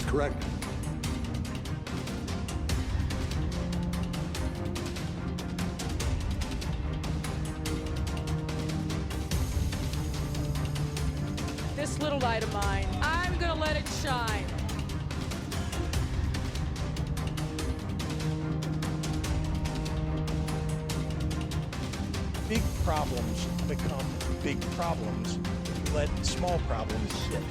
correct. This little light of mine, I'm gonna let it shine. Big problems become big problems. Let small problems sit.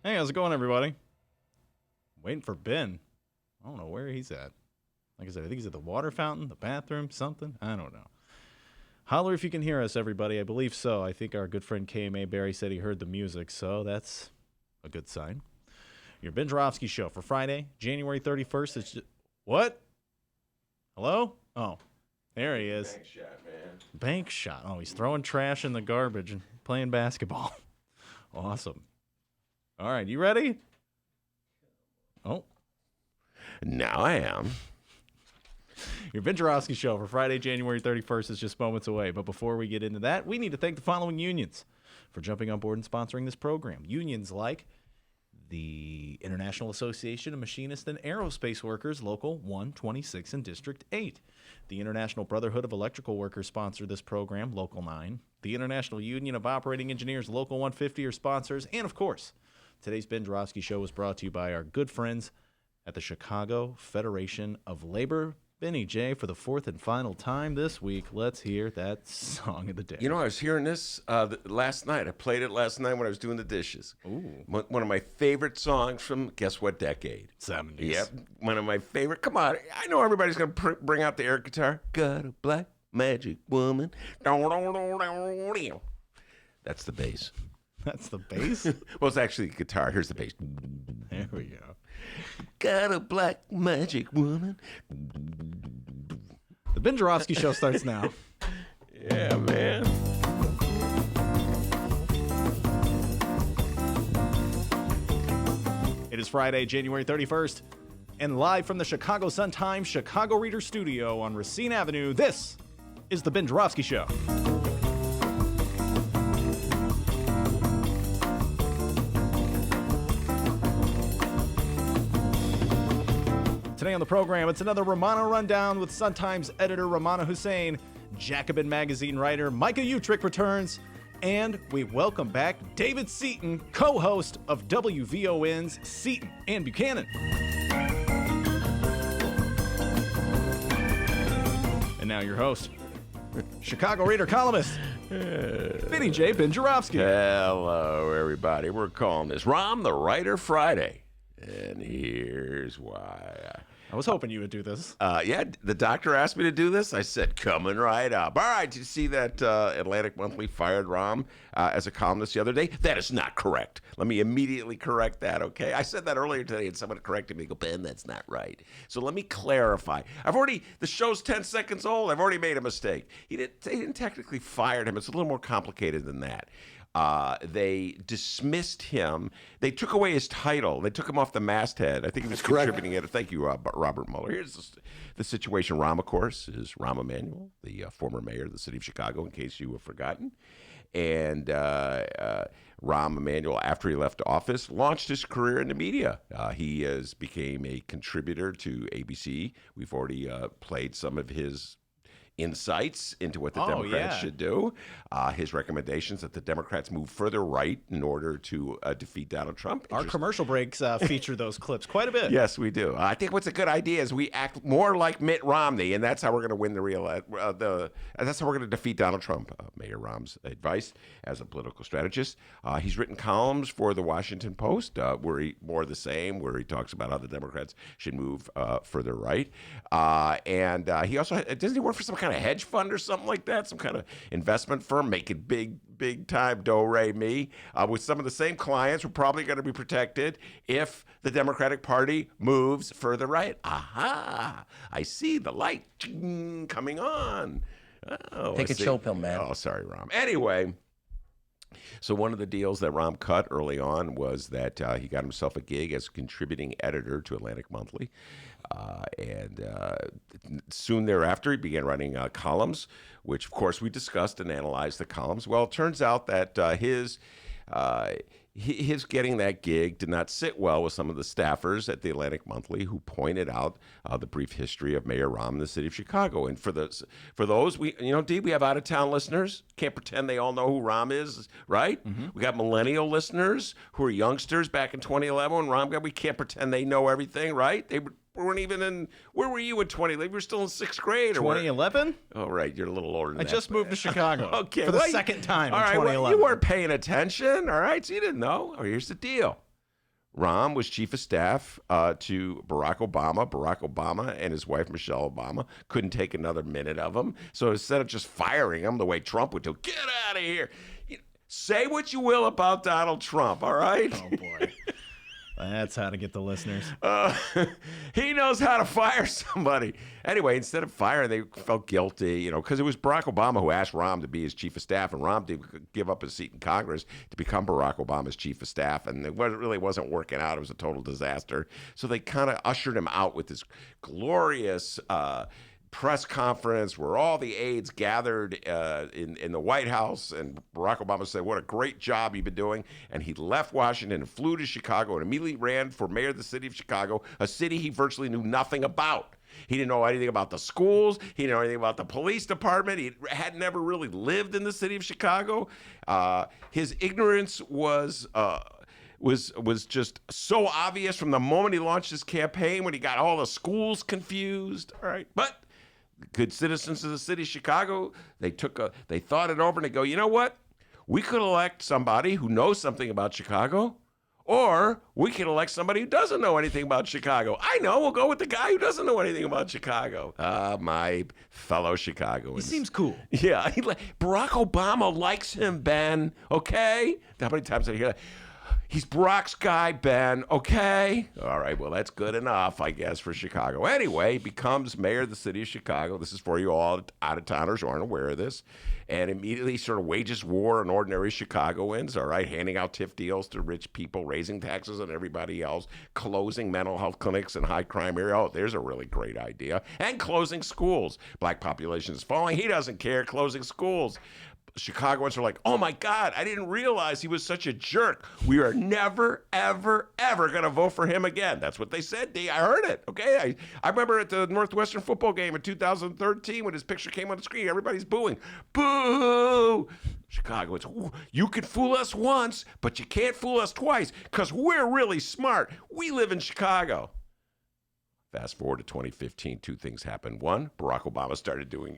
Hey, how's it going, everybody? Waiting for Ben. I don't know where he's at. Like I said, I think he's at the water fountain, the bathroom, something. I don't know. Holler if you can hear us, everybody. I believe so. I think our good friend KMA Barry said he heard the music, so that's a good sign. Your Ben Joravsky show for Friday, January 31st. It's just, what? Hello? Oh, there he is. Bank shot, man. Bank shot. Oh, he's throwing trash in the garbage and playing basketball. Awesome. All right, you ready? Oh. Now I am. Your Ben Joravsky show for Friday, January 31st is just moments away. But before we get into that, we need to thank the following unions for jumping on board and sponsoring this program. Unions like the International Association of Machinists and Aerospace Workers, Local 126 and District 8. The International Brotherhood of Electrical Workers sponsor this program, Local 9. The International Union of Operating Engineers, Local 150 are sponsors. And, of course, today's Ben Joravsky show was brought to you by our good friends at the Chicago Federation of Labor. Benny J, for the fourth and final time this week, let's hear that song of the day. You know, I was hearing this last night. I played it last night when I was doing the dishes. Ooh. One of my favorite songs from, guess what decade? 70s. Yep, one of my favorite. Come on, I know everybody's going to bring out the air guitar. Got a black magic woman. That's the bass. That's the bass? Well, it's actually the guitar. Here's the bass. There we go. Got a black magic woman. The Ben Joravsky show starts now. Yeah, man. It is Friday, January 31st, and live from the Chicago Sun-Times Chicago Reader Studio on Racine Avenue, this is the Ben Joravsky Show. Today on the program, it's another Rummana Rundown with Sun-Times editor Rummana Hussain. Jacobin magazine writer Micah Uetricht returns. And we welcome back David Seaton, co-host of WVON's Seaton and Buchanan. And now your host, Chicago Reader columnist, Vinny J. Joravsky. Hello, everybody. We're calling this Rom the Writer Friday. And here's why. I was hoping you would do this. Yeah, the doctor asked me to do this. I said, coming right up. All right, did you see that Atlantic Monthly fired Rom as a columnist the other day? That is not correct. Let me immediately correct that, okay? I said that earlier today, and someone corrected me. Go, Ben, that's not right. So let me clarify. The show's 10 seconds old. I've already made a mistake. They didn't technically fire him. It's a little more complicated than that. They dismissed him. They took away his title. They took him off the masthead. I think he was contributing it. Thank you, Robert Mueller. Here's the situation. Rom, of course, is Rahm Emanuel, the former mayor of the city of Chicago, in case you have forgotten. And Rahm Emanuel, after he left office, launched his career in the media. He became a contributor to ABC. We've already played some of his insights into what the Democrats should do. His recommendations that the Democrats move further right in order to defeat Donald Trump. Our commercial breaks feature those clips quite a bit. Yes, we do. I think what's a good idea is we act more like Mitt Romney, and that's how we're going to win that's how we're going to defeat Donald Trump. Mayor Rahm's advice as a political strategist. He's written columns for the Washington Post, where he talks about how the Democrats should move further right. And he also doesn't he work for some kind of hedge fund or something like that, some kind of investment firm making big time do-re-mi with some of the same clients who are probably going to be protected if the Democratic Party moves further right. Aha! I see the light coming on. Take a chill pill, man. Oh, sorry, Rom. Anyway, so one of the deals that Rom cut early on was that he got himself a gig as a contributing editor to Atlantic Monthly. And soon thereafter, he began writing columns, which, of course, we discussed and analyzed the columns. Well, it turns out that his getting that gig did not sit well with some of the staffers at the Atlantic Monthly, who pointed out the brief history of Mayor Rahm in the city of Chicago. And for those, we have out-of-town listeners. Can't pretend they all know who Rahm is, right? Mm-hmm. We got millennial listeners who are youngsters back in 2011 when Rahm got. We can't pretend they know everything, right? They weren't even in. Where were you in 2011? You were still in sixth grade, or 2011? Oh, right, you're a little older than that. I just moved to Chicago. Okay, for the second time in 2011. Well, you weren't paying attention, all right? So you didn't know. Oh, here's the deal. Rahm was chief of staff to Barack Obama. Barack Obama and his wife, Michelle Obama, couldn't take another minute of him. So instead of just firing him the way Trump would do, get out of here. Say what you will about Donald Trump, all right? Oh, boy. That's how to get the listeners. He knows how to fire somebody. Anyway, instead of firing, they felt guilty, because it was Barack Obama who asked Rahm to be his chief of staff, and Rahm did give up his seat in Congress to become Barack Obama's chief of staff, and it really wasn't working out. It was a total disaster. So they kind of ushered him out with this glorious press conference where all the aides gathered in the White House, and Barack Obama said, what a great job you've been doing. And he left Washington and flew to Chicago and immediately ran for mayor of the city of Chicago, a city he virtually knew nothing about. He didn't know anything about the schools. He didn't know anything about the police department. He had never really lived in the city of Chicago. His ignorance was just so obvious from the moment he launched his campaign, when he got all the schools confused. All right, but good citizens of the city of Chicago, they thought it over and they go, you know what? We could elect somebody who knows something about Chicago, or we could elect somebody who doesn't know anything about Chicago. I know, we'll go with the guy who doesn't know anything about Chicago. My fellow Chicagoans. He seems cool. Yeah, Barack Obama likes him, Ben, okay? How many times did I hear that? He's Barack's guy, Ben, okay? All right, well, that's good enough, I guess, for Chicago. Anyway, he becomes mayor of the city of Chicago. This is for you all out-of-towners who aren't aware of this. And immediately sort of wages war on ordinary Chicagoans, all right, handing out TIF deals to rich people, raising taxes on everybody else, closing mental health clinics in high-crime area. Oh, there's a really great idea. And closing schools. Black population is falling. He doesn't care, closing schools. Chicagoans are like, oh my God, I didn't realize he was such a jerk. We are never, ever, ever going to vote for him again. That's what they said, D. I heard it, okay? I remember at the Northwestern football game in 2013 when his picture came on the screen, everybody's booing. Boo! Chicagoans, you could fool us once, but you can't fool us twice because we're really smart. We live in Chicago. Fast forward to 2015, two things happened. One, Barack Obama started doing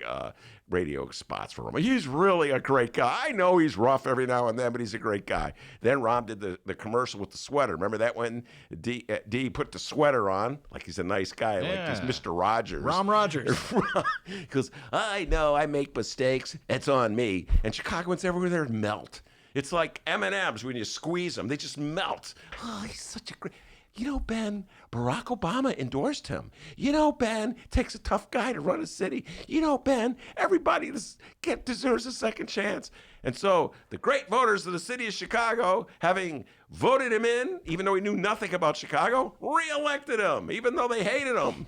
radio spots for Rahm. He's really a great guy. I know he's rough every now and then, but he's a great guy. Then Rahm did the commercial with the sweater. Remember that when D put the sweater on, like he's a nice guy, like he's Mr. Rogers. Rahm Rogers. He goes, I know I make mistakes. It's on me. And Chicagoans everywhere there melt. It's like M&Ms when you squeeze them. They just melt. Oh, he's such a great... You know, Ben, Barack Obama endorsed him. You know, Ben, takes a tough guy to run a city. You know, Ben, everybody deserves a second chance. And so the great voters of the city of Chicago, having voted him in, even though he knew nothing about Chicago, reelected him, even though they hated him.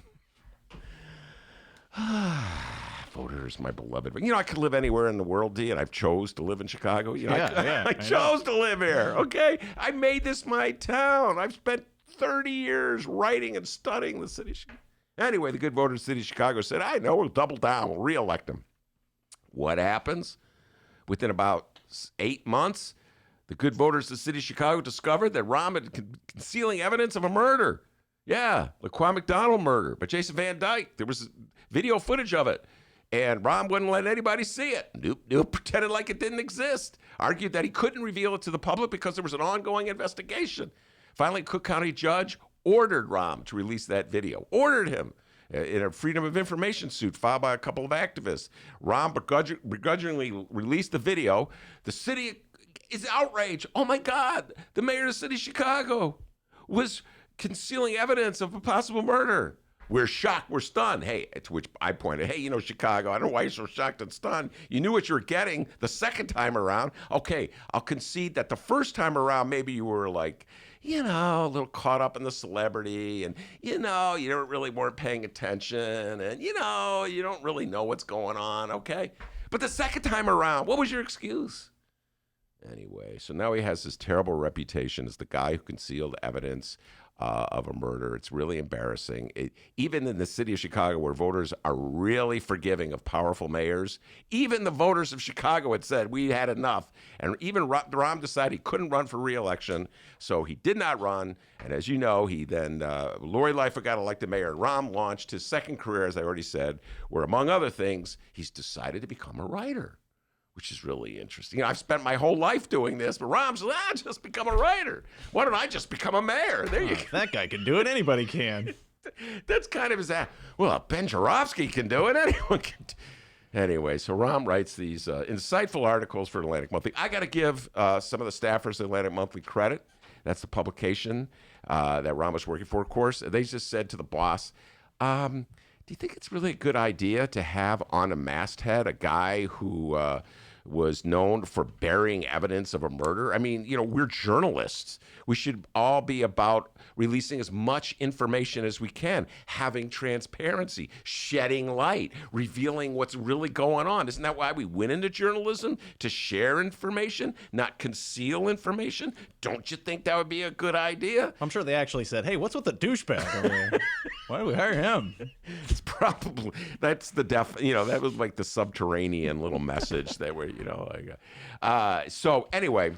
Voters, my beloved. You know, I could live anywhere in the world, D, and I've chose to live in Chicago. You know, I chose to live here, okay? I made this my town. I've spent 30 years writing and studying the city of Chicago. Anyway, the good voters of the city of Chicago said, I know, we'll double down. We'll reelect him. What happens? Within about 8 months, the good voters of the city of Chicago discovered that Rahm had concealing evidence of a murder. Yeah, the Laquan McDonald murder by Jason Van Dyke. There was video footage of it. And Rahm wouldn't let anybody see it. Nope, pretended like it didn't exist. Argued that he couldn't reveal it to the public because there was an ongoing investigation. Finally, a Cook County judge ordered Rahm to release that video. Ordered him in a Freedom of Information suit filed by a couple of activists. Rahm begrudgingly released the video. The city is outraged. Oh my God, the mayor of the city of Chicago was concealing evidence of a possible murder. We're shocked. We're stunned. Hey, to which I pointed, hey, you know, Chicago, I don't know why you're so shocked and stunned. You knew what you were getting the second time around. Okay, I'll concede that the first time around, maybe you were like, you know, a little caught up in the celebrity and, you know, you weren't paying attention and, you know, you don't really know what's going on, okay? But the second time around, what was your excuse? Anyway, so now he has this terrible reputation as the guy who concealed evidence of a murder. It's really embarrassing. Even in the city of Chicago, where voters are really forgiving of powerful mayors, even the voters of Chicago had said, we had enough. And even Rahm decided he couldn't run for re-election, so he did not run. And as you know, he then, Lori Lightfoot got elected mayor, and Rahm launched his second career, as I already said, where, among other things, he's decided to become a writer, which is really interesting. You know, I've spent my whole life doing this, but Rahm said, just become a writer. Why don't I just become a mayor? There you go. That guy can do it. Anybody can. That's kind of his well, Ben Joravsky can do it. Anyone can. Anyway, so Rahm writes these insightful articles for Atlantic Monthly. I got to give some of the staffers at Atlantic Monthly credit. That's the publication that Rahm was working for, of course. They just said to the boss, do you think it's really a good idea to have on a masthead a guy who was known for burying evidence of a murder? I mean, you know, we're journalists. We should all be about releasing as much information as we can, having transparency, shedding light, revealing what's really going on. Isn't that why we went into journalism? To share information, not conceal information? Don't you think that would be a good idea? I'm sure they actually said, hey, what's with the douchebag over there? Why do we hire him? It's probably, that's the that was like the subterranean little message that were, you know, like, so anyway,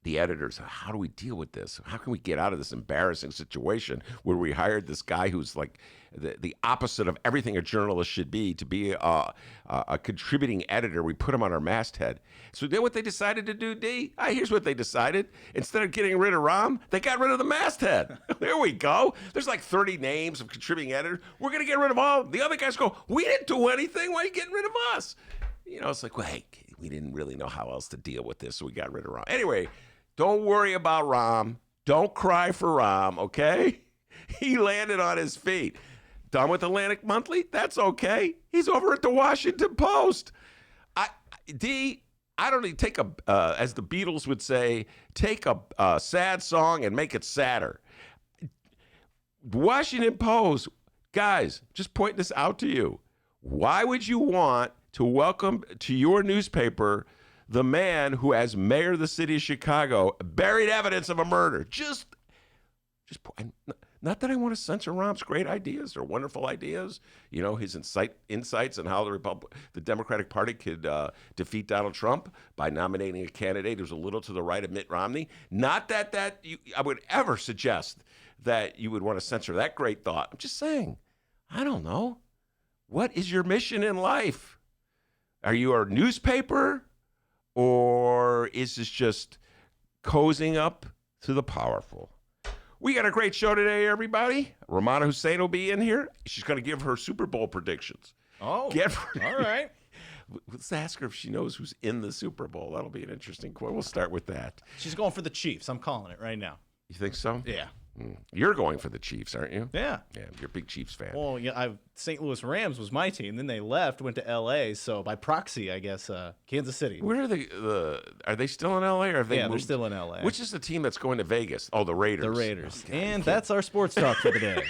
the editors, how do we deal with this? How can we get out of this embarrassing situation where we hired this guy who's like the opposite of everything a journalist should be, to be a contributing editor? We put him on our masthead. So then what they decided to do, D? Here's what they decided. Instead of getting rid of Rahm, they got rid of the masthead. There we go. There's like 30 names of contributing editors. We're going to get rid of all. The other guys go, we didn't do anything. Why are you getting rid of us? You know, it's like, well, hey, we didn't really know how else to deal with this, so we got rid of Rahm. Anyway, don't worry about Rahm. Don't cry for Rahm, okay? He landed on his feet. Done with Atlantic Monthly? That's okay. He's over at the Washington Post. I don't need take as the Beatles would say, take a sad song and make it sadder. Washington Post, guys, just pointing this out to you. Why would you want to welcome to your newspaper the man who, as mayor of the city of Chicago, buried evidence of a murder. Not that I want to censor Rahm's great ideas or wonderful ideas, his insights on how the Democratic Party could defeat Donald Trump by nominating a candidate who's a little to the right of Mitt Romney. Not that I would ever suggest that you would want to censor that great thought. I'm just saying, I don't know. What is your mission in life? Are you a newspaper, or is this just cozying up to the powerful? We got a great show today, everybody. Rummana Hussain will be in here. She's going to give her Super Bowl predictions. Oh, all right. Let's ask her if she knows who's in the Super Bowl. That'll be an interesting quote. We'll start with that. She's going for the Chiefs. I'm calling it right now. You think so? Yeah. You're going for the Chiefs, aren't you? Yeah. Yeah, you're a big Chiefs fan. Well, St. Louis Rams was my team. Then they left, went to L.A., so by proxy, I guess, Kansas City. Where are are they still in L.A. or have they moved? They're still in L.A. Which is the team that's going to Vegas? Oh, the Raiders. The Raiders. Oh, God, and that's our sports talk for the day.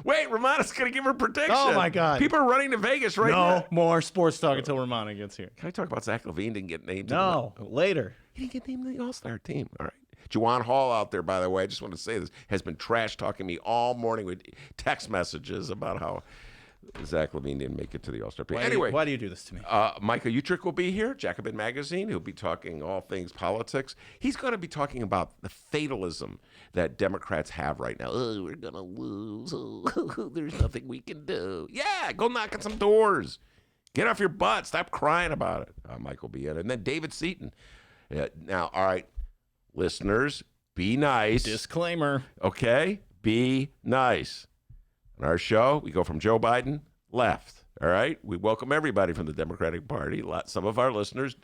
Wait, Rummana's going to give her prediction. Oh, my God. People are running to Vegas right now. No more sports talk until Rummana gets here. Can I talk about Zach LaVine didn't get named? No, later. He didn't get named to the All-Star team. All right. Juwan Hall out there, by the way, I just want to say this, has been trash talking me all morning with text messages about how Zach LaVine didn't make it to the All-Star team. Anyway. Why do you do this to me? Micah Uetricht will be here, Jacobin Magazine. He'll be talking all things politics. He's going to be talking about the fatalism that Democrats have right now. Oh, we're going to lose. Oh, there's nothing we can do. Yeah, go knock on some doors. Get off your butt. Stop crying about it. Mike will be in. And then David Seaton. Now, all right, listeners, be nice. Disclaimer. Okay? Be nice. On our show, we go from Joe Biden left. All right? We welcome everybody from the Democratic Party. Some of our listeners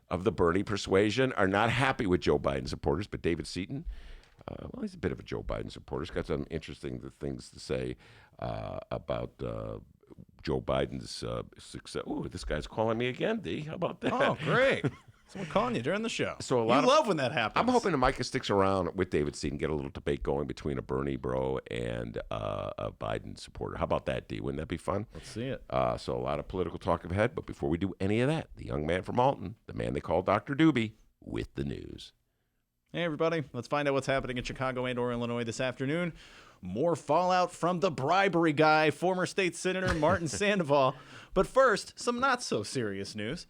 of the Bernie persuasion are not happy with Joe Biden supporters, but David Seaton, well, he's a bit of a Joe Biden supporter. He's got some interesting things to say about Joe Biden's success. Ooh, this guy's calling me again, D. How about that? Oh, great. Someone calling you during the show. So you love when that happens. I'm hoping that Micah sticks around with David Seaton, get a little debate going between a Bernie bro and a Biden supporter. How about that, D? Wouldn't that be fun? Let's see it. So a lot of political talk ahead, but before we do any of that, the young man from Alton, the man they call Dr. Doobie, with the news. Hey, everybody. Let's find out what's happening in Chicago and/or Illinois this afternoon. More fallout from the bribery guy, former state senator Martin Sandoval. But first, some not-so-serious news.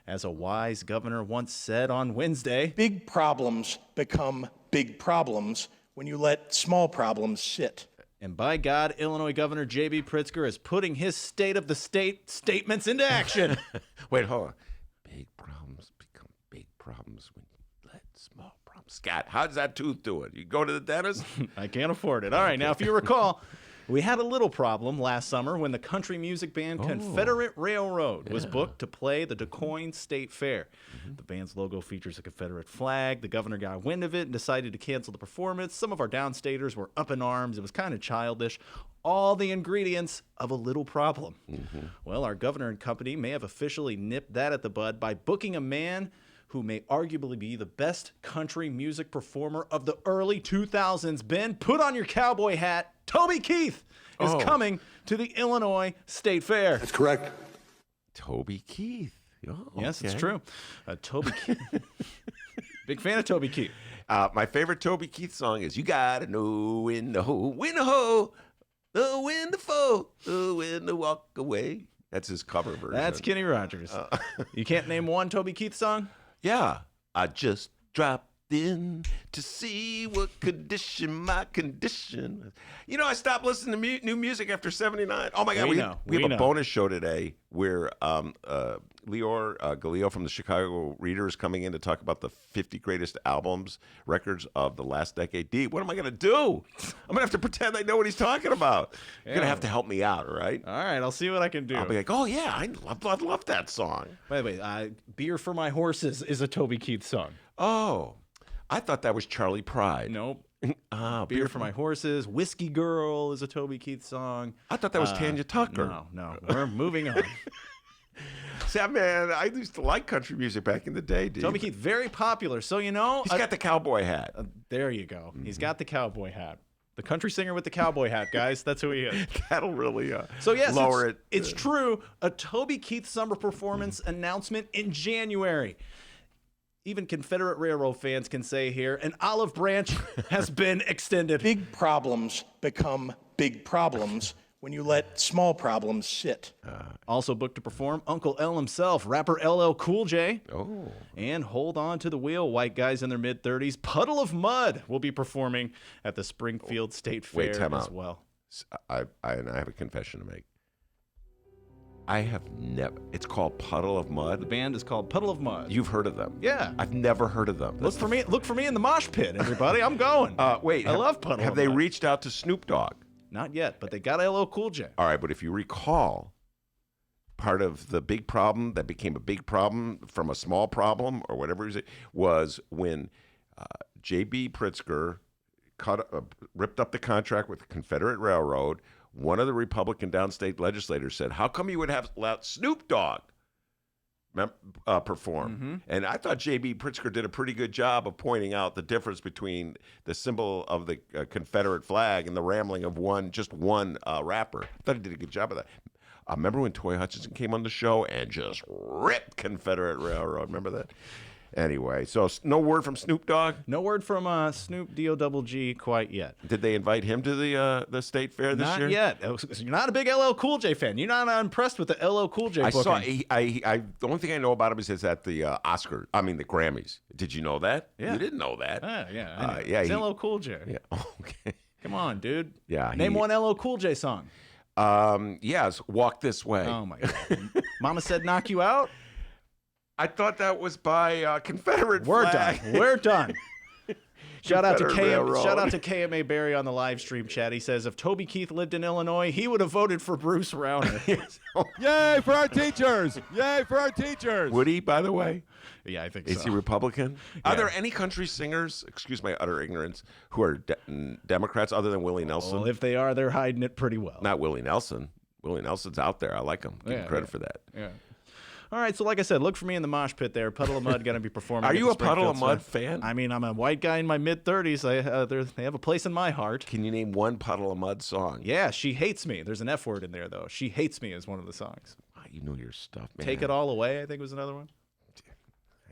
As a wise governor once said on Wednesday, big problems become big problems when you let small problems sit. And by God, Illinois Governor J.B. Pritzker is putting his state of the state statements into action. Wait, hold on. Big problems become big problems when you let small problems. Scott, how does that tooth do it? You go to the dentist? I can't afford it. All right, now, if you recall, we had a little problem last summer when the country music band Confederate Railroad was booked to play the DuQuoin State Fair. The band's logo features a Confederate flag. The governor got wind of it and decided to cancel the performance. Some of our downstaters were up in arms. It was kind of childish. All the ingredients of a little problem. Well, our governor and company may have officially nipped that at the bud by booking a man who may arguably be the best country music performer of the early 2000s. Ben, put on your cowboy hat. Toby Keith is coming to the Illinois State Fair. That's correct. Toby Keith. Oh, yes, it's true. Toby Keith. Big fan of Toby Keith. My favorite Toby Keith song is "You Gotta Know When to Hold, When to Hold, When to Fold, When to Walk Away." That's his cover version. That's Kenny Rogers. You can't name one Toby Keith song? Yeah. I just dropped in to see what condition my condition was. You know, I stopped listening to new music after 79. Oh, my God. We have a bonus show today where Leor Galileo from the Chicago Reader is coming in to talk about the 50 greatest records of the last decade. D, what am I going to do? I'm going to have to pretend I know what he's talking about. You're going to have to help me out, all right? All right, I'll see what I can do. I'll be like, oh, yeah, I love that song. By the way, Beer for My Horses is a Toby Keith song. Oh, I thought that was Charlie Pride. Nope. Beer for My Horses. Whiskey Girl is a Toby Keith song. I thought that was Tanya Tucker. No. We're moving on. See, man, I used to like country music back in the day, dude. Toby Keith, very popular. So, you know. He's got the cowboy hat. There you go. He's got the cowboy hat. The country singer with the cowboy hat, guys. That's who he is. That'll really So yes, lower it. It's true. A Toby Keith summer performance announcement in January. Even Confederate Railroad fans can say here, an olive branch has been extended. Big problems become big problems when you let small problems sit. Also booked to perform, Uncle L himself, rapper LL Cool J. Oh. And hold on to the wheel, white guys in their mid-30s. Puddle of Mud will be performing at the Springfield State Fair as well. I have a confession to make. I have never. It's called Puddle of The Mud. band is called Puddle of Mud. You've heard of them? Yeah. I've never heard of them. Look for me in the mosh pit, everybody. I'm going. Wait. I love Puddle Have of they Mud. reached out to Snoop Dogg? Not yet, but they got LL Cool J. All right, but if you recall, part of the big problem that became a big problem from a small problem or whatever it was when J.B. Pritzker ripped up the contract with the Confederate Railroad. One of the Republican downstate legislators said, how come you would have let Snoop Dogg perform? Mm-hmm. And I thought J.B. Pritzker did a pretty good job of pointing out the difference between the symbol of the Confederate flag and the rambling of just one rapper. I thought he did a good job of that. Remember when Toy Hutchinson came on the show and just ripped Confederate Railroad? Remember that? Anyway, so no word from Snoop Dogg? No word from Snoop D-O-double-G quite yet. Did they invite him to the state fair this year? Not yet. You're not a big LL Cool J fan. You're not impressed with the LL Cool J booking. The only thing I know about him is it's at the the Grammys. Did you know that? Yeah. You didn't know that. Yeah. I know. Yeah. It's LL Cool J. Yeah. Okay. Come on, dude. Yeah. Name one LL Cool J song. Yes. Walk This Way. Oh, my God. Mama Said Knock You Out? I thought that was by Confederate We're flag. done. We're done. Shout out to Confederate KMA Barry on the live stream chat. He says, if Toby Keith lived in Illinois, he would have voted for Bruce Rauner. Yay for our teachers! Yay for our teachers! Would he, by the way? Yeah, I think so. Is he Republican? Are there any country singers, excuse my utter ignorance, who are Democrats other than Willie Nelson? Well, if they are, they're hiding it pretty well. Not Willie Nelson. Willie Nelson's out there. I like him. Give him credit for that. Yeah. All right, so like I said, look for me in the mosh pit there. Puddle of Mud going to be performing. Are at you the a Puddle of Springfield Mud Fair. fan? I mean, I'm a white guy in my mid-30s. They have a place in my heart. Can you name one Puddle of Mud song? Yeah, She Hates Me. There's an F word in there, though. She Hates Me is one of the songs. You know your stuff, man. Take It All Away, I think was another one.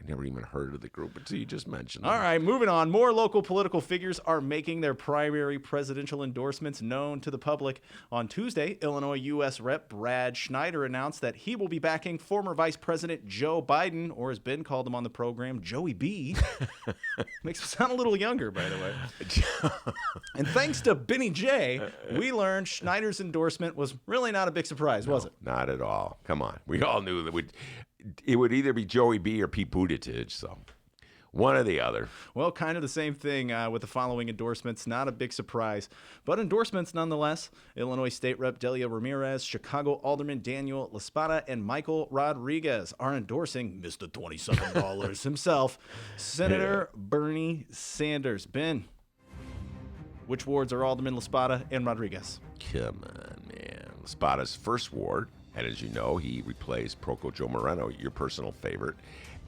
I never even heard of the group until you just mentioned All them. right, moving on. More local political figures are making their primary presidential endorsements known to the public. On Tuesday, Illinois U.S. Rep. Brad Schneider announced that he will be backing former Vice President Joe Biden, or as Ben called him on the program, Joey B. Makes him sound a little younger, by the way. And thanks to Benny J, we learned Schneider's endorsement was really not a big surprise, was it? Not at all. Come on. We all knew that it would either be Joey B or Pete Buttigieg, so one or the other. Well, kind of the same thing with the following endorsements. Not a big surprise, but endorsements nonetheless. Illinois State Rep. Delia Ramirez, Chicago Alderman Daniel LaSpada, and Michael Rodriguez are endorsing Mr. $27 himself, Senator Bernie Sanders. Ben, which wards are Alderman LaSpada and Rodriguez? Come on, man. LaSpada's first ward. And as you know, he replaced Proco Joe Moreno, your personal favorite.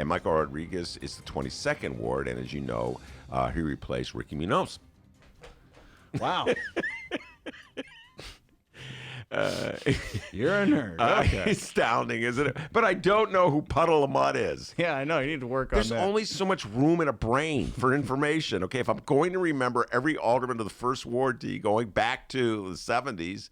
And Michael Rodriguez is the 22nd ward. And as you know, he replaced Ricky Munoz. Wow. You're a nerd. Okay. Astounding, isn't it? But I don't know who Puddle of Mud is. Yeah, I know. You need to work on that. There's only so much room in a brain for information. Okay, if I'm going to remember every alderman of the first ward going back to the 70s,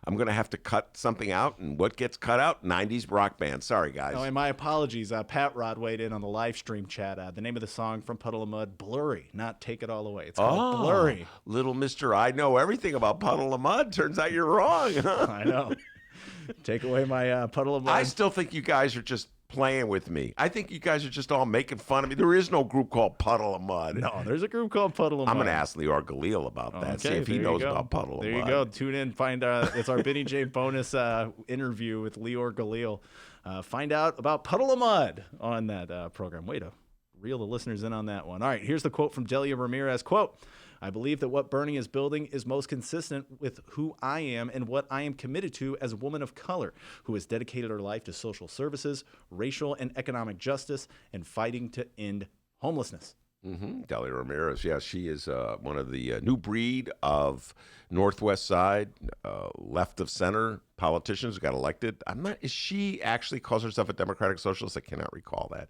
I'm going to have to cut something out, and what gets cut out? 90s rock band. Sorry, guys. Oh, and my apologies. Pat Rod weighed in on the live stream chat. The name of the song from Puddle of Mud, Blurry, not Take It All Away. It's called Blurry. Little Mr. I know everything about Puddle of Mud. Turns out you're wrong. I know. Take away my Puddle of Mud. I still think you guys are just playing with me. I think you guys are just all making fun of me. There is no group called Puddle of Mud. No, there's a group called Puddle of Mud. I'm going to ask Leor Galil about that, see if he knows about Puddle of Mud. There you go. Tune in. Find it's our Benny J bonus interview with Leor Galil. Find out about Puddle of Mud on that program. Way to reel the listeners in on that one. All right, here's the quote from Delia Ramirez. Quote, I believe that what Bernie is building is most consistent with who I am and what I am committed to as a woman of color who has dedicated her life to social services, racial and economic justice, and fighting to end homelessness. Delia Ramirez. Yeah, she is one of the new breed of Northwest Side, left of center politicians who got elected. Is she actually calls herself a Democratic Socialist? I cannot recall that.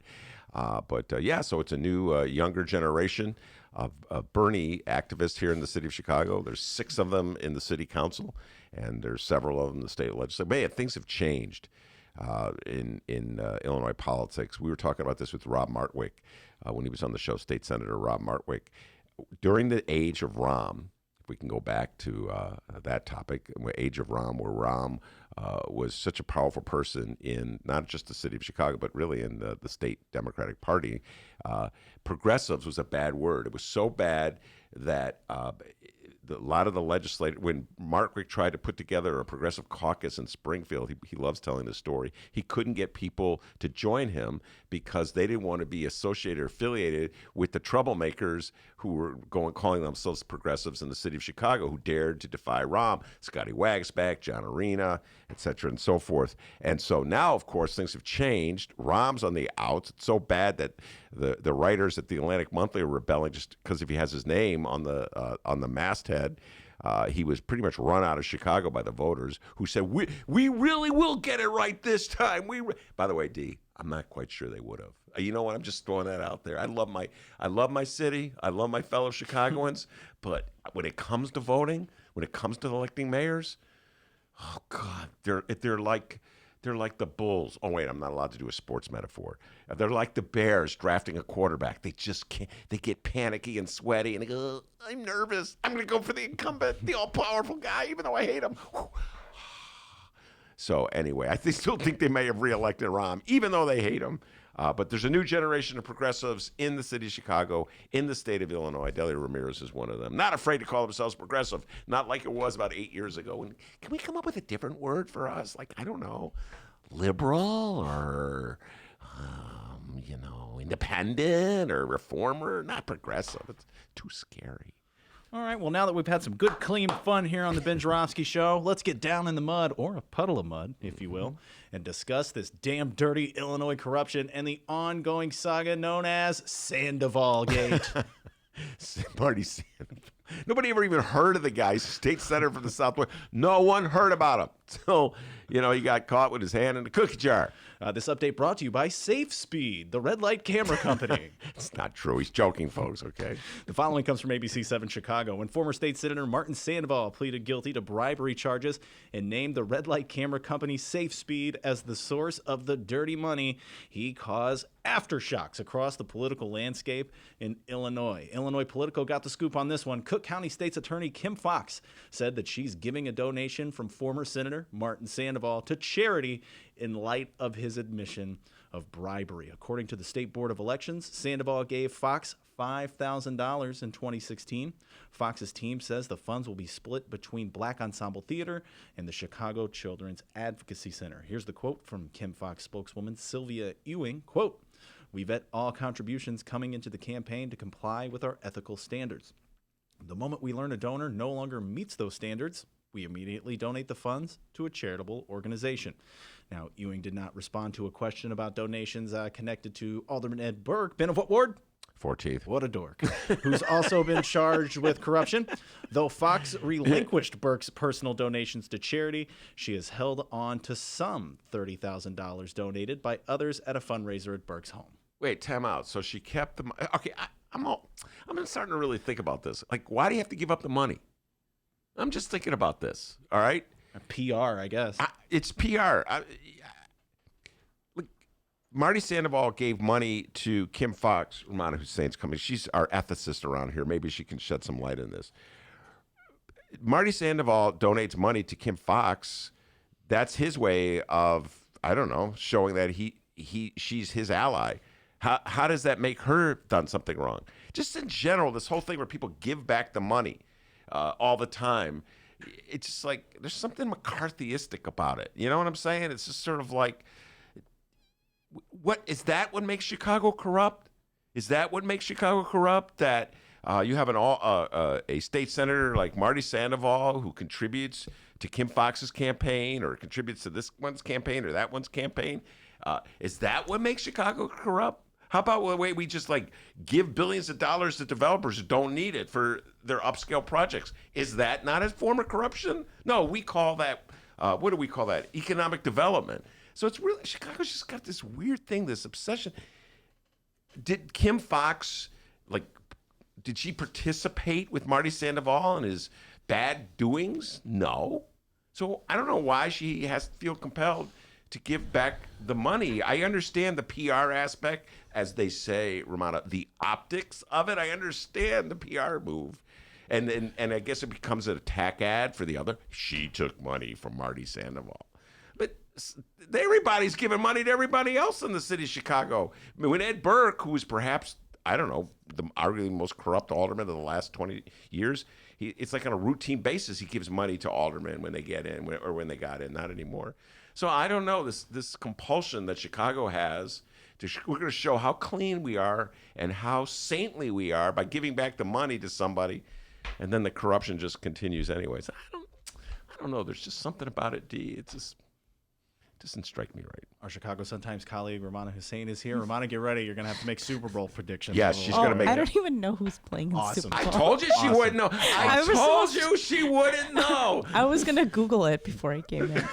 But so it's a new, younger generation of Bernie activists here in the city of Chicago. There's 6 of them in the city council, and there's several of them in the state legislature. Man, things have changed in Illinois politics. We were talking about this with Rob Martwick when he was on the show, State Senator Rob Martwick. During the age of Rahm, if we can go back to that topic, age of Rahm, where Rahm was such a powerful person in not just the city of Chicago, but really in the state Democratic Party. Progressives was a bad word. It was so bad that a lot of the legislators, when Martwick tried to put together a progressive caucus in Springfield, he loves telling this story, he couldn't get people to join him because they didn't want to be associated or affiliated with the troublemakers who were calling themselves progressives in the city of Chicago, who dared to defy Rahm, Scotty Wagsback, John Arena, et cetera, and so forth. And so now, of course, things have changed. Rahm's on the outs. It's so bad that the writers at the Atlantic Monthly are rebelling just because if he has his name on the masthead. He was pretty much run out of Chicago by the voters, who said, we really will get it right this time. By the way, D, I'm not quite sure they would have. You know what? I'm just throwing that out there. I love my city. I love my fellow Chicagoans. But when it comes to voting, when it comes to electing mayors, oh God, they're like the Bulls. Oh wait, I'm not allowed to do a sports metaphor. They're like the Bears drafting a quarterback. They just can't. They get panicky and sweaty, and they go, "I'm nervous. I'm going to go for the incumbent, the all-powerful guy, even though I hate him." So anyway, I still think they may have reelected Rahm, even though they hate him. But there's a new generation of progressives in the city of Chicago, in the state of Illinois. Delia Ramirez is one of them. Not afraid to call themselves progressive, not like it was about 8 years ago. And can we come up with a different word for us? Like, I don't know, liberal or, independent or reformer? Not progressive. It's too scary. All right, well, now that we've had some good, clean fun here on the Ben Joravsky Show, let's get down in the mud, or a puddle of mud, if you will, and discuss this damn dirty Illinois corruption and the ongoing saga known as Sandoval Gate. Marty Sandoval. Nobody ever even heard of the guy, state senator from the Southwest. No one heard about him. So, he got caught with his hand in the cookie jar. This update brought to you by SafeSpeed, the red light camera company. It's not true. He's joking, folks, okay? The following comes from ABC 7 Chicago. When former state senator Martin Sandoval pleaded guilty to bribery charges and named the red light camera company SafeSpeed as the source of the dirty money, he caused aftershocks across the political landscape in Illinois. Illinois Politico got the scoop on this one. Cook County State's Attorney Kim Foxx said that she's giving a donation from former Senator Martin Sandoval to charity in light of his admission of bribery. According to the State Board of Elections, Sandoval gave Foxx $5,000 in 2016. Fox's team says the funds will be split between Black Ensemble Theater and the Chicago Children's Advocacy Center. Here's the quote from Kim Foxx spokeswoman Sylvia Ewing, quote, "We vet all contributions coming into the campaign to comply with our ethical standards. The moment we learn a donor no longer meets those standards, we immediately donate the funds to a charitable organization." Now, Ewing did not respond to a question about donations connected to Alderman Ed Burke. Ben, of what ward? 14th. What a dork. Who's also been charged with corruption. Though Foxx relinquished Burke's personal donations to charity, she has held on to some $30,000 donated by others at a fundraiser at Burke's home. Wait, time out. So she kept the money. Okay, I'm starting to really think about this. Like, why do you have to give up the money? I'm just thinking about this, all right? PR, I guess. It's PR. Look, Marty Sandoval gave money to Kim Foxx, Rummana Hussain's company. She's our ethicist around here. Maybe she can shed some light on this. Marty Sandoval donates money to Kim Foxx. That's his way of, I don't know, showing that she's his ally. How does that make her done something wrong? Just in general, this whole thing where people give back the money all the time, it's just like there's something McCarthyistic about it. You know what I'm saying? It's just sort of like, what is that? What makes Chicago corrupt? Is that what makes Chicago corrupt? That you have a state senator like Marty Sandoval who contributes to Kim Foxx's campaign or contributes to this one's campaign or that one's campaign? Is that what makes Chicago corrupt? How about the way we just like give billions of dollars to developers who don't need it for their upscale projects? Is that not a form of corruption? No, we call that, what do we call that? Economic development. So it's really, Chicago's just got this weird thing, this obsession. Did Kim Foxx, did she participate with Marty Sandoval in his bad doings? No. So I don't know why she has to feel compelled to give back the money. I understand the PR aspect, as they say, Rummana, the optics of it. I understand the PR move. And I guess it becomes an attack ad for the other. She took money from Marty Sandoval. But everybody's giving money to everybody else in the city of Chicago. I mean, when Ed Burke, who was perhaps, I don't know, the arguably most corrupt alderman of the last 20 years, it's like on a routine basis he gives money to aldermen when they get in or when they got in, not anymore. So I don't know, this compulsion that Chicago has, we're going to show how clean we are and how saintly we are by giving back the money to somebody, and then the corruption just continues anyways. I don't know, there's just something about it, D. It doesn't strike me right. Our Chicago Sun-Times colleague, Rummana Hussain, is here. Rummana, get ready. You're going to have to make Super Bowl predictions. Yes, she's going to make I don't even know who's playing in Awesome. Super Bowl. I told you she wouldn't know. I told you she wouldn't know. I was going to Google it before I came in.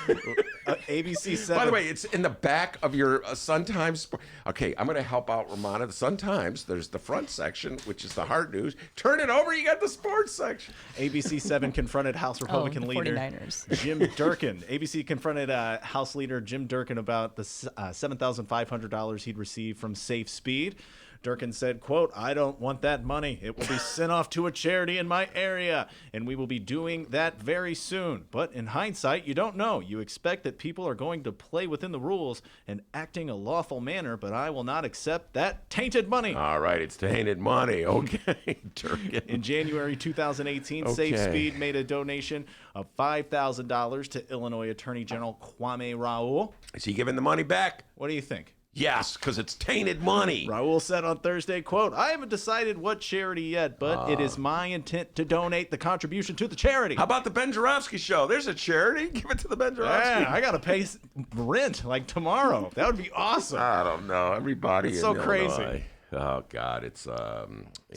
ABC 7. By the way, it's in the back of your Sun-Times. Okay, I'm going to help out Rummana. The Sun-Times, there's the front section, which is the hard news. Turn it over, you got the sports section. ABC 7 confronted House Republican the leader 49ers. Jim Durkin. ABC confronted House Leader Jim Durkin about the $7,500 he'd received from Safe Speed. Durkin said, quote, "I don't want that money. It will be sent off to a charity in my area, and we will be doing that very soon. But in hindsight, you don't know. You expect that people are going to play within the rules and acting a lawful manner, but I will not accept that tainted money." All right, it's tainted money. Okay, Durkin. In January 2018, Safe Okay. Speed made a donation of $5,000 to Illinois Attorney General Kwame Raoul. Is he giving the money back? What do you think? Yes, because it's tainted money. Raoul said on Thursday, quote, "I haven't decided what charity yet, but it is my intent to donate the contribution to the charity." How about the Ben Joravsky show? There's a charity. Give it to the Ben Joravsky. Yeah, I got to pay rent like tomorrow. That would be awesome. I don't know. Everybody It's in so crazy. Illinois. Oh, God. It's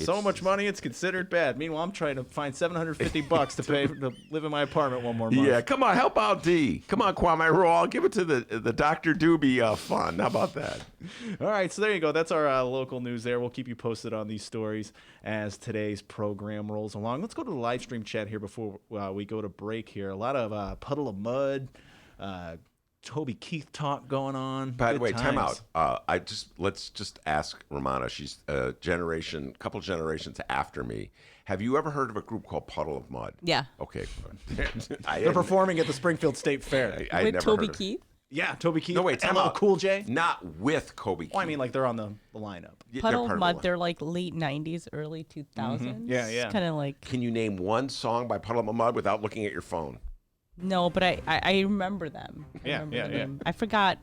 So much money, it's considered bad. Meanwhile, I'm trying to find $750 to pay to live in my apartment one more month. Yeah, come on, help out D. Come on, Kwame Raoul. Give it to the Dr. Doobie fund. How about that? All right, so there you go. That's our local news there. We'll keep you posted on these stories as today's program rolls along. Let's go to the live stream chat here before we go to break here. A lot of Puddle of Mud, Toby Keith talk going on. By the Good way, time times. out. Let's just ask Rummana. She's a couple generations after me. Have you ever heard of a group called Puddle of Mud? Yeah. Okay. They're performing at the Springfield State Fair. I With never Toby heard of it. Keith? Yeah, Toby Keith. No, wait, time LL out. Cool J. Not with Kobe Keith. Well, I mean, like they're on the lineup. They're Puddle part of the Mud, line. they're like late 90s, early 2000s. Yeah, yeah. It's kind of like, Can you name one song by Puddle of Mud without looking at your phone? no, but I remember them. I Yeah, remember yeah, yeah. them. I forgot.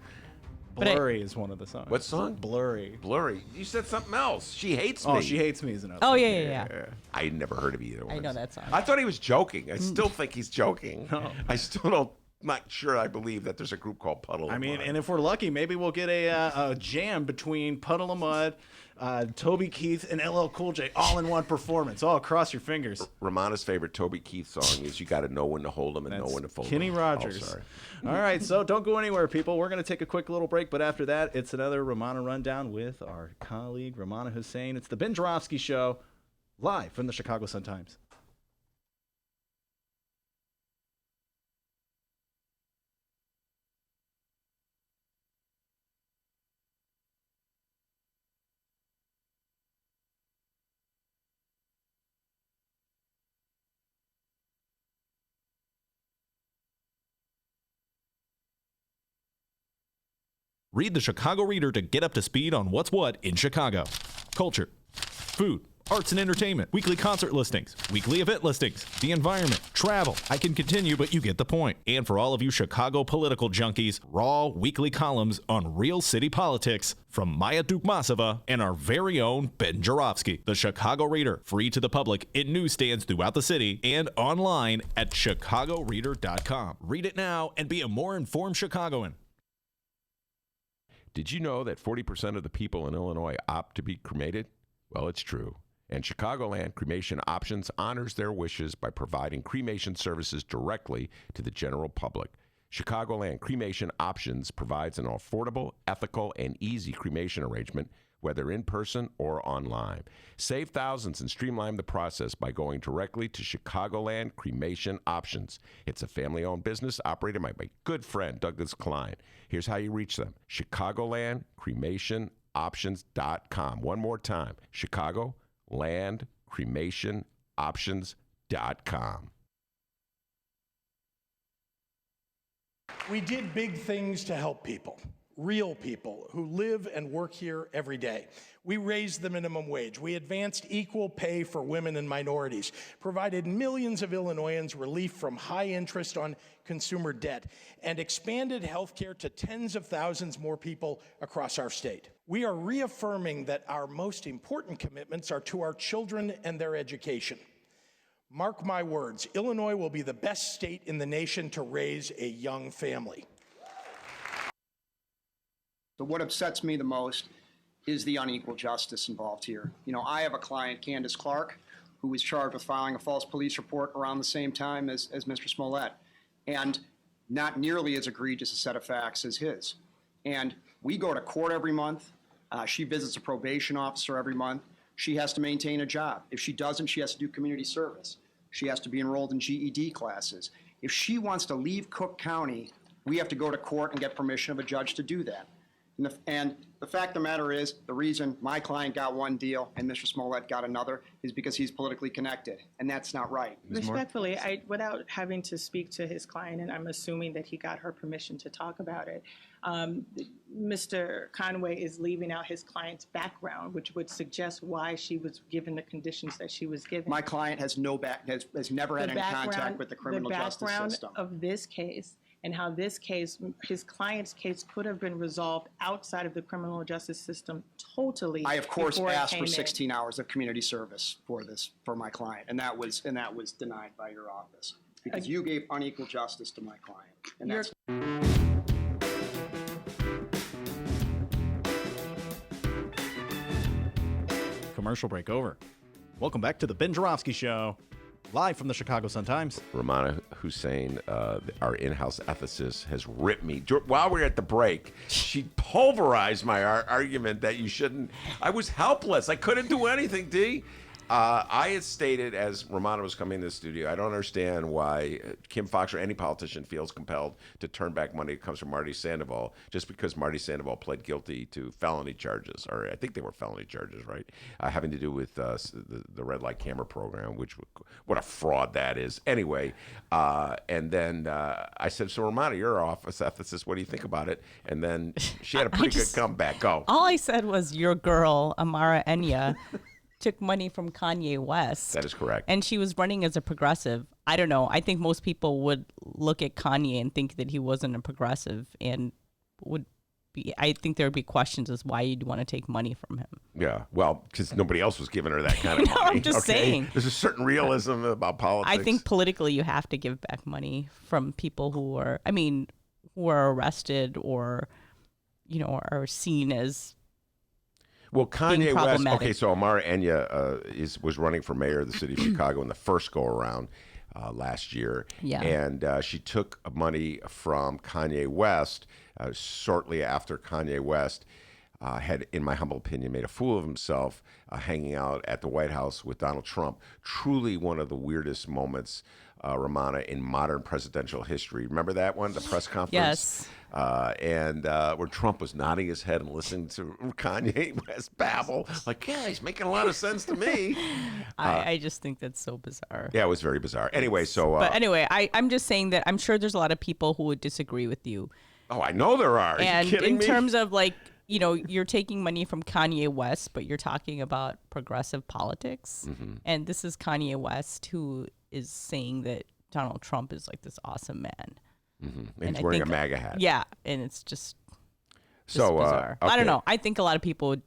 But I- Blurry is one of the songs. What song? Blurry. Blurry. You said something else. She hates me. Oh, She Hates Me is another. Oh, one. yeah. I never heard of either one. I know that song. I thought he was joking. I still think he's joking. No. I still don't. Not sure I believe that there's a group called Puddle of I mean, Mud. and if we're lucky, maybe we'll get a jam between Puddle of Mud, Toby Keith, and LL Cool J all in one performance. Oh, cross your fingers. Rummana's favorite Toby Keith song is "You Got to Know When to Hold 'Em and Know When to Fold 'Em." Kenny Rogers. Oh, sorry. All right, so don't go anywhere, people. We're going to take a quick little break, but after that, it's another Rummana Rundown with our colleague, Rummana Hussain. It's the Ben Joravsky Show, live from the Chicago Sun-Times. Read the Chicago Reader to get up to speed on what's what in Chicago. Culture, food, arts and entertainment, weekly concert listings, weekly event listings, the environment, travel. I can continue, but you get the point. And for all of you Chicago political junkies, raw weekly columns on real city politics from Maya Dukmasova and our very own Ben Joravsky. The Chicago Reader, free to the public in newsstands throughout the city and online at chicagoreader.com. Read it now and be a more informed Chicagoan. Did you know that 40% of the people in Illinois opt to be cremated? Well, it's true. And Chicagoland Cremation Options honors their wishes by providing cremation services directly to the general public. Chicagoland Cremation Options provides an affordable, ethical, and easy cremation arrangement, whether in person or online. Save thousands and streamline the process by going directly to Chicagoland Cremation Options. It's a family-owned business operated by my good friend, Douglas Klein. Here's how you reach them. ChicagolandCremationOptions.com. One more time, ChicagolandCremationOptions.com. We did big things to help people, real people who live and work here every day. We raised the minimum wage. We advanced equal pay for women and minorities, provided millions of Illinoisans relief from high interest on consumer debt, and expanded health care to tens of thousands more people across our state. We are reaffirming that our most important commitments are to our children and their education. Mark my words, Illinois will be the best state in the nation to raise a young family. But what upsets me the most is the unequal justice involved here. You know, I have a client, Candace Clark, who was charged with filing a false police report around the same time as Mr. Smollett, and not nearly as egregious a set of facts as his. And we go to court every month. She visits a probation officer every month. She has to maintain a job. If she doesn't, she has to do community service. She has to be enrolled in GED classes. If she wants to leave Cook County, we have to go to court and get permission of a judge to do that. And the fact of the matter is, the reason my client got one deal and Mr. Smollett got another is because he's politically connected, and that's not right. Respectfully, without having to speak to his client, and I'm assuming that he got her permission to talk about it, Mr. Conway is leaving out his client's background, which would suggest why she was given the conditions that she was given. My client has has never had any contact with the criminal justice system. The background of this case and how this case, his client's case, could have been resolved outside of the criminal justice system totally. I, of course, asked for 16 hours of community service for my client, and that was denied by your office because you gave unequal justice to my client. And that's Commercial break over. Welcome back to the Ben Joravsky Show, live from the Chicago Sun-Times. Rummana Hussain, our in-house ethicist, has ripped me. While we were at the break, she pulverized my argument that you shouldn't. I was helpless. I couldn't do anything, D. I had stated as Rummana was coming in the studio, I don't understand why Kim Foxx or any politician feels compelled to turn back money that comes from Marty Sandoval just because Marty Sandoval pled guilty to felony charges, or I think they were felony charges, right? Having to do with the red light camera program, which, what a fraud that is. Anyway, and then I said, so Rummana, you're our office ethicist. What do you think about it? And then she had a pretty good comeback. Go. All I said was your girl, Amara Enya, took money from Kanye West. That is correct. And she was running as a progressive. I don't know. I think most people would look at Kanye and think that he wasn't a progressive, and I think there would be questions as why you'd want to take money from him. Yeah, well, because nobody else was giving her that kind of money. No, I'm just saying. There's a certain realism about politics. I think politically you have to give back money from people who are arrested or, are seen as. Well, Kanye West. Okay, so Amara Enya was running for mayor of the city of Chicago in the first go around last year, and she took money from Kanye West shortly after Kanye West had, in my humble opinion, made a fool of himself hanging out at the White House with Donald Trump. Truly one of the weirdest moments, Rummana, in modern presidential history. Remember that one, the press conference? Yes. And where Trump was nodding his head and listening to Kanye West babble. Like, yeah, he's making a lot of sense to me. I just think that's so bizarre. Yeah, it was very bizarre. Anyway, but anyway, I'm just saying that I'm sure there's a lot of people who would disagree with you. Oh, I know there are. Are you kidding me? In terms of you're taking money from Kanye West, but you're talking about progressive politics. Mm-hmm. And this is Kanye West who is saying that Donald Trump is like this awesome man. Mm-hmm. And he's wearing a MAGA hat. Yeah, and it's just bizarre. Okay. I don't know. I think a lot of people would,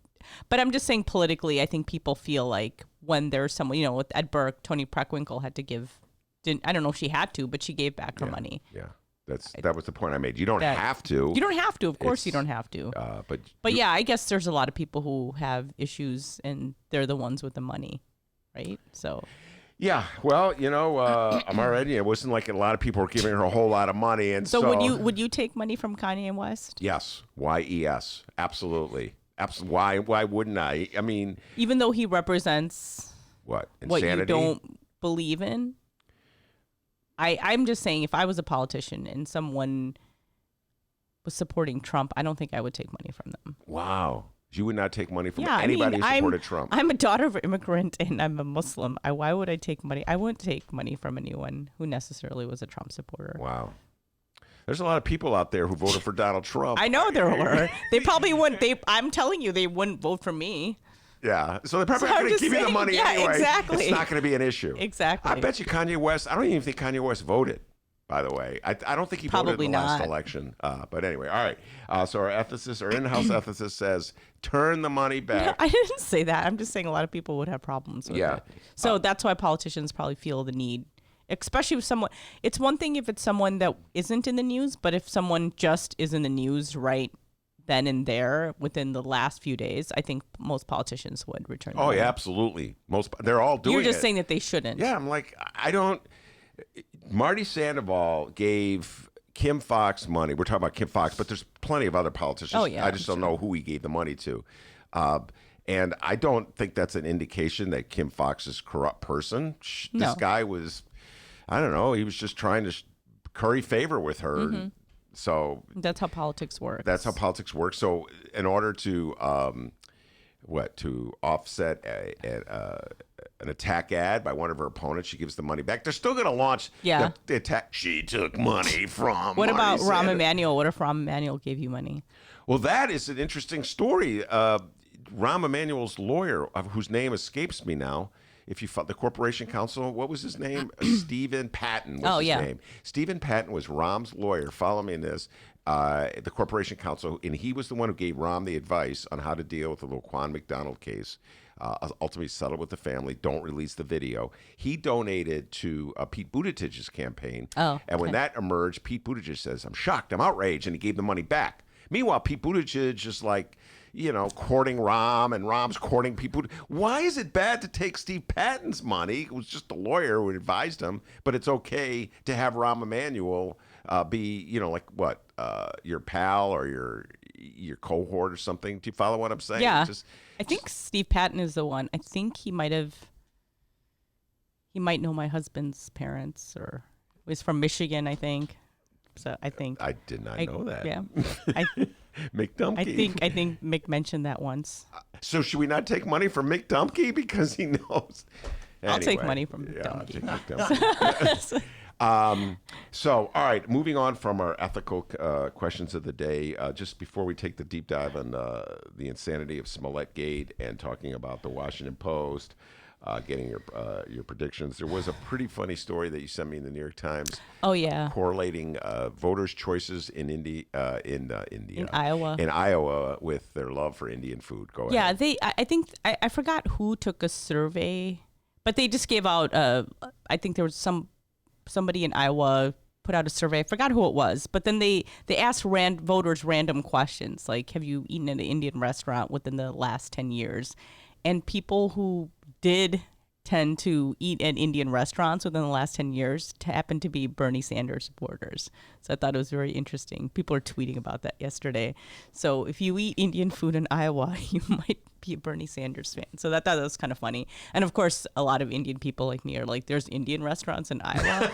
but I'm just saying politically, I think people feel like when there's someone, with Ed Burke, Tony Preckwinkle had to give, I don't know if she had to, but she gave back her money. Yeah. That was the point I made. You don't have to. You don't have to. Of course, you don't have to. But yeah, I guess there's a lot of people who have issues, and they're the ones with the money, right? So. Yeah, well, I'm already. It wasn't like a lot of people were giving her a whole lot of money, and so would you take money from Kanye West? Yes, YES, absolutely. Why wouldn't I? I mean, even though he represents what insanity? You don't believe in. I'm just saying, if I was a politician and someone was supporting Trump, I don't think I would take money from them. Wow. You would not take money from anybody who supported Trump. I'm a daughter of an immigrant and I'm a Muslim. Why would I take money? I wouldn't take money from anyone who necessarily was a Trump supporter. Wow. There's a lot of people out there who voted for Donald Trump. I know there were. They probably wouldn't. I'm telling you, they wouldn't vote for me. Yeah, so they're probably not going to give you the money anyway. Exactly. It's not going to be an issue. Exactly. I bet you Kanye West, I don't even think Kanye West voted, by the way. I don't think he voted in the last election. But anyway, all right. So our in-house ethicist says, turn the money back. No, I didn't say that. I'm just saying a lot of people would have problems with it. So that's why politicians probably feel the need, especially with someone. It's one thing if it's someone that isn't in the news, but if someone just is in the news right then and there within the last few days, I think most politicians would return. Oh, yeah, absolutely. They're all doing it. You're just saying that they shouldn't. Yeah, I'm like, I don't. Marty Sandoval gave Kim Foxx money. We're talking about Kim Foxx, but there's plenty of other politicians. Oh, yeah, I just don't know who he gave the money to. And I don't think that's an indication that Kim Foxx is a corrupt person. No. This guy was, I don't know, he was just trying to curry favor with her. Mm-hmm. So that's how politics works. That's how politics works. So in order to to offset an attack ad by one of her opponents, she gives the money back. They're still going to launch the attack. She took money from. What about Rahm Emanuel? What if Rahm Emanuel gave you money? Well, that is an interesting story. Rahm Emanuel's lawyer, whose name escapes me now. If you the Corporation Counsel, what was his name? Stephen Patton was his name. Stephen Patton was Rahm's lawyer. Follow me in this. The Corporation Counsel, and he was the one who gave Rahm the advice on how to deal with the Laquan McDonald case. Ultimately settled with the family. Don't release the video. He donated to Pete Buttigieg's campaign. Oh, and when that emerged, Pete Buttigieg says, "I'm shocked. I'm outraged," and he gave the money back. Meanwhile, Pete Buttigieg is like, courting Rahm, and Rahm's courting people. Why is it bad to take Steve Patton's money? It was just the lawyer who advised him, but it's okay to have Rahm Emanuel be, your pal or your cohort or something. Do you follow what I'm saying? Yeah. I think Steve Patton is the one. I think he might know my husband's parents, or he was from Michigan, I think. So I think I did not know that. Yeah. Mick Dumke. I think Mick mentioned that once. So should we not take money from Mick Dumke because he knows? I'll take money from Mick Dumke. I'll take Mick Dumke. So, all right, moving on from our ethical questions of the day, just before we take the deep dive on the insanity of Smollett Gate and talking about the Washington Post, getting your predictions. There was a pretty funny story that you sent me in the New York Times. Oh yeah, correlating voters' choices in Iowa. In Iowa with their love for Indian food. Go ahead. Yeah, I think I forgot who took a survey, but they just gave out. I think there was somebody in Iowa put out a survey. I forgot who it was, but then they asked voters random questions like, "Have you eaten at an Indian restaurant within the last 10 years?" And people who did tend to eat at Indian restaurants within the last 10 years happen to be Bernie Sanders supporters. So I thought it was very interesting. People are tweeting about that yesterday. So if you eat Indian food in Iowa, you might be a Bernie Sanders fan. So I thought that was kind of funny. And of course, a lot of Indian people like me are like, there's Indian restaurants in Iowa,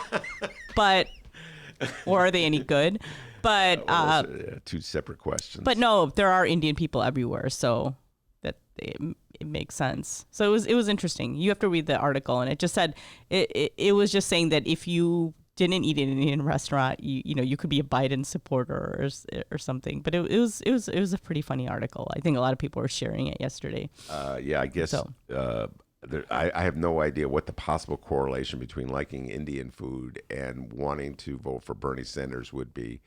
or are they any good? But two separate questions. But no, there are Indian people everywhere. So that it makes sense. So it was interesting. You have to read the article, and it just said it was just saying that if you didn't eat at an Indian restaurant, you could be a Biden supporter or something. But it was a pretty funny article. I think a lot of people were sharing it yesterday. I guess so. I have no idea what the possible correlation between liking Indian food and wanting to vote for Bernie Sanders would be.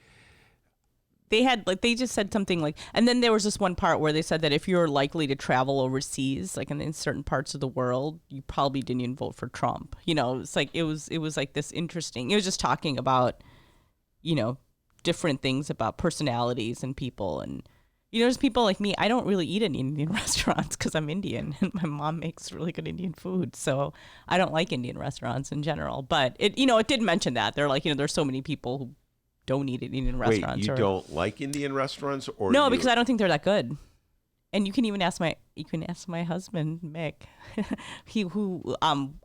They just said something like, and then there was this one part where they said that if you're likely to travel overseas, like in certain parts of the world, you probably didn't even vote for Trump. It's like it was like this interesting. It was just talking about, different things about personalities and people. And, there's people like me. I don't really eat in Indian restaurants because I'm Indian and my mom makes really good Indian food. So I don't like Indian restaurants in general. But it did mention that. They're like, there's so many people who don't eat at Indian restaurants. Wait, you don't like Indian restaurants? Or no, because I don't think they're that good. And you can even ask my husband, Mick.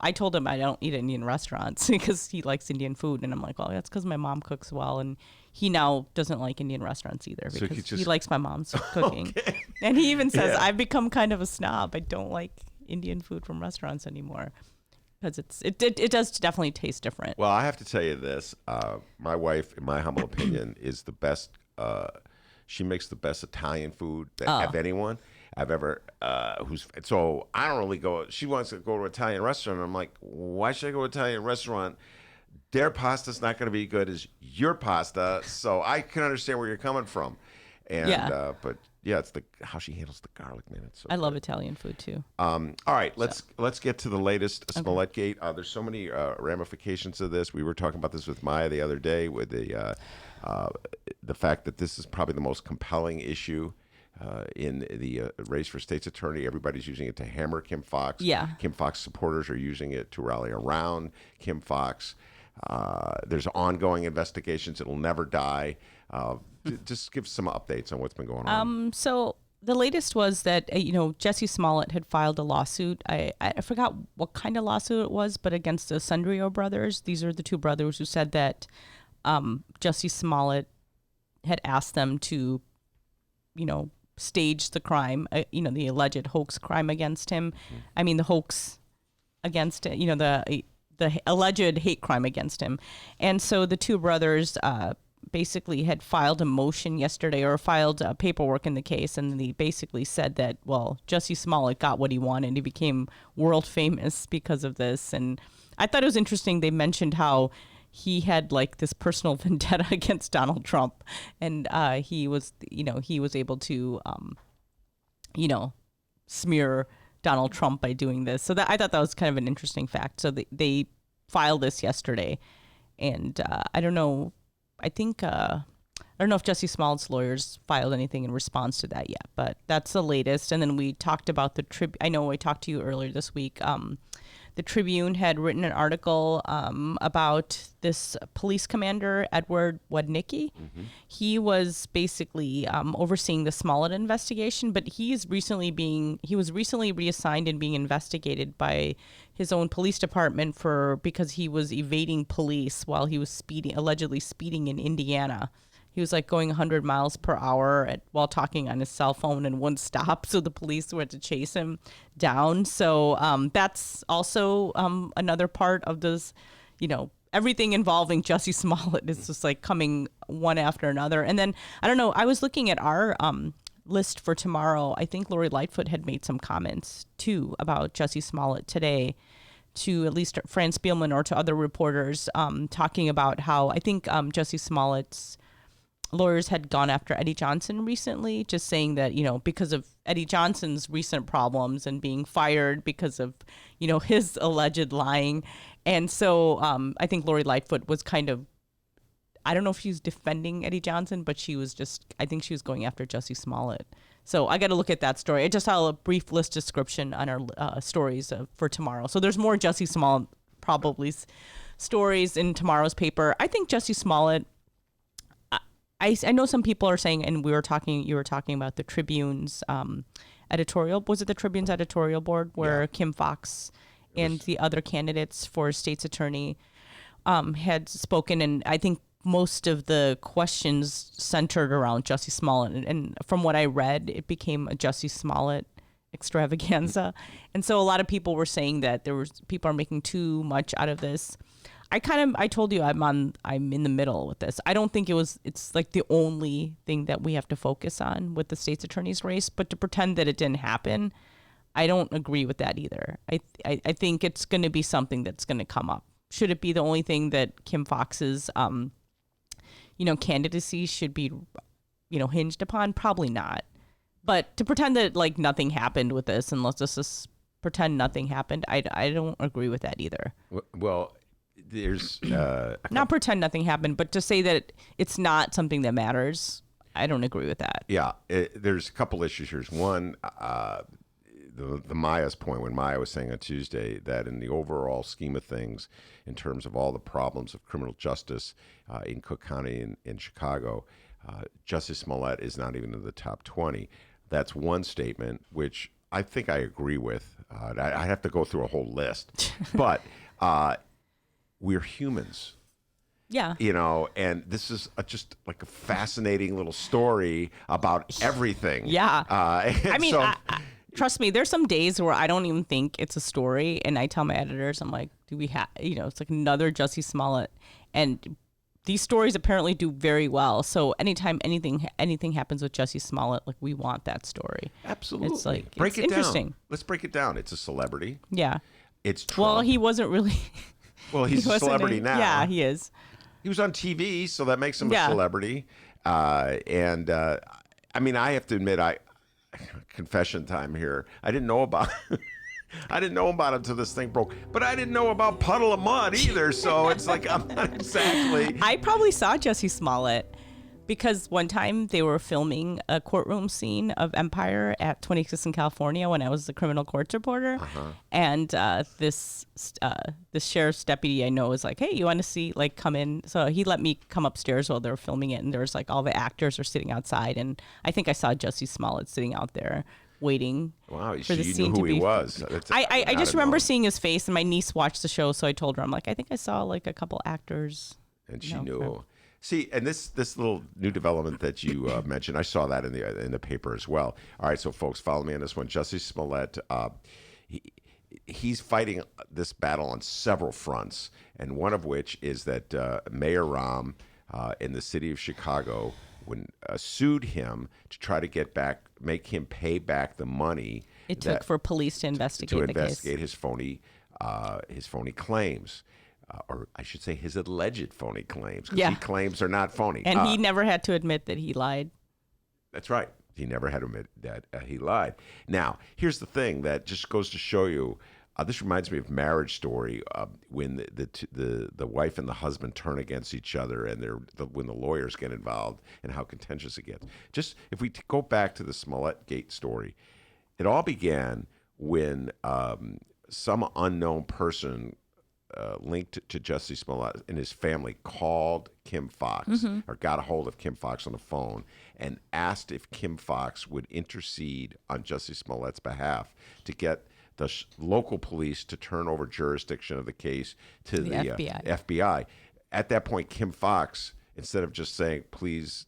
I told him I don't eat at Indian restaurants because he likes Indian food. And I'm like, well, that's because my mom cooks well. And he now doesn't like Indian restaurants either because he likes my mom's cooking. Okay. And he even says, I've become kind of a snob. I don't like Indian food from restaurants anymore because it does definitely taste different. Well, I have to tell you this. My wife, in my humble opinion, is the best. She makes the best Italian food of anyone I've ever. So I don't really go. She wants to go to an Italian restaurant. And I'm like, why should I go to an Italian restaurant? Their pasta's not going to be good as your pasta. So I can understand where you're coming from. And but yeah, it's how she handles the garlic, man. It's so I love Italian food too. All right, let's get to the latest Smollett Gate. There's so many ramifications of this. We were talking about this with Maya the other day with the fact that this is probably the most compelling issue in the race for state's attorney. Everybody's using it to hammer Kim Foxx. Yeah. Kim Foxx supporters are using it to rally around Kim Foxx. There's ongoing investigations. It'll never die. Just give some updates on what's been going on. So the latest was that, Jussie Smollett had filed a lawsuit. I forgot what kind of lawsuit it was, but against the Sundrio brothers. These are the two brothers who said that Jussie Smollett had asked them to, stage the crime, the alleged hoax crime against him. I mean, the hoax against, the alleged hate crime against him. And so the two brothers basically had filed a motion yesterday or filed paperwork in the case. And they basically said that, well, Jussie Smollett got what he wanted. He became world famous because of this. And I thought it was interesting. They mentioned how he had like this personal vendetta against Donald Trump. And he was able to, smear Donald Trump by doing this. So I thought that was kind of an interesting fact. So they filed this yesterday. And I don't know. I don't know if Jussie Smollett's lawyers filed anything in response to that yet, but that's the latest. And then we talked about I know I talked to you earlier this week. The Tribune had written an article about this police commander, Edward Wednicki. Mm-hmm. He was basically overseeing the Smollett investigation, but he was recently reassigned and being investigated by his own police department because he was evading police while he was allegedly speeding in Indiana. He was like going 100 miles per hour while talking on his cell phone and wouldn't stop. So the police had to chase him down. So that's also another part of this, everything involving Jussie Smollett is just like coming one after another. And then, I don't know, I was looking at our list for tomorrow. I think Lori Lightfoot had made some comments too about Jussie Smollett today to at least Fran Spielman or to other reporters talking about how I think Jussie Smollett's lawyers had gone after Eddie Johnson recently, just saying that, because of Eddie Johnson's recent problems and being fired because of, his alleged lying. And so I think Lori Lightfoot was kind of, I don't know if she was defending Eddie Johnson, but I think she was going after Jussie Smollett. So I got to look at that story. I just saw a brief list description on our stories for tomorrow. So there's more Jussie Smollett probably stories in tomorrow's paper. I think Jussie Smollett, I know some people are saying, and you were talking about the Tribune's editorial. Was it the Tribune's editorial board where Kim Foxx and the other candidates for state's attorney had spoken? And I think most of the questions centered around Jussie Smollett. And from what I read, it became a Jussie Smollett extravaganza. And so a lot of people were saying that people are making too much out of this. I told you I'm in the middle with this. I don't think it's like the only thing that we have to focus on with the state's attorney's race, but to pretend that it didn't happen, I don't agree with that either. I think it's going to be something that's going to come up. Should it be the only thing that Kim Foxx's, candidacy should be, hinged upon? Probably not. But to pretend that like nothing happened with this, and let's just pretend nothing happened, I don't agree with that either. Well, there's not pretend nothing happened, but to say that it's not something that matters. I don't agree with that. Yeah, there's a couple issues here. One, the Maya's point, when Maya was saying on Tuesday that in the overall scheme of things, in terms of all the problems of criminal justice in Cook County and in Chicago, Justice Smollett is not even in the top 20. That's one statement, which I think I agree with. I have to go through a whole list. But we're humans. Yeah. You know, and this is just like a fascinating little story about everything. Yeah. I mean, so, trust me, there's some days where I don't even think it's a story. And I tell my editors, I'm like, do we have, it's like another Jussie Smollett. And these stories apparently do very well. So anytime anything happens with Jussie Smollett, like we want that story. Absolutely. It's like, break it's it interesting. down. Let's break it down. It's a celebrity. Yeah. It's Trump. Well, he wasn't really. Well, he's a celebrity now. Yeah, he is. He was on TV, so that makes him a celebrity. I mean, I have to admit, confession time here. I didn't know about him until this thing broke. But I didn't know about Puddle of Mud either. So it's like I'm not exactly. I probably saw Jussie Smollett because one time they were filming a courtroom scene of Empire at 26th in California when I was the criminal courts reporter. And this sheriff's deputy I know was like, hey, you want to see, like, come in? So he let me come upstairs while they were filming it. And there was like all the actors were sitting outside. And I think I saw Jussie Smollett sitting out there waiting for the scene knew who to be. He was. I just remember seeing his face, and my niece watched the show. So I told her, I'm like, I think I saw like a couple actors. And she knew. See, and this little new development that you mentioned, I saw that in the paper as well. All right, so folks, follow me on this one. Jussie Smollett, he's fighting this battle on several fronts, and one of which is that Mayor Rahm in the city of Chicago sued him to try to make him pay back the money it took for police to investigate the case. his phony claims. Or I should say his alleged phony claims, because he claims they're not phony. And he never had to admit that he lied. That's right. He never had to admit that he lied. Now, here's the thing that just goes to show you, this reminds me of Marriage Story, when the wife and the husband turn against each other, and when the lawyers get involved and how contentious it gets. Just if we go back to the Smollett Gate story, it all began when some unknown person linked to Jussie Smollett and his family called Kim Fox or got a hold of Kim Fox on the phone and asked if Kim Fox would intercede on Jussie Smollett's behalf to get the local police to turn over jurisdiction of the case to the FBI. At that point, Kim Fox, instead of just saying, please,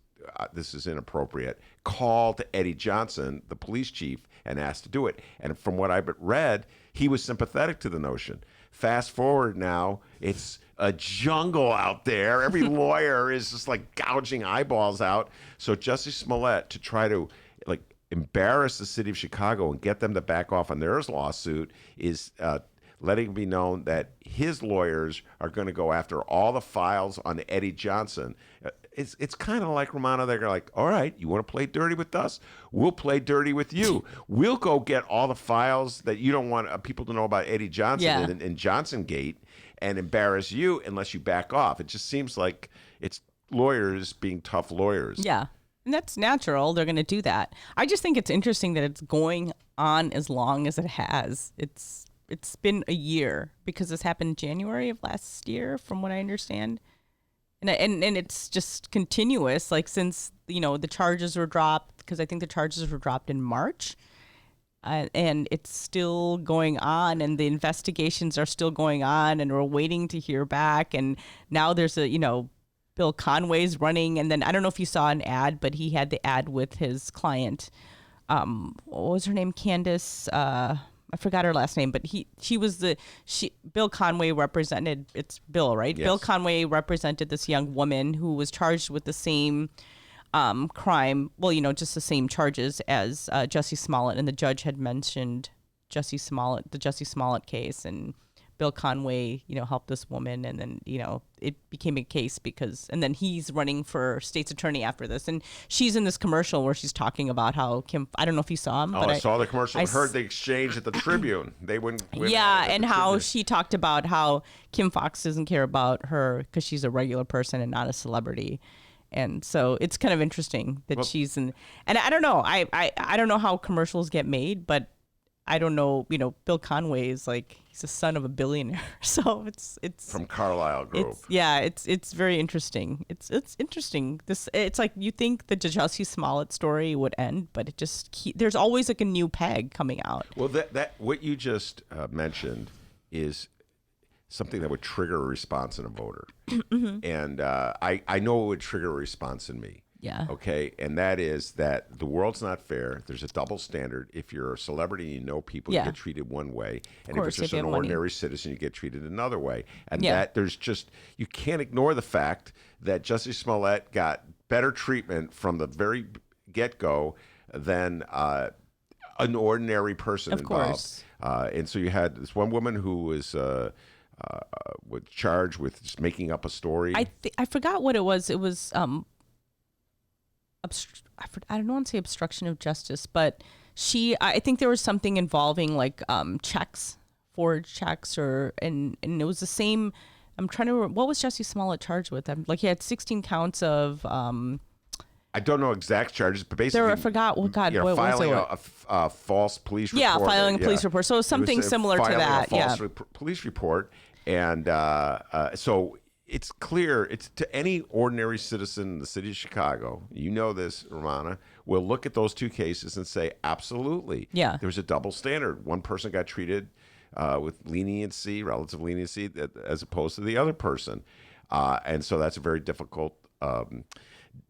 this is inappropriate, called Eddie Johnson, the police chief, and asked to do it. And from what I've read, he was sympathetic to the notion. Fast forward now, it's a jungle out there. Every lawyer is just like gouging eyeballs out. So Jussie Smollett, to try to embarrass the city of Chicago and get them to back off on their lawsuit, is letting it be known that his lawyers are going to go after all the files on Eddie Johnson. It's kind of like Rummana. They're like, all right, you want to play dirty with us? We'll play dirty with you. We'll go get all the files that you don't want people to know about Eddie Johnson and Johnson Gate and embarrass you unless you back off. It just seems like it's lawyers being tough lawyers. Yeah, and that's natural. They're going to do that. I just think it's interesting that it's going on as long as it has. It's been a year because this happened January of last year, from what I understand. And it's just continuous, like since, the charges were dropped, because I think the charges were dropped in March, and it's still going on, and the investigations are still going on, and we're waiting to hear back. And now there's Bill Conway's running, and then I don't know if you saw an ad, but he had the ad with his client. What was her name? Candace. I forgot her last name, but Bill Conway represented, it's Bill, right? Yes. Bill Conway represented this young woman who was charged with the same crime, just the same charges as Jussie Smollett, and the judge had mentioned the Jussie Smollett case, and Bill Conway, helped this woman, and then, it became a case and then he's running for state's attorney after this. And she's in this commercial where she's talking about how I don't know if you saw him. Oh, but I saw the commercial. I heard the exchange at the Tribune. They wouldn't win. Yeah, and how she talked about how Kim Foxx doesn't care about her because she's a regular person and not a celebrity. And so it's kind of interesting that she's in, and I don't know. I don't know how commercials get made, but I don't know, Bill Conway is he's the son of a billionaire. So it's from Carlyle Group. It's very interesting. It's interesting. It's like you think the Jussie Smollett story would end, but it just there's always a new peg coming out. Well, that what you just mentioned is something that would trigger a response in a voter. Mm-hmm. And I know it would trigger a response in me. Yeah. Okay. And that is that the world's not fair. There's a double standard. If you're a celebrity and you know people, you get treated one way. And if it's just an ordinary citizen, you get treated another way. And that there's you can't ignore the fact that Jussie Smollett got better treatment from the very get-go than an ordinary person involved. And so you had this one woman who was charged with just making up a story. I forgot what it was. It was I don't want to say obstruction of justice, but I think there was something involving forged checks, and it was the same. I'm trying to remember, what was Jussie Smollett charged with? He had 16 counts of. I don't know exact charges, but basically, I forgot. Well, God, what filing was it? a false police report. Yeah, filing a police report. So it was something similar to that. False police report, and so. It's clear, to any ordinary citizen in the city of Chicago, you know this, Rummana, will look at those two cases and say, absolutely, there's a double standard. One person got treated with relative leniency, as opposed to the other person. And so that's a very difficult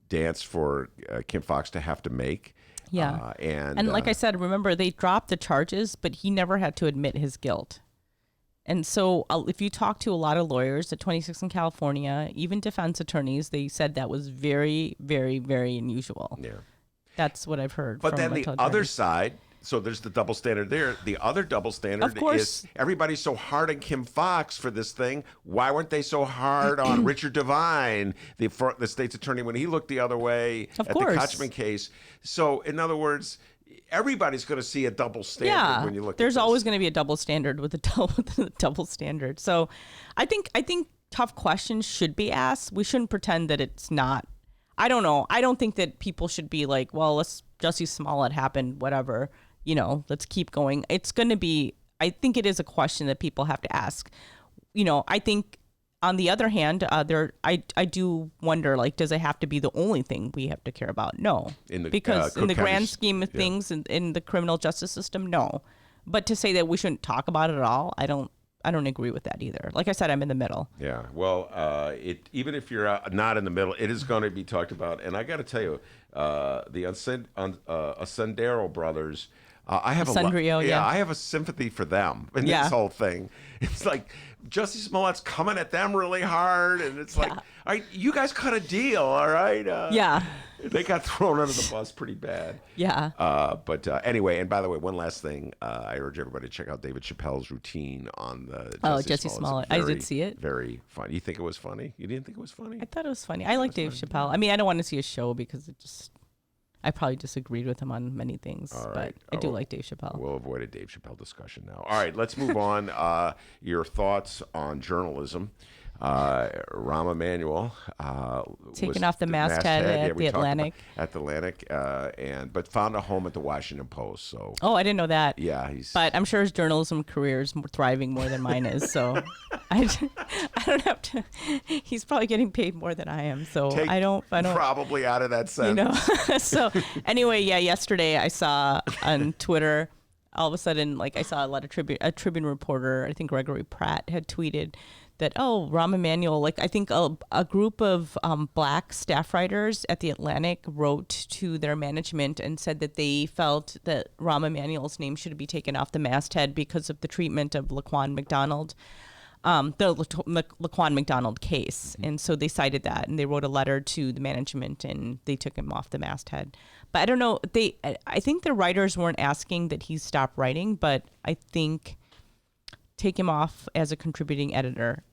dance for Kim Foxx to have to make. Yeah. And like I said, remember, they dropped the charges, but he never had to admit his guilt. And so if you talk to a lot of lawyers at 26 in California, even defense attorneys, they said that was very, very, very unusual. Yeah. That's what I've heard. But then the other side, so there's the double standard there. The other double standard is everybody's so hard on Kim Foxx for this thing. Why weren't they so hard on Richard Devine, the state's attorney, when he looked the other way at the Kochman case? So in other words, everybody's going to see a double standard when you look at this. There's always going to be a double standard with a double standard. So I think tough questions should be asked. We shouldn't pretend that it's not. I don't know. I don't think that people should be like, well, Jussie Smollett happened, whatever, let's keep going. It's going to be, I think it is a question that people have to ask. I think on the other hand, I do wonder, does it have to be the only thing we have to care about? No. Because in the grand scheme of things, in the criminal justice system, no. But to say that we shouldn't talk about it at all, I don't agree with that either. Like I said, I'm in the middle. Yeah. Well, even if you're not in the middle, it is going to be talked about. And I got to tell you, the Ascendero brothers, I have I have a sympathy for them in this whole thing. It's like Jussie Smollett's coming at them really hard, and it's like, all right, you guys cut a deal, all right? They got thrown under the bus pretty bad. Yeah. But anyway, and by the way, one last thing, I urge everybody to check out David Chappelle's routine on the Jussie Smollett. I did see it. Very funny. You think it was funny? You didn't think it was funny? I thought it was funny. I like Dave Chappelle. I mean, I don't want to see a show because I probably disagreed with him on many things, but I do like Dave Chappelle. We'll avoid a Dave Chappelle discussion now. All right, let's move on. Your thoughts on journalism. Rahm Emanuel taken off the masthead at the Atlantic. At the Atlantic, but found a home at the Washington Post. So. Oh, I didn't know that. Yeah, But I'm sure his journalism career is thriving more than mine is. So I don't have to. He's probably getting paid more than I am. So I don't. Probably out of that sentence. So anyway, yesterday I saw on Twitter. All of a sudden, I saw a Tribune reporter, I think Gregory Pratt, had tweeted that, Rahm Emanuel, I think a group of black staff writers at the Atlantic wrote to their management and said that they felt that Rahm Emanuel's name should be taken off the masthead because of the treatment of Laquan McDonald, the Laquan McDonald case. And so they cited that, and they wrote a letter to the management, and they took him off the masthead. But I don't know, I think the writers weren't asking that he stop writing, but I think take him off as a contributing editor.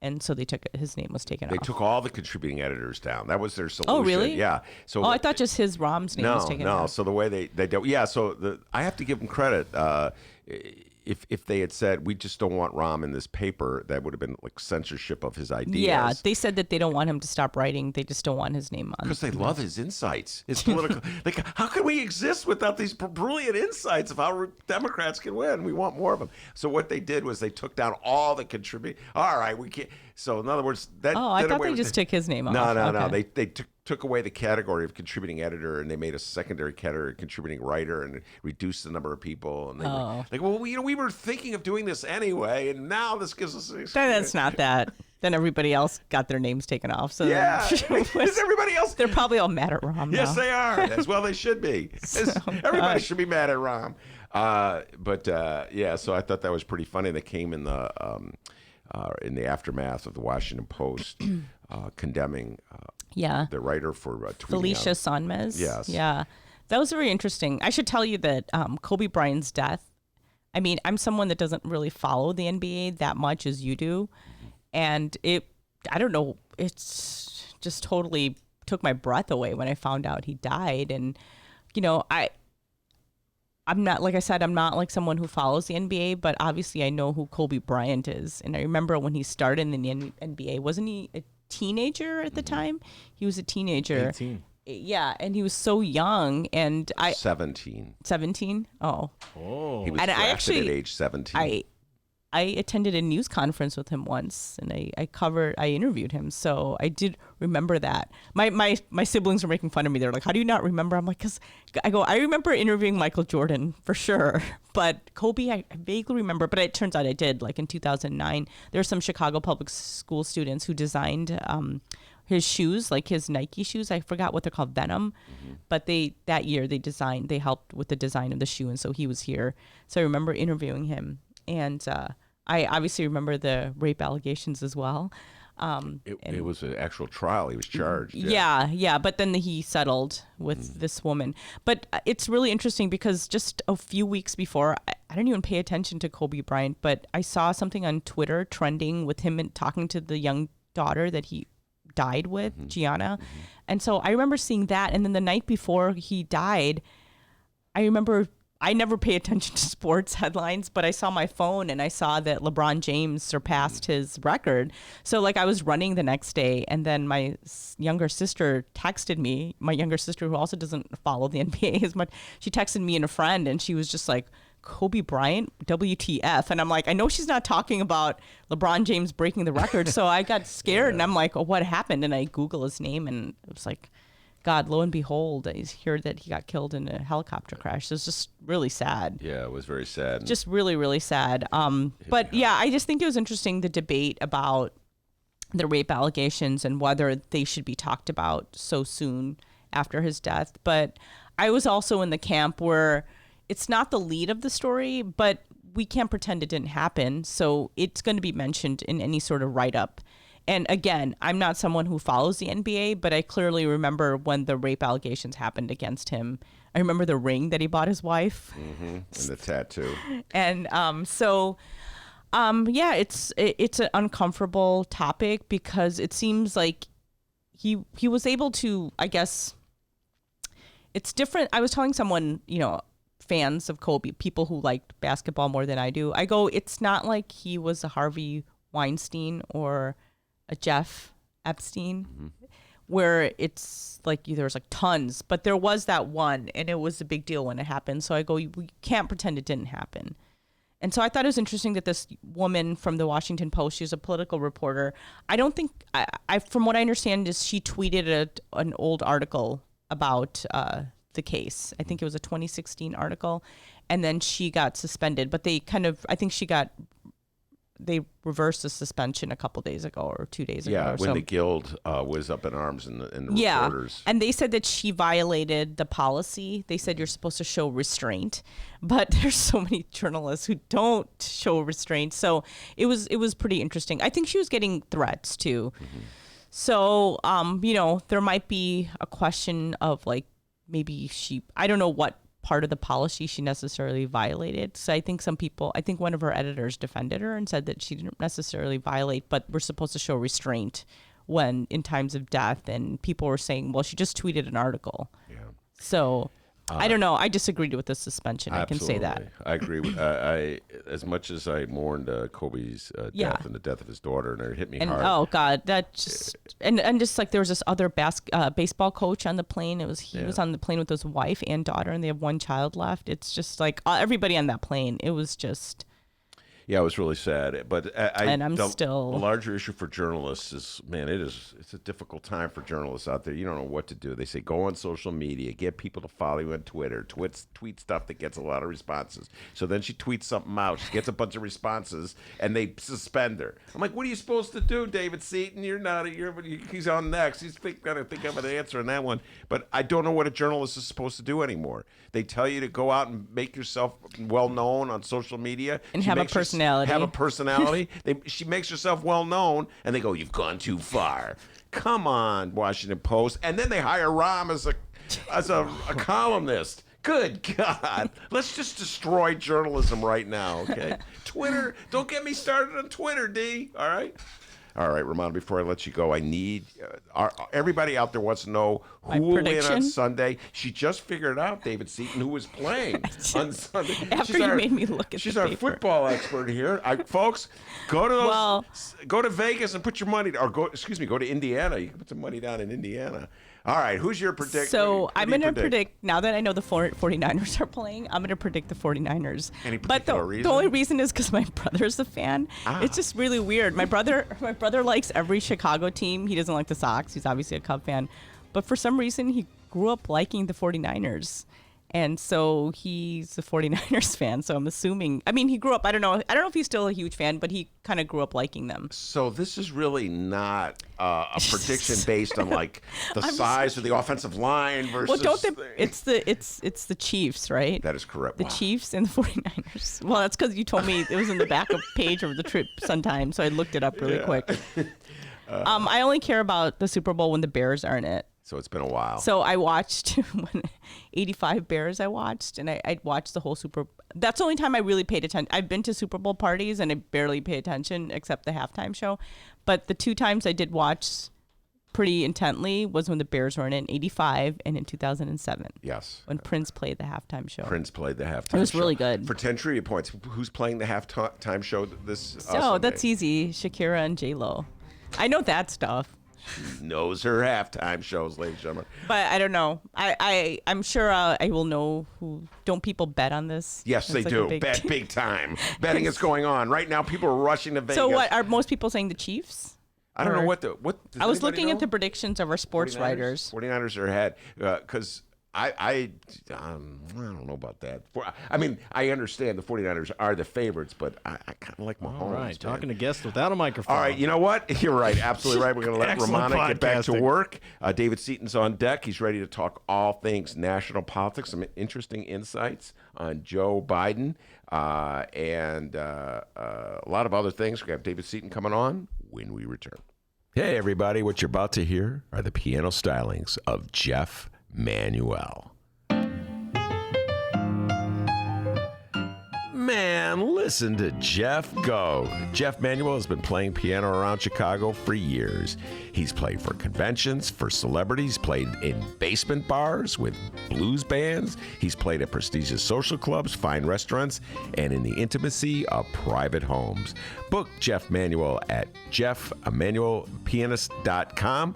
And so his name was taken off. They took all the contributing editors down. That was their solution. Oh, really? Yeah. So I thought just his Rom's name was taken off. No. So the way they do, yeah. So I have to give them credit. If they had said we just don't want Rom in this paper, that would have been like censorship of his ideas. Yeah, they said that they don't want him to stop writing. They just don't want his name on. Because they love his insights, his political. Like, how can we exist without these brilliant insights of how Democrats can win? We want more of them. So what they did was they took down all the contributing. All right, we can't. So in other words, that. Oh, I thought they just took his name off. No. They took away the category of contributing editor, and they made a secondary category contributing writer, and reduced the number of people. And they were like, well, we were thinking of doing this anyway, and now this gives us. That's not that. Then everybody else got their names taken off. So yeah, is everybody else? They're probably all mad at Rom now. Yes, they are. As well, they should be. Everybody should be mad at Rom. Yeah. So I thought that was pretty funny. They came in the aftermath of the Washington Post condemning the writer for tweeting Felicia out. Sonmez. Yes. Yeah. That was very interesting. I should tell you that Kobe Bryant's death, I mean, I'm someone that doesn't really follow the NBA that much as you do. And I don't know, it's just totally took my breath away when I found out he died. And, you know, I'm not, like I said, I'm not like someone who follows the NBA, but obviously I know who Kobe Bryant is. And I remember when he started in the NBA, wasn't he a teenager at the time? He was a teenager. 18. Yeah, and he was so young, and 17. 17? Oh. He was drafted at age 17. I attended a news conference with him once, and I interviewed him, so I did remember that. My siblings were making fun of me. They're like, "How do you not remember?" I'm like, "Cause I remember interviewing Michael Jordan for sure, but Kobe I vaguely remember." But it turns out I did. Like in 2009, there were some Chicago public school students who designed his shoes, like his Nike shoes. I forgot what they're called, Venom. But that year they helped with the design of the shoe, and so he was here. So I remember interviewing him. And I obviously remember the rape allegations as well. It was an actual trial. He was charged. Yeah. But then he settled with this woman. But it's really interesting because just a few weeks before, I didn't even pay attention to Kobe Bryant, but I saw something on Twitter trending with him and talking to the young daughter that he died with, Gianna. And so I remember seeing that. And then the night before he died, I remember I never pay attention to sports headlines, but I saw my phone and I saw that LeBron James surpassed his record. So like I was running the next day, and then my younger sister texted me, my younger sister who also doesn't follow the NBA as much. She texted me and a friend, and she was just like, Kobe Bryant, WTF. And I'm like, I know she's not talking about LeBron James breaking the record. So I got scared and I'm like, oh, what happened? And I Google his name, and it was like, God, lo and behold, I heard that he got killed in a helicopter crash. So it's just really sad. Yeah, it was very sad. Just really, really sad. But yeah, I just think it was interesting, the debate about the rape allegations and whether they should be talked about so soon after his death. But I was also in the camp where it's not the lead of the story, but we can't pretend it didn't happen. So it's going to be mentioned in any sort of write-up. And again, I'm not someone who follows the NBA, but I clearly remember when the rape allegations happened against him. I remember the ring that he bought his wife. And the tattoo. And yeah, it's an uncomfortable topic because it seems like he was able to, I guess, it's different. I was telling someone, fans of Kobe, people who liked basketball more than I do, I go, it's not like he was a Harvey Weinstein or a Jeff Epstein, where it's like there's like tons, but there was that one, and it was a big deal when it happened. So I go, we can't pretend it didn't happen. And so I thought it was interesting that this woman from the Washington Post, she was a political reporter. I don't think, from what I understand, is she tweeted an old article about the case. I think it was a 2016 article, and then she got suspended. But they they reversed the suspension a couple days ago or 2 days ago. Yeah, or when so. the Guild was up in arms and the reporters. And they said that she violated the policy. They said you're supposed to show restraint, but there's so many journalists who don't show restraint. So it was pretty interesting. I think she was getting threats too. So there might be a question of like maybe I don't know what part of the policy she necessarily violated. So I think one of her editors defended her and said that she didn't necessarily violate, but we're supposed to show restraint when in times of death. And people were saying, well, she just tweeted an article. Yeah. So I don't know. I disagreed with the suspension. Absolutely. I can say that. I agree with as much as I mourned Kobe's death and the death of his daughter, and it hit me hard. Oh God, that just and just like there was this other baseball coach on the plane. He was on the plane with his wife and daughter, and they have one child left. It's just like everybody on that plane. It was just. Yeah, it was really sad. But the larger issue for journalists is, man, it's a difficult time for journalists out there. You don't know what to do. They say go on social media, get people to follow you on Twitter, tweet stuff that gets a lot of responses. So then she tweets something out, she gets a bunch of responses, and they suspend her. I'm like, what are you supposed to do, David Seaton? He's on next. He's got to think of an answer on that one. But I don't know what a journalist is supposed to do anymore. They tell you to go out and make yourself well known on social media and have a personality. She makes herself well known, and they go, "You've gone too far." Come on, Washington Post, and then they hire Rahm as a columnist. Good God, let's just destroy journalism right now, okay? Twitter, don't get me started on Twitter, D. All right, Rummana, before I let you go, I need everybody out there wants to know who will win on Sunday. She just figured out, David Seaton, who was playing on Sunday. After you made me look at she's the our paper. football expert here. Folks, go to Vegas and put your money, go to Indiana. You can put some money down in Indiana. All right, who's your prediction? So I'm going to predict, now that I know the 49ers are playing, I'm going to predict the 49ers. Any particular reason? The only reason is because my brother's a fan. It's just really weird. My brother likes every Chicago team. He doesn't like the Sox. He's obviously a Cub fan. But for some reason, he grew up liking the 49ers. And so he's a 49ers fan. So I'm assuming, he grew up, I don't know if he's still a huge fan, but he kind of grew up liking them. So this is really not a prediction based on like the size of the offensive line versus. Well, it's the Chiefs, right? That is correct. The Chiefs and the 49ers. Well, that's because you told me it was in the back of page of the trip sometime, so I looked it up really quick. I only care about the Super Bowl when the Bears are in it. So it's been a while. So I watched when 85 Bears I watched, and I watched the whole Super Bowl. That's the only time I really paid attention. I've been to Super Bowl parties, and I barely pay attention except the halftime show. But the two times I did watch pretty intently was when the Bears were in 85 and in 2007. Yes. When Prince played the halftime show. It was really good. For 10 trivia points, who's playing the halftime show this So that's easy. Shakira and J-Lo. I know that stuff. She knows her halftime shows, ladies and gentlemen. But I don't know. I'm sure I will know who. Don't people bet on this? Yes, they do. Bet big time. Betting is going on right now. People are rushing to Vegas. So what are most people saying? The Chiefs? I don't know what. I was looking at the predictions of our sports writers. 49ers are ahead because I don't know about that. I understand the 49ers are the favorites, but I kind of like Mahomes. All right, talking to guests without a microphone. All right, you know what? You're right. Absolutely right. We're going to let Rummana get back to work. David Seaton's on deck. He's ready to talk all things national politics, some interesting insights on Joe Biden, and a lot of other things. We have David Seaton coming on when we return. Hey, everybody. What you're about to hear are the piano stylings of Jeff Manuel. Man, listen to Jeff go. Jeff Manuel has been playing piano around Chicago for years. He's played for conventions, for celebrities, played in basement bars with blues bands. He's played at prestigious social clubs, fine restaurants, and in the intimacy of private homes. Book Jeff Manuel at jeffemanuelpianist.com.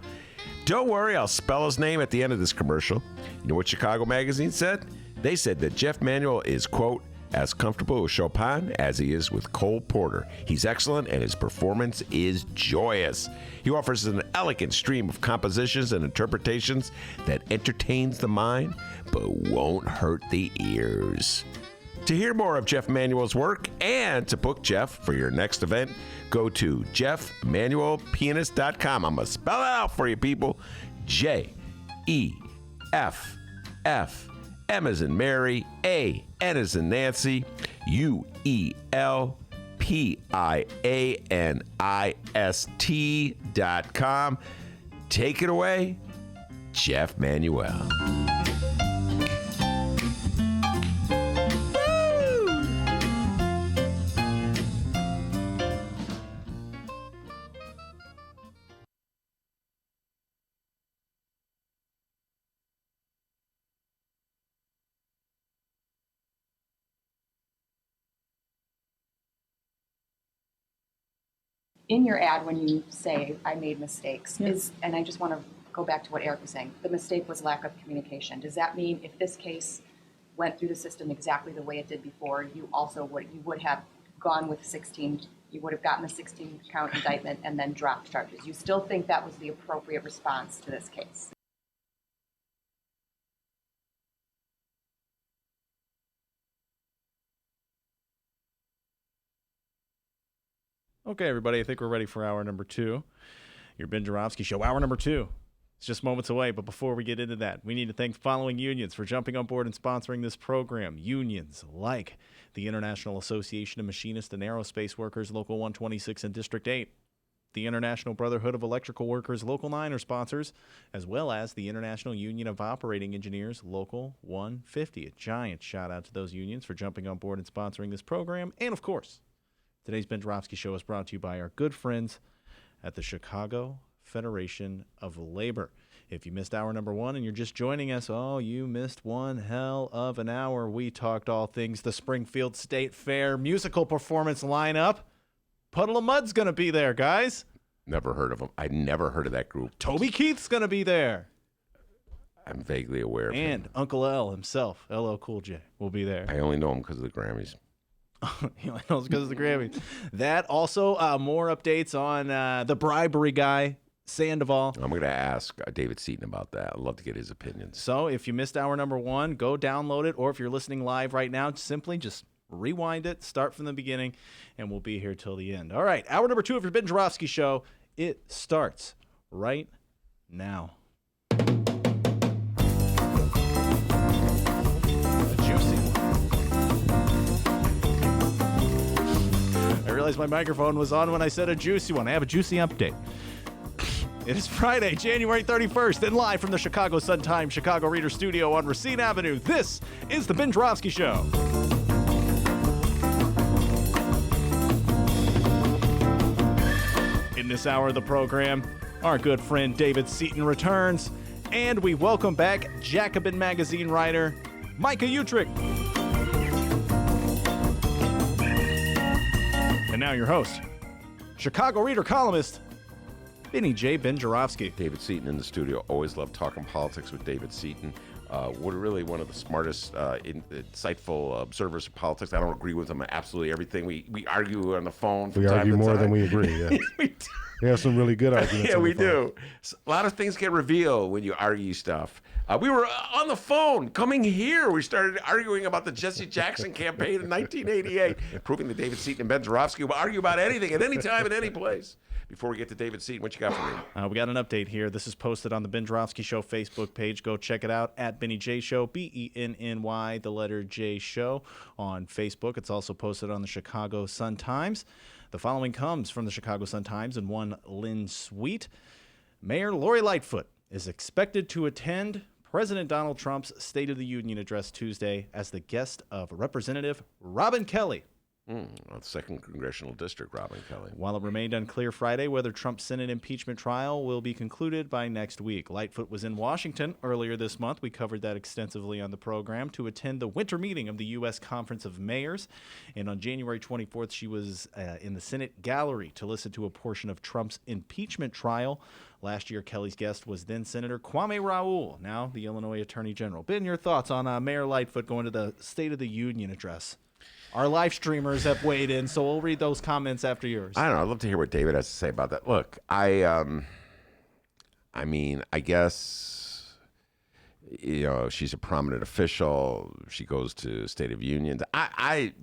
Don't worry, I'll spell his name at the end of this commercial. You know what Chicago Magazine said? They said that Jeff Manuel is, quote, as comfortable with Chopin as he is with Cole Porter. He's excellent and his performance is joyous. He offers an elegant stream of compositions and interpretations that entertains the mind but won't hurt the ears. To hear more of Jeff Manuel's work and to book Jeff for your next event, go to jeffmanuelpianist.com. I'm going to spell it out for you, people. Jeff, M as in Mary, A, N as in Nancy, UELPIANIST.com. Take it away, Jeff Manuel. in your ad, when you say I made mistakes, and I just want to go back to what Eric was saying, the mistake was lack of communication. Does that mean if this case went through the system exactly the way it did before, you would have gone with 16, you would have gotten a 16-count indictment and then dropped charges? You still think that was the appropriate response to this case? Okay, everybody, I think we're ready for hour number 2. Your Ben Joravsky Show, hour number 2. It's just moments away, but before we get into that, we need to thank the following unions for jumping on board and sponsoring this program. Unions like the International Association of Machinists and Aerospace Workers, Local 126 and District 8. The International Brotherhood of Electrical Workers, Local 9 are sponsors, as well as the International Union of Operating Engineers, Local 150. A giant shout out to those unions for jumping on board and sponsoring this program. And of course, today's Ben Joravsky Show is brought to you by our good friends at the Chicago Federation of Labor. If you missed hour number 1 and you're just joining us, you missed one hell of an hour. We talked all things the Springfield State Fair musical performance lineup. Puddle of Mud's going to be there, guys. Never heard of them. I never heard of that group. Toby Keith's going to be there. I'm vaguely aware of him. And Uncle L himself, LL Cool J, will be there. I only know him because of the Grammys. He only knows because of the Grammys. That also, more updates on the bribery guy, Sandoval. I'm going to ask David Seaton about that. I'd love to get his opinions. So if you missed hour number 1, go download it. Or if you're listening live right now, simply just rewind it, start from the beginning, and we'll be here till the end. All right, hour number 2 of your Ben Joravsky Show. It starts right now. I realized my microphone was on when I said a juicy one. I have a juicy update. It is Friday, January 31st, and live from the Chicago Sun-Times Chicago Reader Studio on Racine Avenue, this is the Ben Joravsky Show. In this hour of the program, our good friend David Seaton returns, and we welcome back Jacobin magazine writer Micah Uetricht. And now your host, Chicago Reader columnist, Benny J. Ben Joravsky. David Seaton in the studio. Always love talking politics with David Seaton. We're really one of the smartest, insightful observers of politics. I don't agree with him on absolutely everything. We argue on the phone from We time argue to more time. than we agree, yeah. We have some really good arguments. Yeah, on we the phone. do. A lot of things get revealed when you argue stuff. We were on the phone coming here. We started arguing about the Jesse Jackson campaign in 1988, proving that David Seaton and Ben Joravsky will argue about anything at any time, at any place. Before we get to David Seaton, what you got for me? We got an update here. This is posted on the Ben Joravsky Show Facebook page. Go check it out at Benny J Show, BENNY, the letter J Show on Facebook. It's also posted on the Chicago Sun-Times. The following comes from the Chicago Sun-Times and one Lynn Sweet. Mayor Lori Lightfoot is expected to attend President Donald Trump's State of the Union address Tuesday as the guest of Representative Robin Kelly. Second Congressional District, Robin Kelly. While it remained unclear Friday whether Trump's Senate impeachment trial will be concluded by next week. Lightfoot was in Washington earlier this month. We covered that extensively on the program to attend the winter meeting of the U.S. Conference of Mayors. And on January 24th, she was in the Senate gallery to listen to a portion of Trump's impeachment trial. Last year, Kelly's guest was then Senator Kwame Raoul, now the Illinois Attorney General. Ben, your thoughts on Mayor Lightfoot going to the State of the Union address? Our live streamers have weighed in, so we'll read those comments after yours. I don't know. I'd love to hear what David has to say about that. Look, I mean, I guess, you know, she's a prominent official. She goes to State of Union. I'm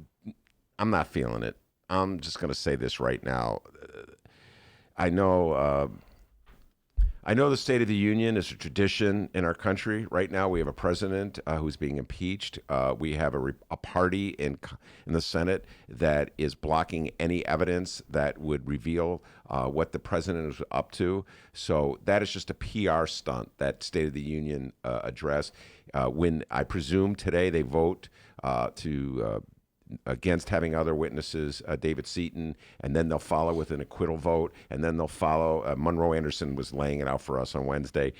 not feeling it. I'm just going to say this right now. I know the State of the Union is a tradition in our country. Right now, we have a president who's being impeached. We have a party in the Senate that is blocking any evidence that would reveal what the president is up to. So that is just a PR stunt, that State of the Union address. When I presume today they vote against having other witnesses, David Seaton, and then they'll follow with an acquittal vote, and then they'll follow, Monroe Anderson was laying it out for us on Wednesday,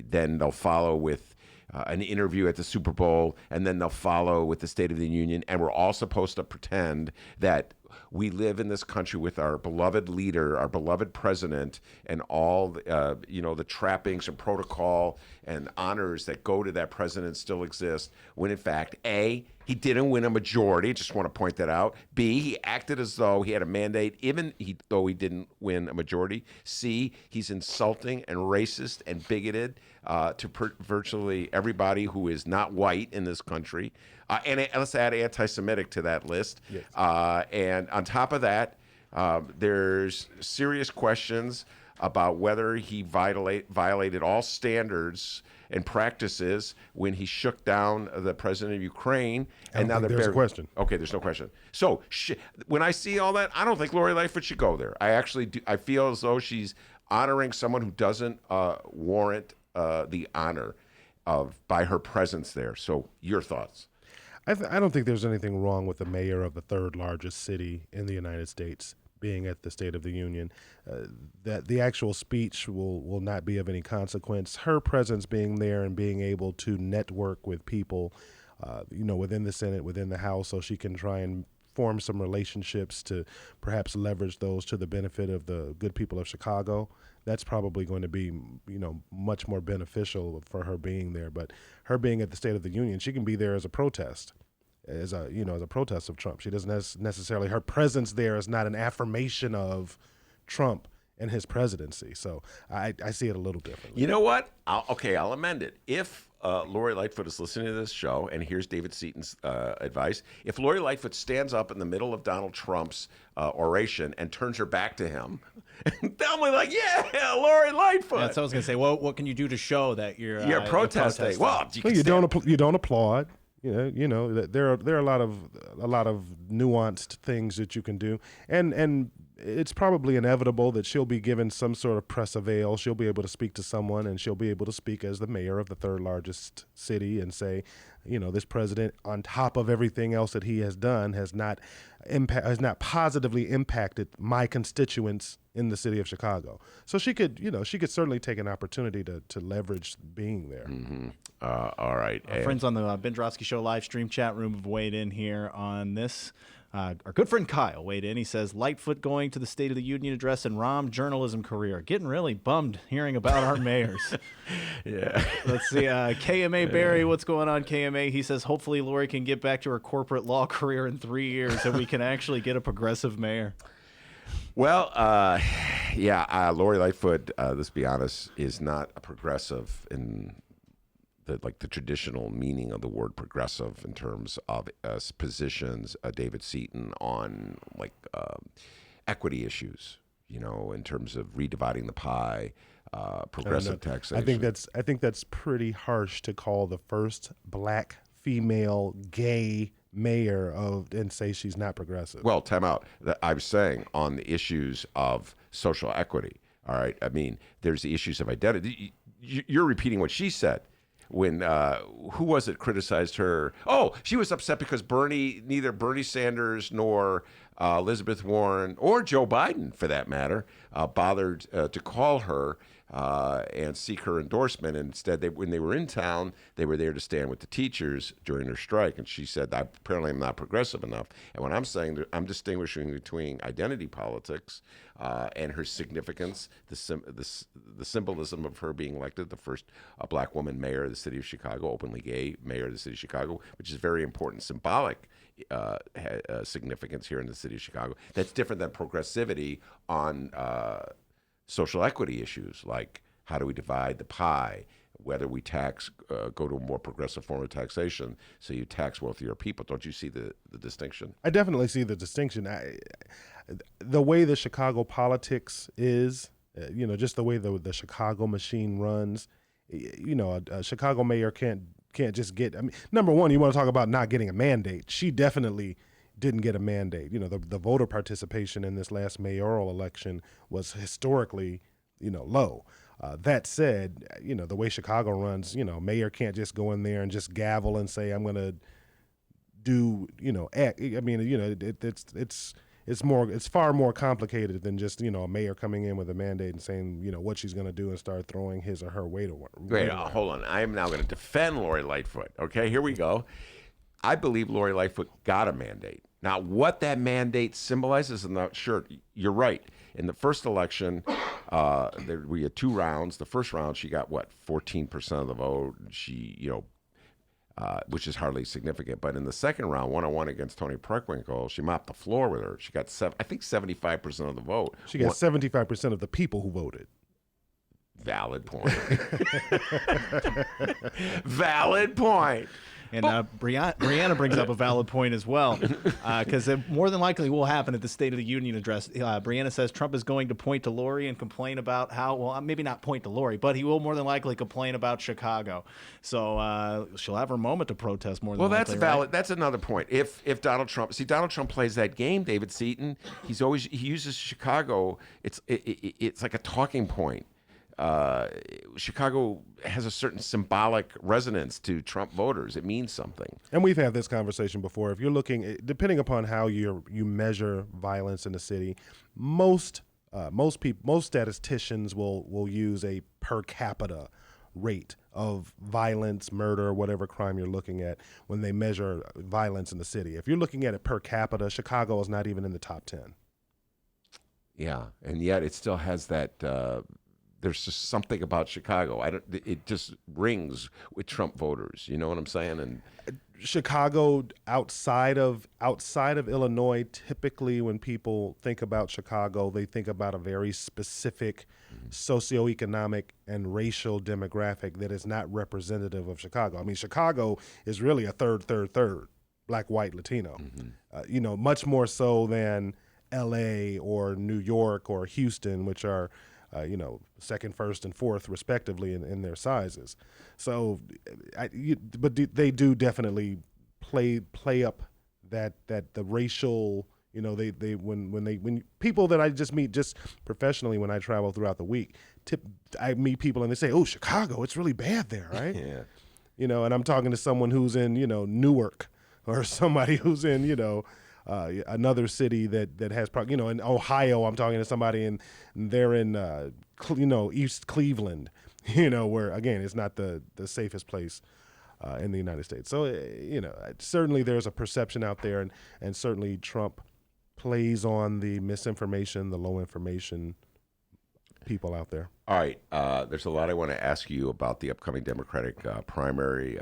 then they'll follow with an interview at the Super Bowl, and then they'll follow with the State of the Union, and we're all supposed to pretend that we live in this country with our beloved leader, our beloved president, and all the trappings and protocol and honors that go to that president still exist, when in fact, A, he didn't win a majority. Just want to point that out. B, he acted as though he had a mandate, though he didn't win a majority. C, he's insulting and racist and bigoted to virtually everybody who is not white in this country. And let's add anti-Semitic to that list. Yes. And on top of that, there's serious questions about whether he violated all standards and practices when he shook down the president of Ukraine. And now there's a question. Okay, there's no question. So when I see all that, I don't think Lori Lightfoot should go there. I actually do. I feel as though she's honoring someone who doesn't warrant the honor by her presence there. So your thoughts? I don't think there's anything wrong with the mayor of the third largest city in the United States being at the State of the Union. That the actual speech will not be of any consequence. Her presence being there and being able to network with people, within the Senate, within the House, so she can try and form some relationships to perhaps leverage those to the benefit of the good people of Chicago. That's probably going to be, much more beneficial for her being there. But her being at the State of the Union, she can be there as a protest, as a protest of Trump. She doesn't necessarily, her presence there is not an affirmation of Trump and his presidency. So I see it a little differently. You know what? I'll amend it. If Lori Lightfoot is listening to this show, and here's David Seaton's advice, if Lori Lightfoot stands up in the middle of Donald Trump's oration and turns her back to him, they'll be like, yeah, Lori Lightfoot. That's what I was going to say. Well, what can you do to show that you're protesting? Well, you don't applaud. There are a lot of nuanced things that you can do, and it's probably inevitable that she'll be given some sort of press avail. She'll be able to speak to someone, and she'll be able to speak as the mayor of the third largest city and say, this president, on top of everything else that he has done, has not positively impacted my constituents in the city of Chicago. So she could certainly take an opportunity to leverage being there. Mm-hmm. All right. Our friends on the Ben Joravsky Show live stream chat room have weighed in here on this. Our good friend Kyle weighed in. He says, Lightfoot going to the State of the Union address and Rahm journalism career. Getting really bummed hearing about our mayors. Yeah. Let's see. KMA Barry, what's going on, KMA? He says, hopefully Lori can get back to her corporate law career in 3 years and we can actually get a progressive mayor. Well, Lori Lightfoot, let's be honest, is not a progressive in the traditional meaning of the word progressive in terms of positions. David Seaton on equity issues, in terms of redividing the pie, progressive taxation. I think that's pretty harsh to call the first black female gay mayor and say she's not progressive. Well, time out. I was saying on the issues of social equity. All right. I mean, there's the issues of identity. You're repeating what she said. When who was it criticized her? Oh, she was upset because neither Bernie Sanders nor Elizabeth Warren or Joe Biden, for that matter, bothered to call her and seek her endorsement. And instead, when they were in town, they were there to stand with the teachers during their strike. And she said, apparently I'm not progressive enough. And when I'm saying I'm distinguishing between identity politics and her significance, the symbolism of her being elected the first black woman mayor of the city of Chicago, openly gay mayor of the city of Chicago, which is very important symbolic significance here in the city of Chicago. That's different than progressivity on social equity issues, like how do we divide the pie, whether we tax, go to a more progressive form of taxation, so you tax wealthier people. Don't you see the distinction? I definitely see the distinction. The way the Chicago politics is, just the way the Chicago machine runs, a Chicago mayor can't just get, number one, you want to talk about not getting a mandate. She definitely didn't get a mandate. The voter participation in this last mayoral election was historically, low. That said, the way Chicago runs, mayor can't just go in there and just gavel and say, I'm going to do, act. It's far more complicated than just, a mayor coming in with a mandate and saying, what she's going to do and start throwing his or her weight away. Wait, hold on. I am now going to defend Lori Lightfoot. Okay, here we go. I believe Lori Lightfoot got a mandate. Now, what that mandate symbolizes, I'm not sure. You're right. In the first election, we had 2 rounds. The first round, she got, 14% of the vote. She, which is hardly significant. But in the second round, one-on-one against Tony Preckwinkle, she mopped the floor with her. She got, 75% of the vote. She got 75% of the people who voted. Valid point. Valid point. And Brianna brings up a valid point as well, because it more than likely will happen at the State of the Union address. Brianna says Trump is going to point to Lori and complain about how, well, maybe not point to Lori, but he will more than likely complain about Chicago. So she'll have her moment to protest more than likely. Well, that's valid. Right? That's another point. If Donald Trump plays that game, David Seaton, he uses Chicago. It's like a talking point. Chicago has a certain symbolic resonance to Trump voters. It means something. And we've had this conversation before. If you're looking, depending upon how you measure violence in the city, most statisticians will use a per capita rate of violence, murder, whatever crime you're looking at when they measure violence in the city. If you're looking at it per capita, Chicago is not even in the top 10. Yeah, and yet it still has that. There's just something about Chicago. It just rings with Trump voters. You know what I'm saying? And Chicago, outside of Illinois, typically when people think about Chicago, they think about a very specific socioeconomic and racial demographic that is not representative of Chicago. I mean, Chicago is really a third, black, white, Latino. Much more so than L.A. or New York or Houston, which are second, first, and fourth, respectively, in their sizes. So, but they do definitely play up that the racial. When people that I just meet just professionally when I travel throughout the week, I meet people and they say, "Oh, Chicago, it's really bad there, right?" Yeah. And I'm talking to someone who's in Newark or somebody who's in another city that has, in Ohio, I'm talking to somebody and they're in, East Cleveland, where, again, it's not the safest place in the United States. So, certainly there's a perception out there, and certainly Trump plays on the misinformation, the low information people out there. All right. There's a lot I want to ask you about the upcoming Democratic primary.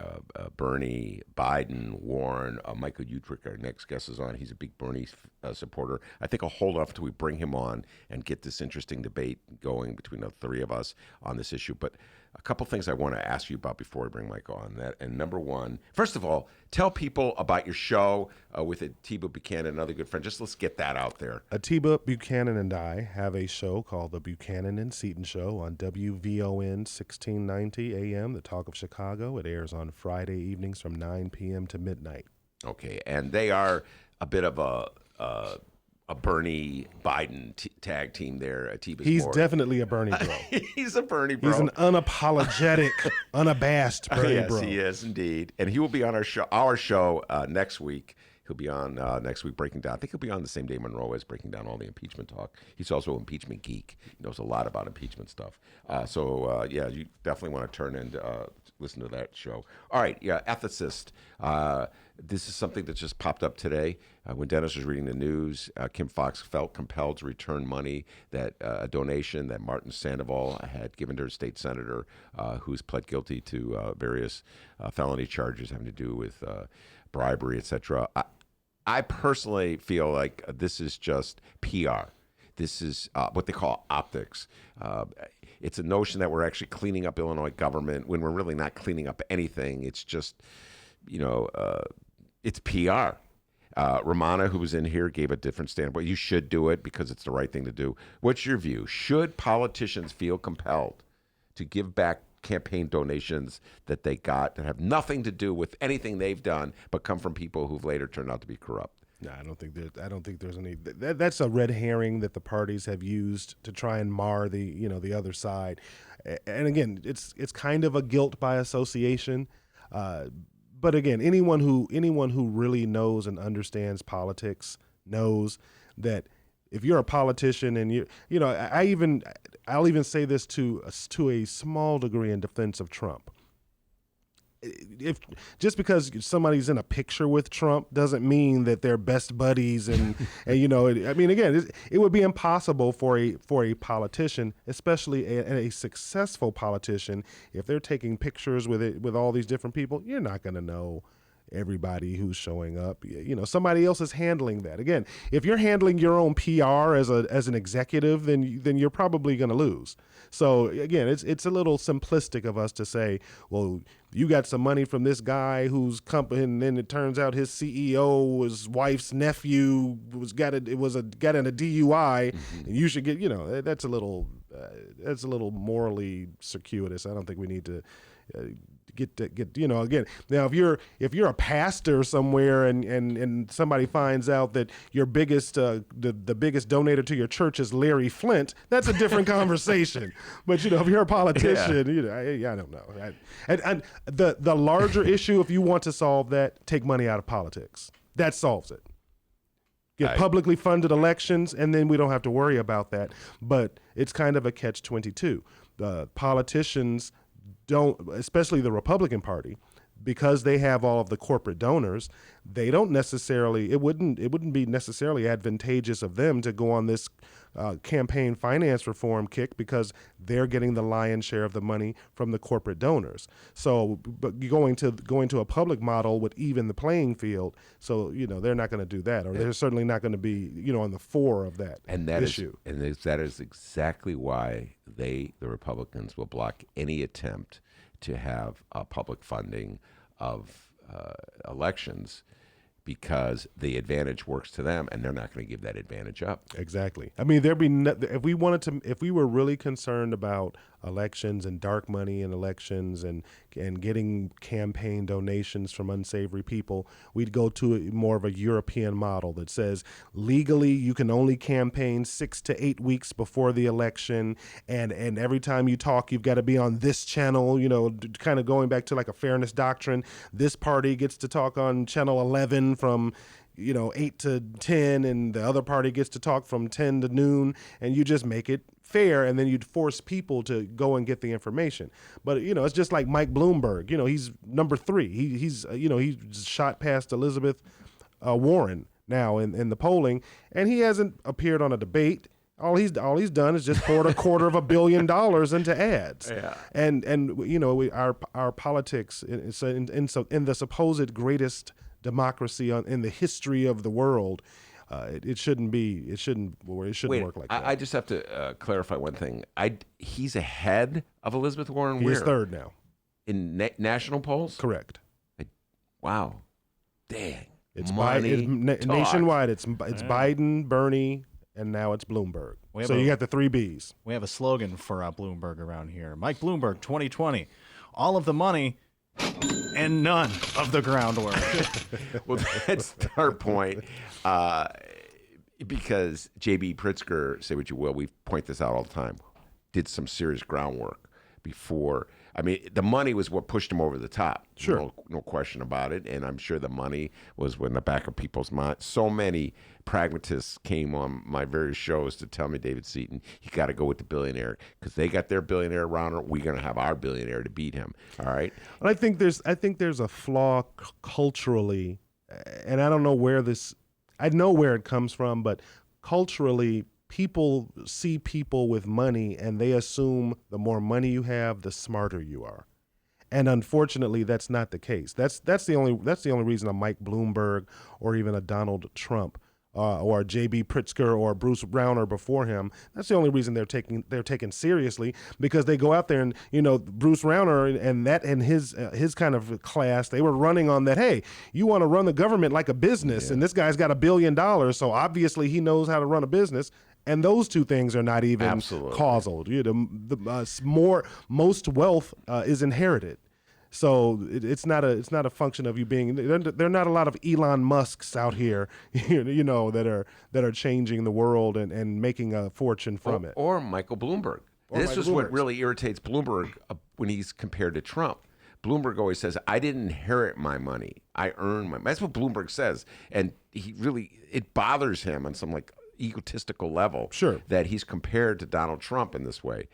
Bernie, Biden, Warren, Micah Uetricht, our next guest, is on. He's a big Bernie supporter. I think I'll hold off till we bring him on and get this interesting debate going between the three of us on this issue. But a couple things I want to ask you about before we bring Micah on that. And number one, first of all, tell people about your show with Atiba Buchanan, another good friend. Just let's get that out there. Atiba Buchanan and I have a show called The Buchanan and Seaton Show on WVON 1690 AM, The Talk of Chicago. It airs on Friday evenings from 9 p.m. to midnight. Okay, and they are a bit of a Bernie Biden tag team there. Atiba's He's more. Definitely a Bernie bro. He's a Bernie bro. He's an unapologetic, unabashed Bernie yes, bro. Yes, he is indeed. And he will be on our show next week. He'll be on next week breaking down. I think he'll be on the same day Monroe is breaking down all the impeachment talk. He's also an impeachment geek. He knows a lot about impeachment stuff. So you definitely want to turn and listen to that show. All right, ethicist. This is something that just popped up today. When Dennis was reading the news, Kim Foxx felt compelled to return money, that a donation that Martin Sandoval had given to her state senator, who's pled guilty to various felony charges having to do with bribery, etc. I personally feel like this is just PR. This is what they call optics. It's a notion that we're actually cleaning up Illinois government when we're really not cleaning up anything. It's just, it's PR. Rummana, who was in here, gave a different standpoint. You should do it because it's the right thing to do. What's your view? Should politicians feel compelled to give back campaign donations that they got that have nothing to do with anything they've done, but come from people who've later turned out to be corrupt? No, I don't think there's any. That's a red herring that the parties have used to try and mar the other side. And again, it's kind of a guilt by association. But again, anyone who really knows and understands politics knows that if you're a politician and I'll even say this to a small degree in defense of Trump. if just because somebody's in a picture with Trump doesn't mean that they're best buddies, and I mean, again, it would be impossible for a politician, especially a successful politician, if they're taking pictures with all these different people. You're not going to know everybody who's showing up. Somebody else is handling that. Again, if you're handling your own PR as an executive, then you're probably going to lose. So again, it's a little simplistic of us to say, well, you got some money from this guy whose company, and then it turns out his CEO, his wife's nephew got in a DUI, and you should get. That's a little morally circuitous. I don't think we need to. Get again, now if you're a pastor somewhere and somebody finds out that your biggest the biggest donator to your church is Larry Flint, that's a different conversation. But if you're a politician, I don't know. And the larger issue, if you want to solve that, take money out of politics. That solves it. Get publicly funded elections, and then we don't have to worry about that. But it's kind of a catch-22. The politicians don't, especially the Republican Party, because they have all of the corporate donors, they don't necessarily, it wouldn't be necessarily advantageous of them to go on this campaign finance reform kick, because they're getting the lion's share of the money from the corporate donors. So, but going to a public model would even the playing field. So, they're not going to do that, or they're certainly not going to be, on the fore of that issue. That is exactly why the Republicans will block any attempt to have public funding of elections, because the advantage works to them, and they're not going to give that advantage up. Exactly. I mean, if we were really concerned about elections and dark money in elections and getting campaign donations from unsavory people, we'd go to more of a European model that says legally you can only campaign 6 to 8 weeks before the election, and every time you talk, you've got to be on this channel, kind of going back to like a fairness doctrine. This party gets to talk on channel 11 from 8 to 10, and the other party gets to talk from 10 to noon, and you just make it fair, and then you'd force people to go and get the information. But it's just like Mike Bloomberg. He's number 3. He's shot past Elizabeth Warren now in the polling, and he hasn't appeared on a debate. All he's done is just poured $250 million into ads. Yeah. And our politics in the supposed greatest democracy in the history of the world, it shouldn't work like that. I just have to clarify one thing. He's ahead of Elizabeth Warren. He's third now in national polls. Correct. Wow, dang. It's nationwide. It's Biden, Bernie, and now it's Bloomberg. So you got the 3 Bs. We have a slogan for Bloomberg around here. Mike Bloomberg, 2020. All of the money and none of the groundwork. Well, that's our point. Because J.B. Pritzker, say what you will, we point this out all the time, did some serious groundwork before. I mean, the money was what pushed him over the top. Sure. No question about it. And I'm sure the money was in the back of people's minds. So many pragmatists came on my various shows to tell me, David Seaton, you got to go with the billionaire, because they got their billionaire rounder. We're going to have our billionaire to beat him. All right. And I think there's a flaw culturally, and I don't know where I know where it comes from, but culturally, people see people with money and they assume the more money you have, the smarter you are. And unfortunately, that's not the case. That's the only reason a Mike Bloomberg or even a Donald Trump or J.B. Pritzker or Bruce Browner before him, that's the only reason they're taken seriously, because they go out there and Bruce Browner and his kind of class, they were running on that. Hey, you want to run the government like a business, and this guy's got $1 billion, so obviously he knows how to run a business. And those two things are not even causal. Most wealth is inherited. So it's not a function of you being. There are not a lot of Elon Musks out here, that are changing the world and making a fortune from it. Or Michael Bloomberg. This is what really irritates Bloomberg when he's compared to Trump. Bloomberg always says, "I didn't inherit my money; I earned my." That's what Bloomberg says, and it bothers him on some egotistical level. Sure. That he's compared to Donald Trump in this way.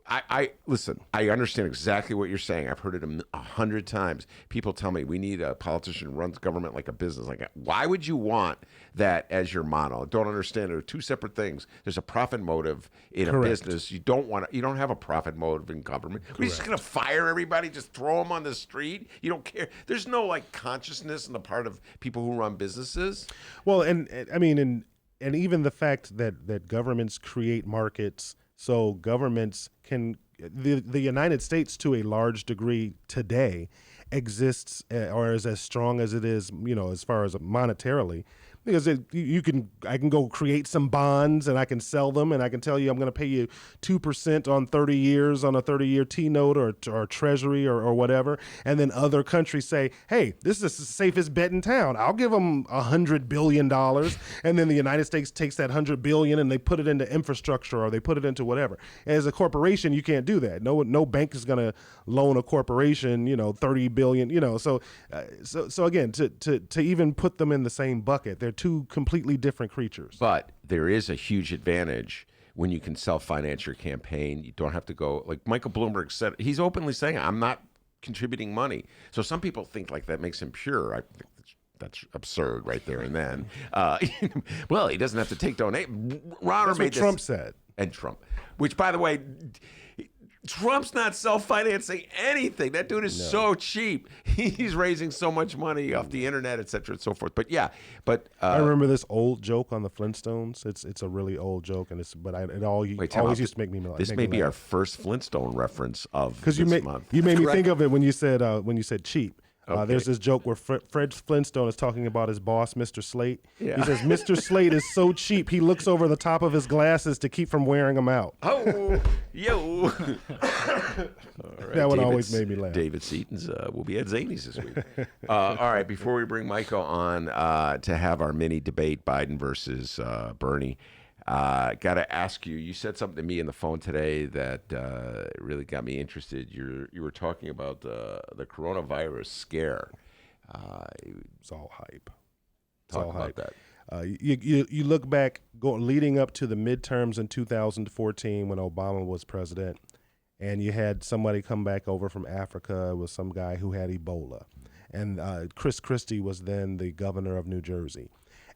I listen. I understand exactly what you're saying. I've heard it 100 times. People tell me we need a politician who runs government like a business. Like, why would you want that as your motto? I don't understand. They're two separate things. There's a profit motive in a business. You don't have a profit motive in government. We're just gonna fire everybody, just throw them on the street. You don't care. There's no like consciousness on the part of people who run businesses. Well, and I mean, and even the fact that governments create markets. So governments can, the United States to a large degree today exists or is as strong as it is, as far as monetarily, because I can go create some bonds and I can sell them and I can tell you I'm going to pay you 2% on 30 years on a 30-year T-note or treasury or whatever. And then other countries say, hey, this is the safest bet in town. I'll give them $100 billion. And then the United States takes that $100 billion and they put it into infrastructure or they put it into whatever. As a corporation, you can't do that. No bank is going to loan a corporation, $30 billion, So again, to even put them in the same bucket, they're two completely different creatures. But there is a huge advantage when you can self-finance your campaign. You don't have to go, like Michael Bloomberg said, he's openly saying, I'm not contributing money. So some people think like that makes him pure. I think that's absurd right there and then. Well, he doesn't have to take donation. That's what Trump said. And Trump, which, by the way, Trump's not self-financing anything. That dude is so cheap. He's raising so much money off the internet, et cetera, and so forth. But I remember this old joke on the Flintstones. It's a really old joke, and it always used to make me laugh. This may be our first Flintstone reference of this month. You made me think of it when you said cheap. Okay. There's this joke where Fred Flintstone is talking about his boss, Mr. Slate. Yeah. He says, Mr. Slate is so cheap, he looks over the top of his glasses to keep from wearing them out. Oh, yo. That one always made me laugh. David Seaton's will be at Zany's this week. All right, before we bring Micah on to have our mini debate, Biden versus Bernie, got to ask you, you said something to me on the phone today that really got me interested. You were talking about the coronavirus scare. It's all hype. Talk about that. You look back, leading up to the midterms in 2014 when Obama was president, and you had somebody come back over from Africa. It was some guy who had Ebola. And Chris Christie was then the governor of New Jersey.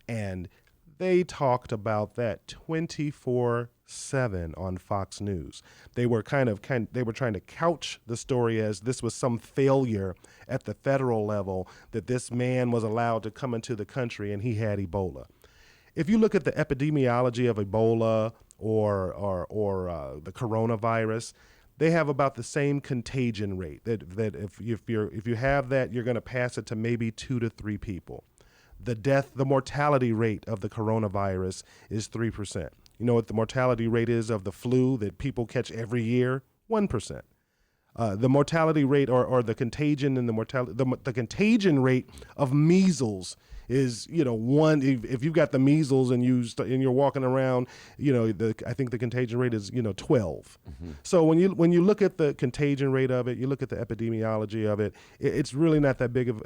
And they talked about that 24/7 on Fox News. They were they were trying to couch the story as this was some failure at the federal level, that this man was allowed to come into the country and he had Ebola. If you look at the epidemiology of Ebola or the coronavirus, they have about the same contagion rate. That if you have that, you're going to pass it to maybe 2 to 3 people. The mortality rate of the coronavirus is 3%. You know what the mortality rate is of the flu that people catch every year? 1%. The mortality rate or the contagion and the contagion rate of measles is, 1. If you've got the measles and you're walking around, I think the contagion rate is 12. Mm-hmm. So when you look at the contagion rate of it, you look at the epidemiology of it, it's really not that big of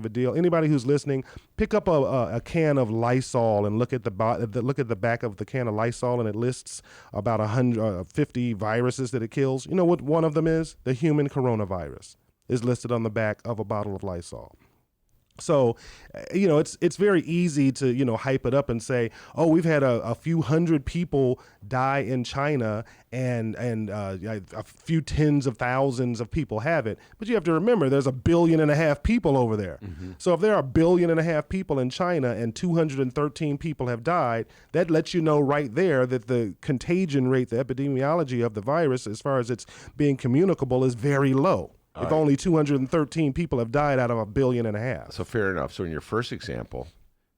a deal. Anybody who's listening, pick up a can of Lysol and look at the back of the can of Lysol, and it lists about 150 viruses that it kills. You know what one of them is? The human coronavirus is listed on the back of a bottle of Lysol. So, it's very easy to, hype it up and say, oh, we've had a few hundred people die in China and a few tens of thousands of people have it. But you have to remember, there's 1.5 billion people over there. Mm-hmm. So if there are 1.5 billion people in China and 213 people have died, that lets you know right there that the contagion rate, the epidemiology of the virus, as far as it's being communicable, is very low. If only 213 people have died out of 1.5 billion. So fair enough. So in your first example,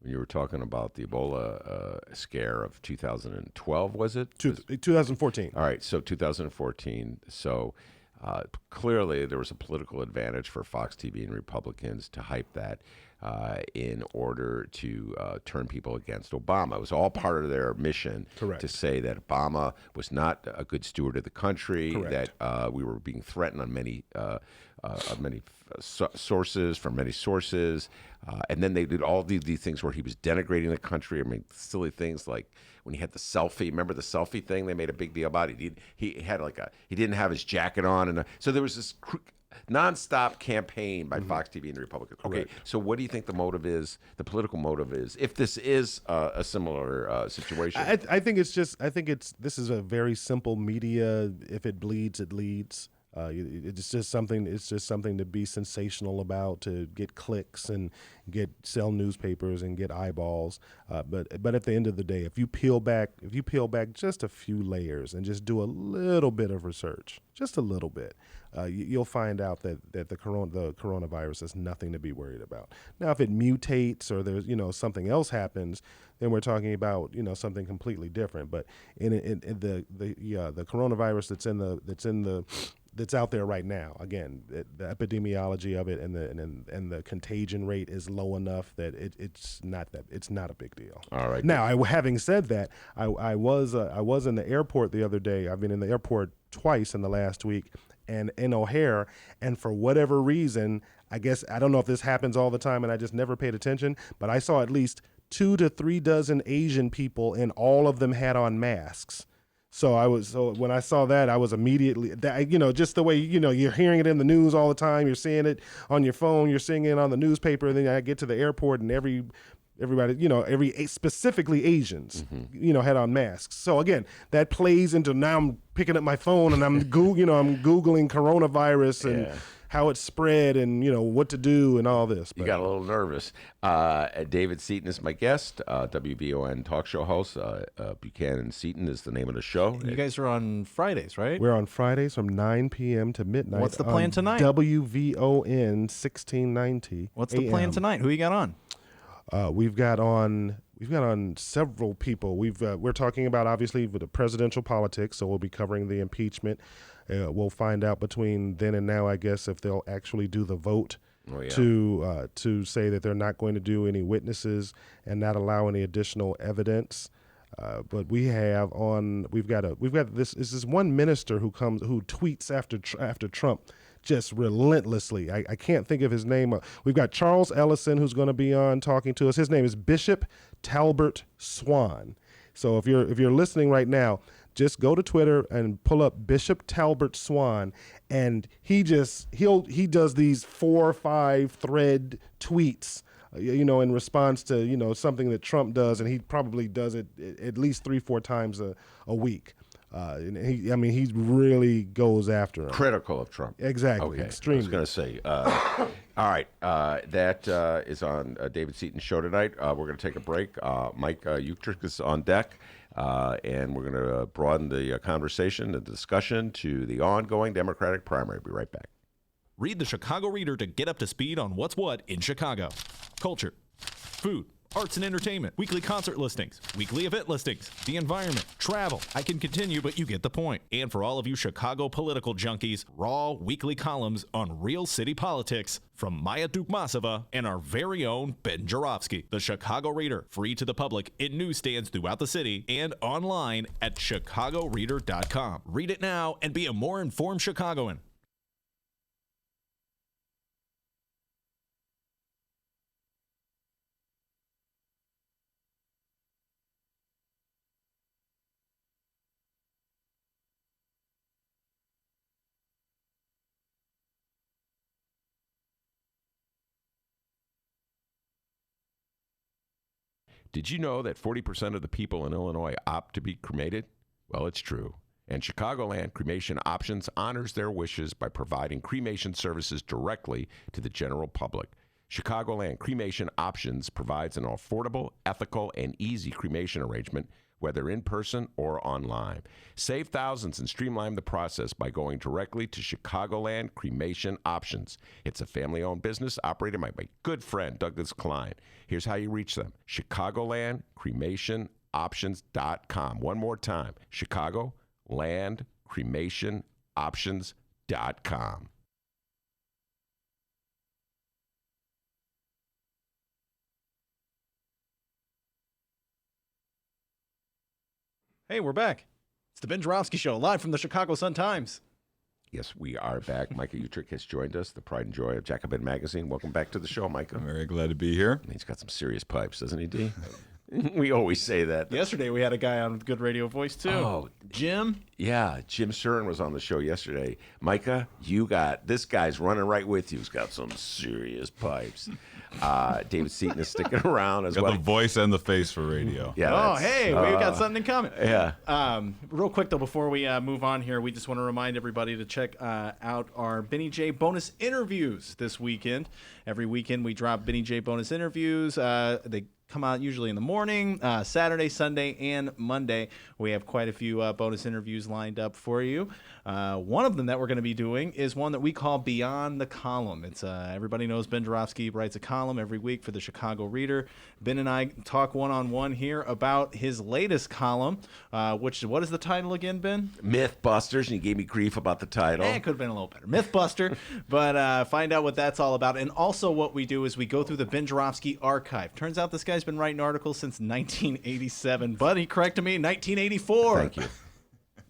when you were talking about the Ebola scare of 2012, was it? 2014. All right. So 2014. So clearly there was a political advantage for Fox TV and Republicans to hype that in order to turn people against Obama. It was all part of their mission. Correct. To say that Obama was not a good steward of the country, Correct. that we were being threatened on many many sources from many sources, and then they did all these things where he was denigrating the country. I mean, silly things like when he had the selfie. Remember the selfie thing? They made a big deal about it. He had he didn't have his jacket on, and so there was this nonstop campaign by Fox TV and the Republicans. Okay, so what do you think the motive is? The political motive is, if this is a similar situation? I think this is a very simple media. If it bleeds, it leads. It's just something. It's just something to be sensational about, to get clicks and sell newspapers and get eyeballs. But at the end of the day, if you peel back just a few layers and just do a little bit of research, just a little bit, you'll find out that the coronavirus is nothing to be worried about. Now, if it mutates or there's something else happens, then we're talking about something completely different. But in the coronavirus that's out there right now, again, the epidemiology of it and the contagion rate is low enough that it's not a big deal. All right. Now, having said that, I was in the airport the other day. I've been in the airport twice in the last week, and in O'Hare, and for whatever reason, I guess I don't know if this happens all the time, and I just never paid attention, but I saw at least 2 to 3 dozen Asian people, and all of them had on masks. So when I saw that, I was immediately just the way you're hearing it in the news all the time, you're seeing it on your phone, you're seeing it on the newspaper, and then I get to the airport and everybody, specifically Asians, had on masks. So again, that plays into, now I'm picking up my phone and I'm Googling coronavirus and how it spread and what to do and all this. You got a little nervous. David Seaton is my guest, WVON talk show host. Buchanan Seaton is the name of the show. You guys are on Fridays, right? We're on Fridays from 9 p.m. to midnight. What's the plan tonight? WVON 1690. What's the plan tonight? Who you got on? We've got on several people. We're talking about, obviously, with the presidential politics, so we'll be covering the impeachment. We'll find out between then and now, I guess, if they'll actually do the vote to say that they're not going to do any witnesses and not allow any additional evidence. But we've got this one minister who tweets after Trump just relentlessly. I can't think of his name. We've got Charles Ellison who's going to be on talking to us. His name is Bishop Talbert Swan. So if you're listening right now, just go to Twitter and pull up Bishop Talbert Swan, and he does these 4 or 5 thread tweets, in response to something that Trump does, and he probably does it at least 3-4 times a week. And he really goes after him. Critical of Trump. Exactly. Okay. Extremely. I was going to say. All right. That is on David Seaton's show tonight. We're going to take a break. Micah Uetricht is on deck. And we're going to broaden the conversation, the discussion to the ongoing Democratic primary. Be right back. Read the Chicago Reader to get up to speed on what's what in Chicago. Culture, food, arts and entertainment, weekly concert listings, weekly event listings, the environment, travel. I can continue, but you get the point. And for all of you Chicago political junkies, raw weekly columns on real city politics from Maya Dukmasova and our very own Ben Joravsky. The Chicago Reader, free to the public in newsstands throughout the city and online at chicagoreader.com. Read it now and be a more informed Chicagoan. Did you know that 40% of the people in Illinois opt to be cremated? Well, it's true. And Chicagoland Cremation Options honors their wishes by providing cremation services directly to the general public. Chicagoland Cremation Options provides an affordable, ethical, and easy cremation arrangement, whether in person or online. Save thousands and streamline the process by going directly to Chicagoland Cremation Options. It's a family-owned business operated by my good friend Douglas Klein. Here's how you reach them: ChicagolandCremationOptions.com. One more time: ChicagolandCremationOptions.com. Hey, we're back. It's the Ben Joravsky Show, live from the Chicago Sun-Times. Yes, we are back. Micah Uetricht has joined us, the pride and joy of Jacobin Magazine. Welcome back to the show, Micah. I'm very glad to be here. He's got some serious pipes, doesn't he, D? We always say that. Yesterday we had a guy on with good radio voice too. Oh, Jim. Yeah, Jim Stern was on the show yesterday. Micah, this guy's running right with you. He's got some serious pipes. David Seaton is sticking around as well. Got the voice and the face for radio. Yeah. Hey, we've got something in common. Yeah. Real quick though, before we move on here, we just want to remind everybody to check out our Benny J bonus interviews this weekend. Every weekend we drop Benny J bonus interviews. They come out usually in the morning, Saturday, Sunday, and Monday. We have quite a few bonus interviews lined up for you. One of them that we're going to be doing is one that we call Beyond the Column. It's everybody knows Ben Joravsky writes a column every week for the Chicago Reader. Ben and I talk one-on-one here about his latest column, what is the title again, Ben? Mythbusters, and you gave me grief about the title. It could have been a little better. Mythbuster, but find out what that's all about. And also what we do is we go through the Ben Joravsky archive. Turns out this guy's been writing articles since 1987, but he corrected me, 1984. Thank you.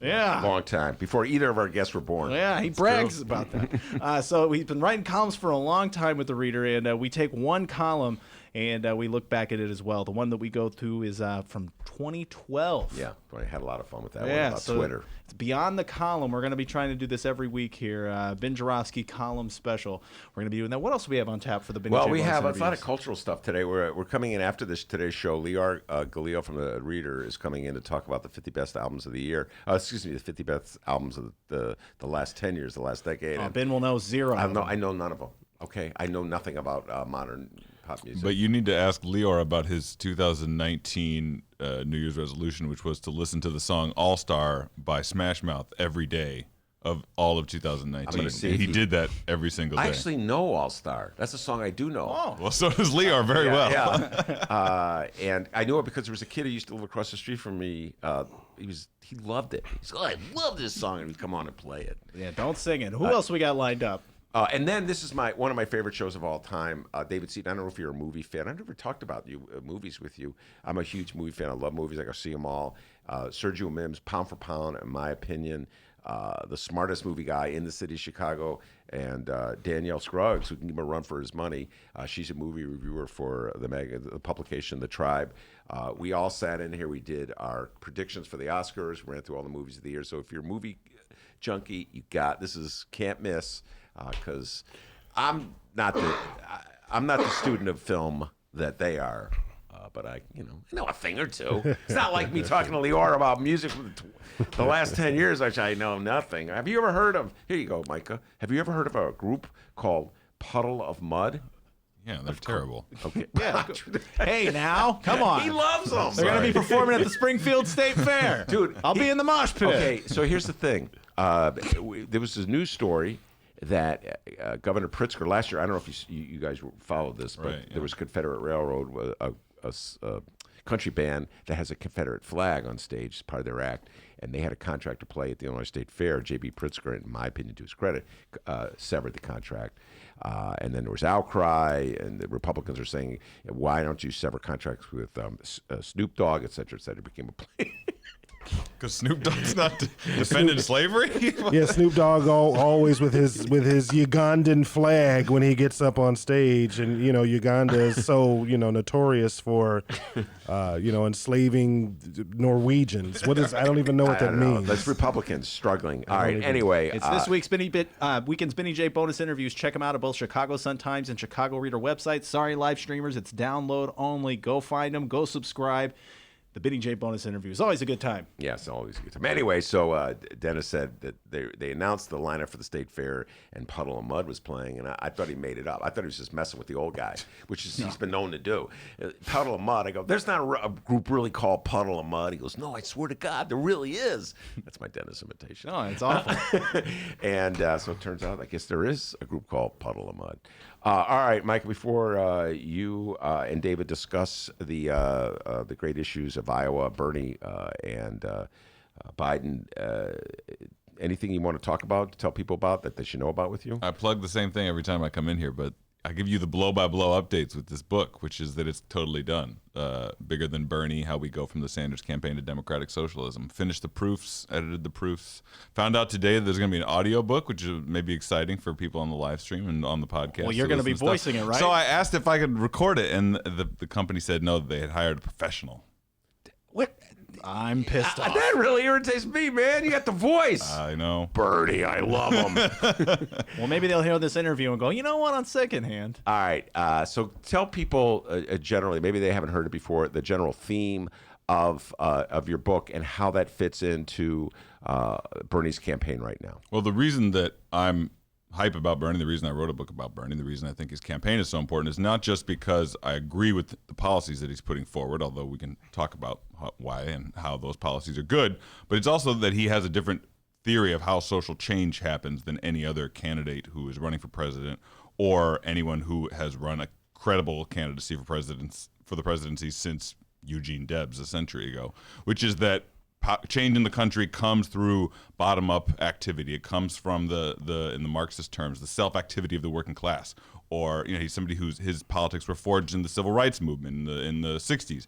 Yeah. Long time. Before either of our guests were born. Yeah, he brags about that. So he's been writing columns for a long time with the Reader, and we take one column and we look back at it as well. The one that we go to is from 2012. Yeah, I had a lot of fun with that one Yeah, about so Twitter. it's Beyond the Column. We're going to be trying to do this every week here. Ben Joravsky column special. We're going to be doing that. What else do we have on tap for the Ben? Well, we have a lot of cultural stuff today. We're coming in after today's show. Lior Galileo from the Reader is coming in to talk about the 50 best albums of the year. The 50 best albums of the last 10 years, the last decade. Ben will know zero. I know none of them. Okay, I know nothing about modern pop music. But you need to ask Lior about his 2019 New Year's resolution, which was to listen to the song All Star by Smash Mouth every day of all of 2019. He did that every single day. I actually know All Star. That's a song I do know. Oh. Well, so does Lior very well. Yeah. And I knew it because there was a kid who used to live across the street from me. He loved it. He's like, I love this song, and he'd come on and play it. Yeah, don't sing it. Who else we got lined up? And then this is one of my favorite shows of all time, David Seaton. I don't know if you're a movie fan. I've never talked about movies with you. I'm a huge movie fan. I love movies. I go see them all. Sergio Mims, pound for pound, in my opinion, the smartest movie guy in the city of Chicago. And Danielle Scruggs, who can give him a run for his money. She's a movie reviewer for the publication The Tribe. We all sat in here. We did our predictions for the Oscars. We ran through all the movies of the year. So if you're a movie junkie, this is can't miss. Because I'm not the student of film that they are, but I know a thing or two. It's not like me talking to Lior about music for the last 10 years, which I know nothing. Have you ever heard of? Here you go, Micah. Have you ever heard of a group called Puddle of Mud? Yeah, they're terrible. Okay. Yeah. Hey, now, come on. He loves them. They're going to be performing at the Springfield State Fair. Dude, I'll be in the mosh pit. Okay, so here's the thing. There was this news story that Governor Pritzker last year, I don't know if you guys followed this, but there was Confederate Railroad, a country band that has a Confederate flag on stage as part of their act, and they had a contract to play at the Illinois State Fair. J.B. Pritzker, in my opinion, to his credit, severed the contract. And then there was outcry, and the Republicans are saying, why don't you sever contracts with Snoop Dogg, et cetera, et cetera. It became a play. Because Snoop Dogg's not defending slavery? Yeah, Snoop Dogg always with his Ugandan flag when he gets up on stage, and Uganda is so notorious for enslaving Norwegians. I don't even know what that means. That's Republicans struggling. All right. Anyway, it's this week's weekend's Benny J bonus interviews. Check them out at both Chicago Sun-Times and Chicago Reader websites. Sorry, live streamers, it's download only. Go find them. Go subscribe. The Benny J bonus interview is always a good time. Yes, always a good time. Anyway, so Dennis said that they announced the lineup for the State Fair, and Puddle of Mud was playing, and I thought he made it up. I thought he was just messing with the old guy, which he's been known to do. Puddle of Mud, I go, there's not a group really called Puddle of Mud. He goes, no, I swear to God, there really is. That's my Dennis imitation. Oh, it's awful. And so it turns out, I guess there is a group called Puddle of Mud. All right, Mike, before you and David discuss the great issues of Iowa, Bernie and Biden, anything you want to talk about, tell people about that they should know about with you? I plug the same thing every time I come in here, but I give you the blow-by-blow updates with this book, which is that it's totally done. Bigger than Bernie, how we go from the Sanders campaign to democratic socialism. Finished the proofs, edited the proofs. Found out today that there's going to be an audio book, which is maybe exciting for people on the live stream and on the podcast. Well, you're going to be voicing it, right? So I asked if I could record it, and the company said no, they had hired a professional. What? I'm pissed off. That really irritates me, man. You got the voice. I know. Bernie, I love him. Well, maybe they'll hear this interview and go, you know what, on second hand. All right. So tell people generally, maybe they haven't heard it before, the general theme of your book and how that fits into Bernie's campaign right now. Well, the reason that I'm hype about Bernie, the reason I wrote a book about Bernie, the reason I think his campaign is so important is not just because I agree with the policies that he's putting forward, although we can talk about why and how those policies are good, but it's also that he has a different theory of how social change happens than any other candidate who is running for president or anyone who has run a credible candidacy for the presidency since Eugene Debs a century ago, which is that change in the country comes through bottom-up activity. It comes from in the Marxist terms, the self-activity of the working class. Or he's somebody his politics were forged in the civil rights movement in the 60s. He's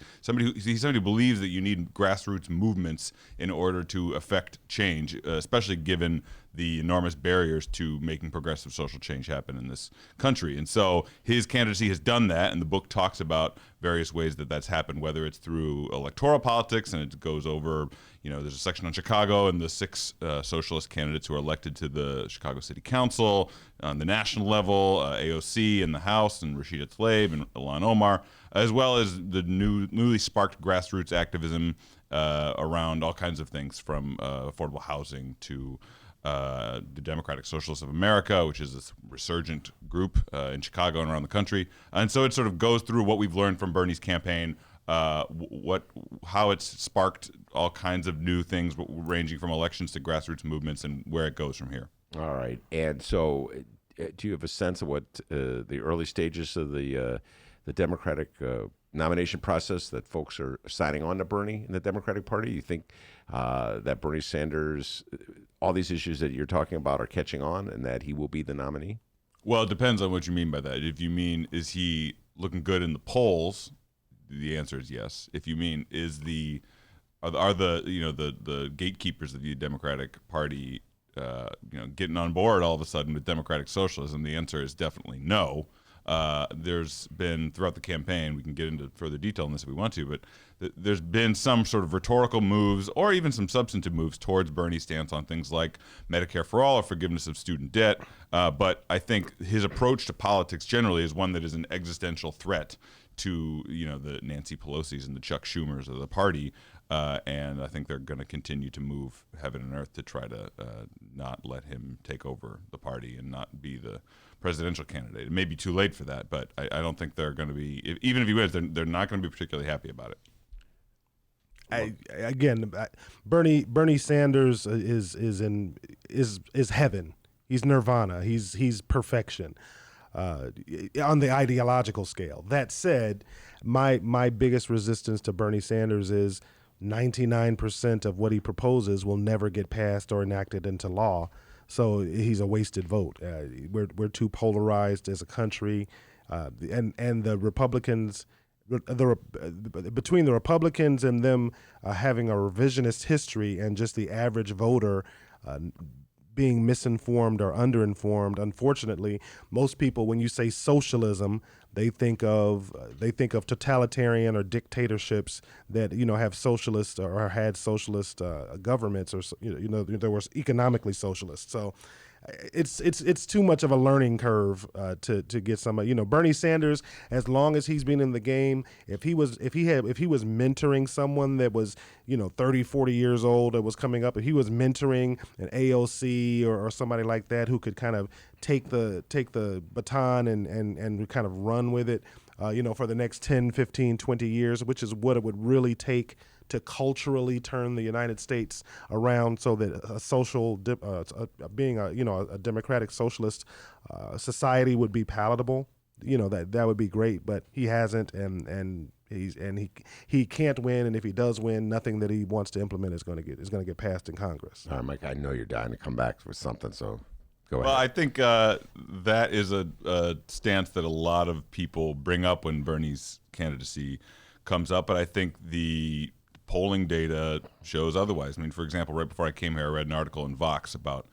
somebody who believes that you need grassroots movements in order to affect change, especially given the enormous barriers to making progressive social change happen in this country. And so his candidacy has done that, and the book talks about various ways that that's happened, whether it's through electoral politics, and it goes over, there's a section on Chicago and the 6 socialist candidates who are elected to the Chicago City Council on the national level, AOC in the House, and Rashida Tlaib and Ilhan Omar, as well as the newly sparked grassroots activism around all kinds of things, from affordable housing to the Democratic Socialists of America, which is this resurgent group in Chicago and around the country. And so it sort of goes through what we've learned from Bernie's campaign, how it's sparked all kinds of new things, ranging from elections to grassroots movements, and where it goes from here. All right. And so do you have a sense of what the early stages of the Democratic nomination process that folks are signing on to Bernie in the Democratic Party? You think that Bernie Sanders, all these issues that you're talking about, are catching on and that he will be the nominee? Well, it depends on what you mean by that. If you mean, is he looking good in the polls, the answer is yes. If you mean, are the gatekeepers of the Democratic Party getting on board all of a sudden with democratic socialism, the answer is definitely no. There's been, throughout the campaign, we can get into further detail on this if we want to, but there's been some sort of rhetorical moves or even some substantive moves towards Bernie's stance on things like Medicare for all or forgiveness of student debt. But I think his approach to politics generally is one that is an existential threat to the Nancy Pelosi's and the Chuck Schumers of the party. And I think they're going to continue to move heaven and earth to try to not let him take over the party and not be the presidential candidate. It may be too late for that, but I don't think they're going to be, even if he wins, they're not going to be particularly happy about it. Bernie Sanders is heaven. He's nirvana. He's perfection on the ideological scale. That said, my biggest resistance to Bernie Sanders is 99% of what he proposes will never get passed or enacted into law. So he's a wasted vote. We're too polarized as a country, and the Republicans, between the Republicans and them having a revisionist history and just the average voter being misinformed or underinformed. Unfortunately, most people, when you say socialism, they think of totalitarian or dictatorships that have socialist or had socialist governments, or there was economically socialist. So it's too much of a learning curve to get somebody. Bernie Sanders, as long as he's been in the game, if he was mentoring someone that was 30, 40 years old that was coming up, if he was mentoring an AOC or somebody like that who could kind of take the baton and kind of run with it, for the next 10, 15, 20 years, which is what it would really take to culturally turn the United States around, so that being a democratic socialist society would be palatable. That would be great, but he hasn't, and he can't win. And if he does win, nothing that he wants to implement is going to get passed in Congress. All right, Mike, I know you're dying to come back with something, so Go ahead. Well, I think that is a stance that a lot of people bring up when Bernie's candidacy comes up, but I think the polling data shows otherwise. I mean, for example, right before I came here, I read an article in Vox about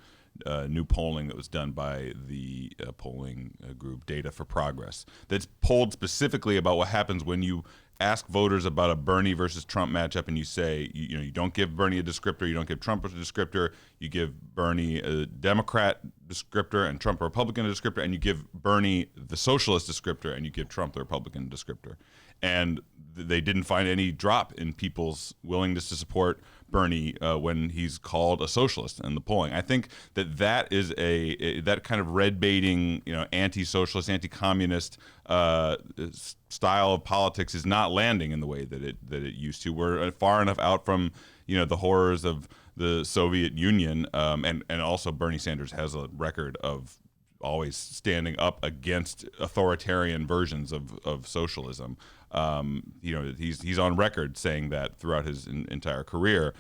new polling that was done by the polling group Data for Progress that's polled specifically about what happens when you ask voters about a Bernie versus Trump matchup, and you say, you don't give Bernie a descriptor, you don't give Trump a descriptor, you give Bernie a Democrat descriptor and Trump a Republican descriptor, and you give Bernie the socialist descriptor and you give Trump the Republican descriptor. And they didn't find any drop in people's willingness to support Bernie when he's called a socialist in the polling. I think that is that kind of red baiting, anti-socialist, anti-communist style of politics is not landing in the way that it used to. We're far enough out from the horrors of the Soviet Union, and also Bernie Sanders has a record of always standing up against authoritarian versions of socialism. He's on record saying that throughout his entire career.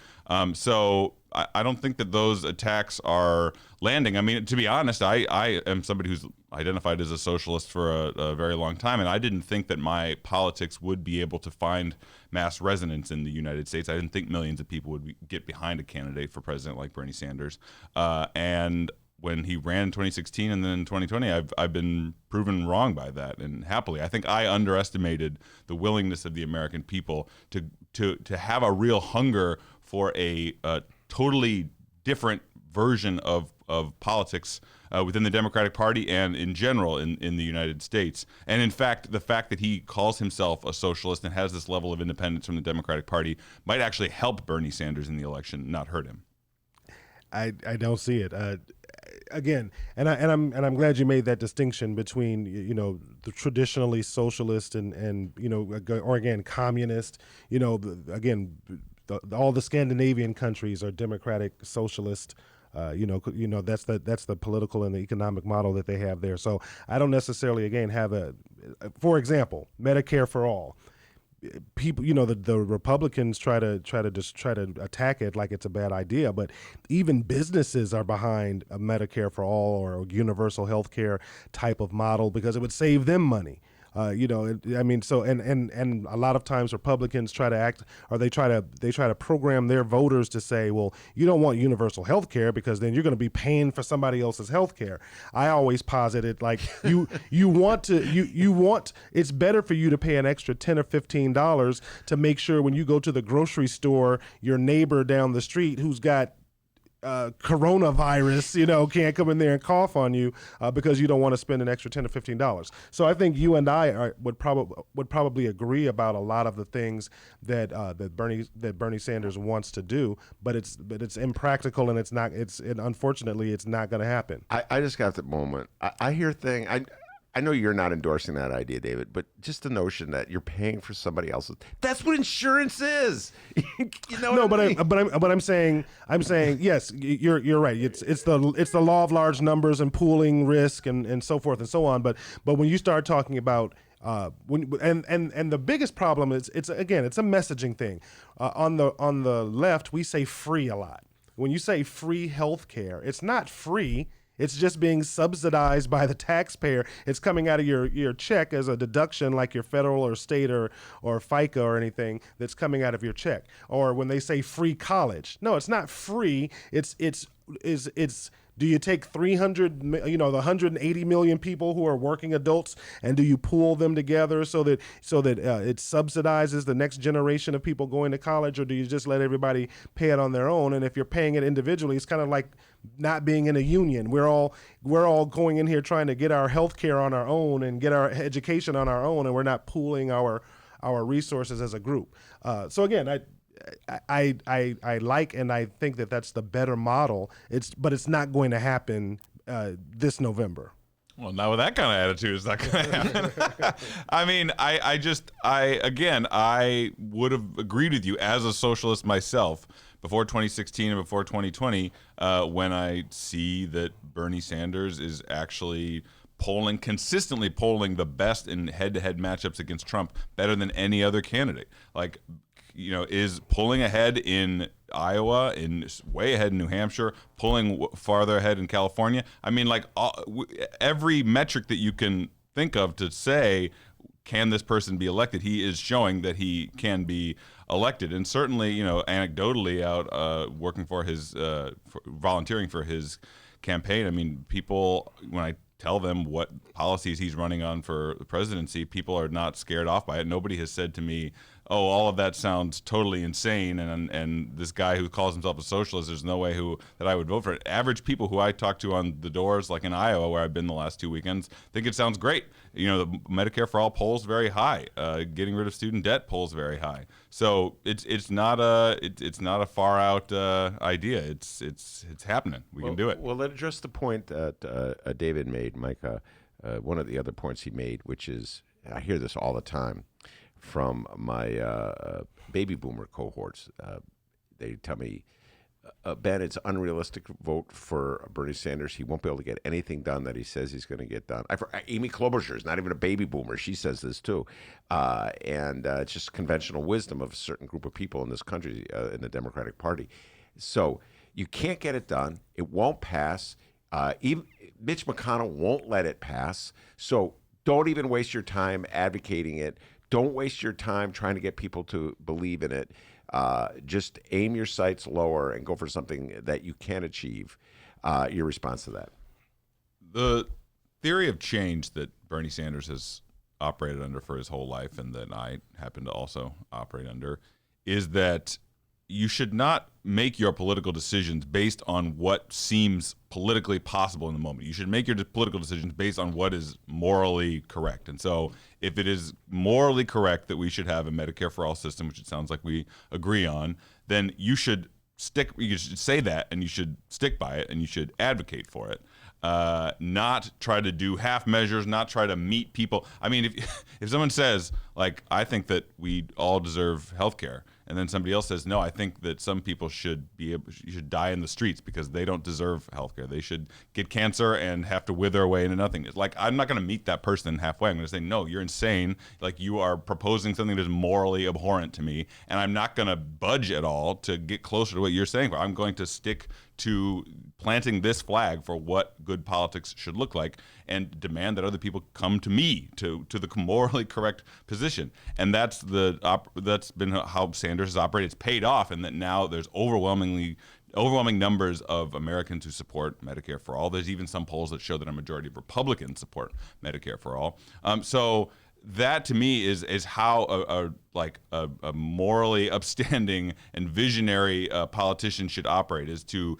So I don't think that those attacks are landing. I mean, to be honest, I am somebody who's identified as a socialist for a very long time, and I didn't think that my politics would be able to find mass resonance in the United States. I didn't think millions of people would get behind a candidate for president like Bernie Sanders. And when he ran in 2016 and then in 2020, I've been proven wrong by that, and happily. I think I underestimated the willingness of the American people to have a real hunger for a totally different version of politics within the Democratic Party and in general in the United States. And in fact, the fact that he calls himself a socialist and has this level of independence from the Democratic Party might actually help Bernie Sanders in the election, not hurt him. I don't see it. Again, and I'm glad you made that distinction between the traditionally socialist and or again communist. All the Scandinavian countries are democratic socialist. That's the political and the economic model that they have there. So I don't necessarily have for example, Medicare for all. People, the Republicans try to attack it like it's a bad idea, but even businesses are behind a Medicare for all or a universal health care type of model because it would save them money. So and a lot of times Republicans try to act, or they try to program their voters to say, well, you don't want universal health care because then you're going to be paying for somebody else's health care. I always posit it like you want it's better for you to pay an extra $10 or $15 to make sure when you go to the grocery store, your neighbor down the street who's got coronavirus, can't come in there and cough on you because you don't want to spend an extra $10 or $15. So I think you and I would probably agree about a lot of the things that Bernie Sanders wants to do, but it's impractical and unfortunately it's not going to happen. I just got that moment. I hear thing. I know you're not endorsing that idea, David, but just the notion that you're paying for somebody else's—that's what insurance is. I'm saying yes, you're right. It's the law of large numbers and pooling risk and so forth and so on. But when you start talking about and the biggest problem is it's a messaging thing. On the left, we say free a lot. When you say free health care, it's not free. It's just being subsidized by the taxpayer. It's coming out of your check as a deduction, like your federal or state or FICA or anything that's coming out of your check. Or when they say free college, no, it's not free. It's do you take the 180 million people who are working adults, and do you pool them together so that it subsidizes the next generation of people going to college, or do you just let everybody pay it on their own? And if you're paying it individually, it's kind of like not being in a union. We're all going in here trying to get our health care on our own and get our education on our own, and we're not pooling our resources as a group. So again, I like and I think that that's the better model. But it's not going to happen this November. Well, not with that kind of attitude, it's not going to happen. I mean, I would have agreed with you as a socialist myself before 2016 and before 2020 when I see that Bernie Sanders is actually consistently polling the best in head-to-head matchups against Trump, better than any other candidate. Like, is pulling ahead in Iowa, way ahead in New Hampshire, pulling farther ahead in California. I mean, like every metric that you can think of to say, can this person be elected? He is showing that he can be elected, and certainly, anecdotally, out working for his, volunteering for his campaign. I mean, people, when I tell them what policies he's running on for the presidency, people are not scared off by it. Nobody has said to me, oh, all of that sounds totally insane, and this guy who calls himself a socialist, there's no way that I would vote for it. Average people who I talk to on the doors, like in Iowa, where I've been the last 2 weekends, think it sounds great. The Medicare for All polls very high. Getting rid of student debt polls very high. So it's not a far out idea. It's happening. We can do it. Well, let's address the point that David made, Micah. One of the other points he made, which is, I hear this all the time from my baby boomer cohorts. They tell me, Ben, it's unrealistic to vote for Bernie Sanders. He won't be able to get anything done that he says he's going to get done. Amy Klobuchar is not even a baby boomer. She says this too. And it's just conventional wisdom of a certain group of people in this country, in the Democratic Party. So you can't get it done. It won't pass. Even Mitch McConnell won't let it pass. So don't even waste your time advocating it. Don't waste your time trying to get people to believe in it. Just aim your sights lower and go for something that you can achieve. Your response to that? The theory of change that Bernie Sanders has operated under for his whole life, and that I happen to also operate under, is that you should not make your political decisions based on what seems politically possible in the moment. You should make your political decisions based on what is morally correct. And so if it is morally correct that we should have a Medicare for All system, which it sounds like we agree on, then you should say that, and you should stick by it, and you should advocate for it. Not try to do half measures, not try to meet people. I mean, if someone says, like, I think that we all deserve health care, and then somebody else says, no, I think that some people should die in the streets because they don't deserve health care. They should get cancer and have to wither away into nothing. It's like, I'm not going to meet that person halfway. I'm going to say, no, you're insane. Like, you are proposing something that is morally abhorrent to me, and I'm not going to budge at all to get closer to what you're saying. I'm going to stick to planting this flag for what good politics should look like, and demand that other people come to me to the morally correct position. And that's been how Sanders has operated. It's paid off, and that now there's overwhelming numbers of Americans who support Medicare for All. There's even some polls that show that a majority of Republicans support Medicare for All. So that to me is how a morally upstanding and visionary politician should operate, is to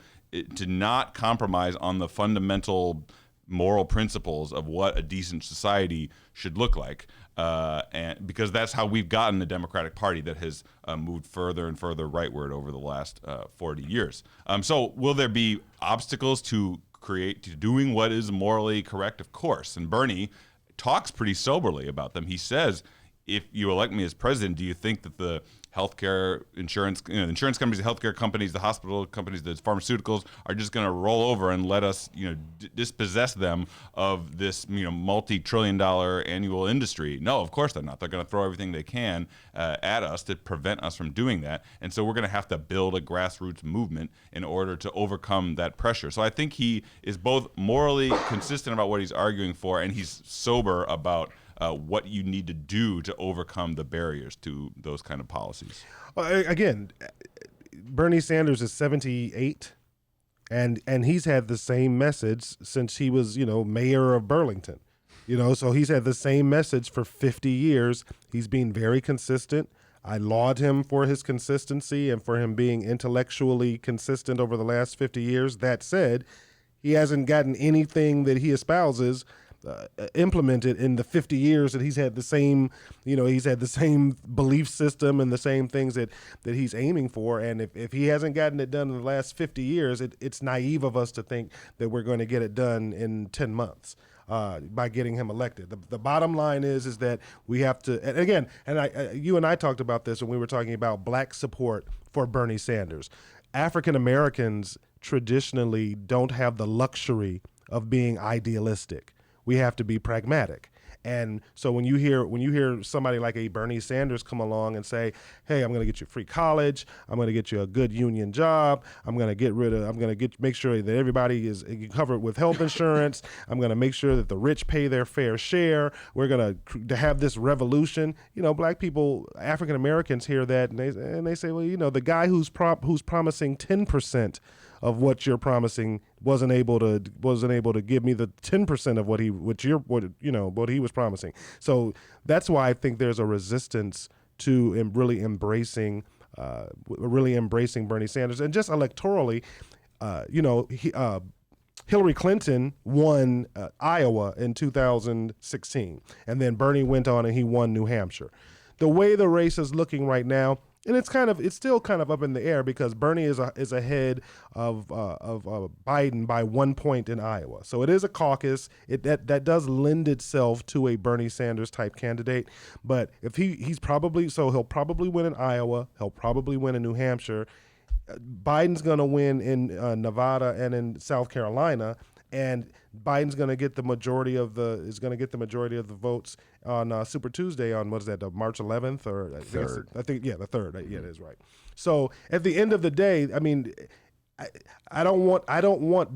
not compromise on the fundamental moral principles of what a decent society should look like, and because that's how we've gotten the Democratic Party that has moved further and further rightward over the last 40 years. So will there be obstacles to doing what is morally correct? Of course. And Bernie talks pretty soberly about them. He says, if you elect me as president, do you think that the healthcare insurance companies, the healthcare companies, the hospital companies, the pharmaceuticals are just going to roll over and let us, dispossess them of this, multi-trillion-dollar annual industry? No, of course they're not. They're going to throw everything they can at us to prevent us from doing that. And so we're going to have to build a grassroots movement in order to overcome that pressure. So I think he is both morally consistent about what he's arguing for, and he's sober about what you need to do to overcome the barriers to those kind of policies. Well, again, Bernie Sanders is 78, and he's had the same message since he was, mayor of Burlington. So he's had the same message for 50 years. He's been very consistent. I laud him for his consistency and for him being intellectually consistent over the last 50 years. That said, he hasn't gotten anything that he espouses implemented in the 50 years that he's had the same, he's had the same belief system and the same things that he's aiming for. And if he hasn't gotten it done in the last 50 years, it's naive of us to think that we're going to get it done in 10 months. By getting him elected. The bottom line is that we have to, and again, you and I talked about this when we were talking about black support for Bernie Sanders. African Americans traditionally don't have the luxury of being idealistic. We have to be pragmatic. And so when you hear somebody like a Bernie Sanders come along and say, hey, I'm going to get you free college, I'm going to get you a good union job, I'm going to make sure that everybody is covered with health insurance, I'm going to make sure that the rich pay their fair share, we're going to have this revolution. Black people, African Americans hear that and they say, well, the guy who's promising 10% of what you're promising wasn't able to give me the 10% of what he was promising. So that's why I think there's a resistance to really embracing Bernie Sanders. And just electorally, Hillary Clinton won Iowa in 2016, and then Bernie went on and he won New Hampshire. The way the race is looking right now, and it's still kind of up in the air because Bernie is ahead of Biden by 1 point in Iowa. So it is a caucus. That does lend itself to a Bernie Sanders type candidate. But if he'll probably win in Iowa. He'll probably win in New Hampshire. Biden's going to win in Nevada and in South Carolina. And Biden's going to get the majority of the votes on Super Tuesday on March 11th or the 3rd. The 3rd. Yeah, it is right. So at the end of the day, I mean, I don't want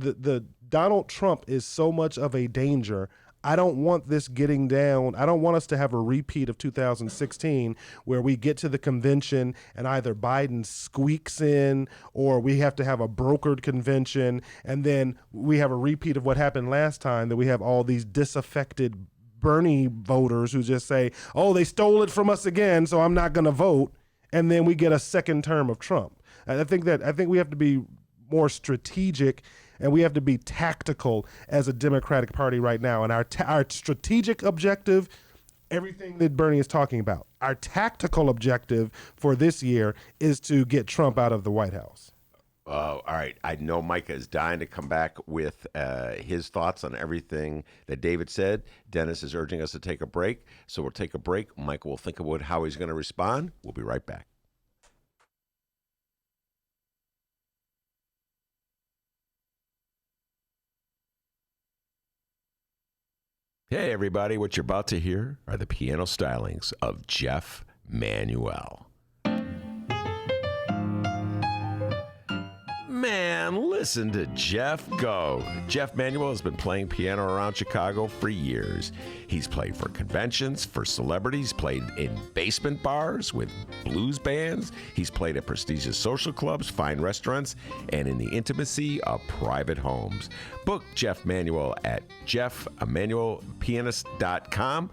the Donald Trump is so much of a danger. I don't want this getting down. I don't want us to have a repeat of 2016 where we get to the convention and either Biden squeaks in or we have to have a brokered convention, and then we have a repeat of what happened last time, that we have all these disaffected Bernie voters who just say, oh, they stole it from us again, so I'm not going to vote, and then we get a second term of Trump. I think we have to be more strategic and we have to be tactical as a Democratic Party right now. And our strategic objective, everything that Bernie is talking about. Our tactical objective for this year is to get Trump out of the White House. All right. I know Micah is dying to come back with his thoughts on everything that David said. Dennis is urging us to take a break. So we'll take a break. Micah will think about how he's going to respond. We'll be right back. Hey, everybody, what you're about to hear are the piano stylings of Jeff Manuel. Man, listen to Jeff go. Jeff Manuel has been playing piano around Chicago for years. He's played for conventions, for celebrities, played in basement bars with blues bands. He's played at prestigious social clubs, fine restaurants, and in the intimacy of private homes. Book Jeff Manuel at jeffemanuelpianist.com.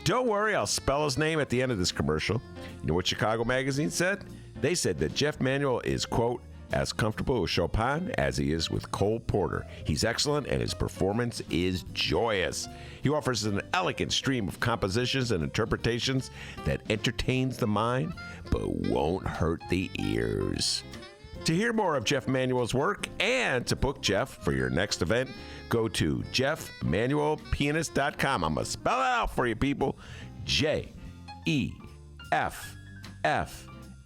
Don't worry, I'll spell his name at the end of this commercial. You know what Chicago Magazine said? They said that Jeff Manuel is, quote, as comfortable with Chopin as he is with Cole Porter. He's excellent and his performance is joyous. He offers an elegant stream of compositions and interpretations that entertains the mind but won't hurt the ears. To hear more of Jeff Manuel's work and to book Jeff for your next event, go to jeffemanuelpianist.com. I'm going to spell it out for you, people. J-E-F-F.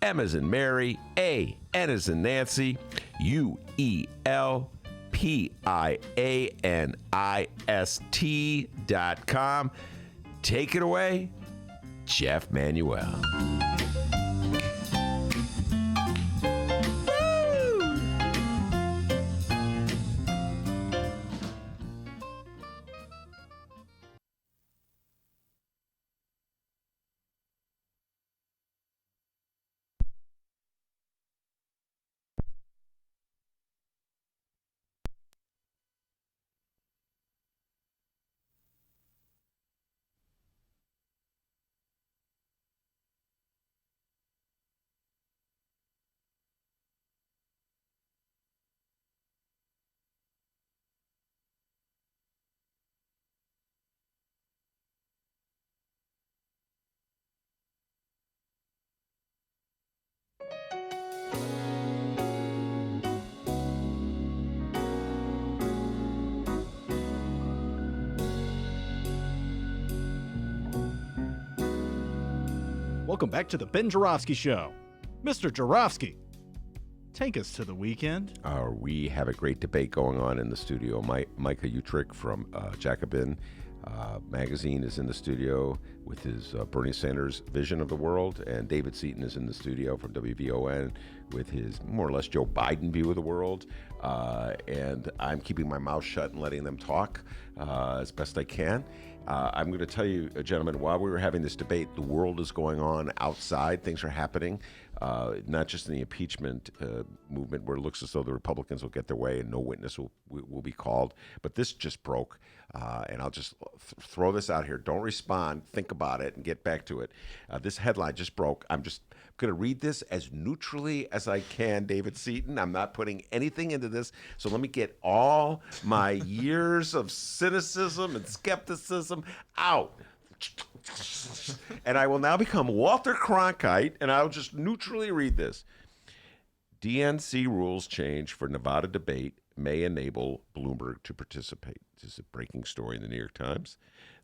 M as in Mary, A, N as in Nancy, UELPIANIST.com. Take it away, Jeff Manuel. Welcome back to the Ben Joravsky Show. Mr. Joravsky, take us to the weekend. We have a great debate going on in the studio. Micah Uetricht from Jacobin Magazine is in the studio with his Bernie Sanders vision of the world, and David Seaton is in the studio from WVON with his more or less Joe Biden view of the world. And I'm keeping my mouth shut and letting them talk as best I can. I'm going to tell you, gentlemen, while we were having this debate, the world is going on outside. Things are happening, not just in the impeachment movement, where it looks as though the Republicans will get their way and no witness will be called. But this just broke, and I'll just throw this out here. Don't respond. Think about it and get back to it. This headline just broke. I'm just going to read this as neutrally as I can, David Seaton. I'm not putting anything into this. So let me get all my years of cynicism and skepticism out. And I will now become Walter Cronkite, and I'll just neutrally read this. DNC rules change for Nevada debate may enable Bloomberg to participate. This is a breaking story in the New York Times.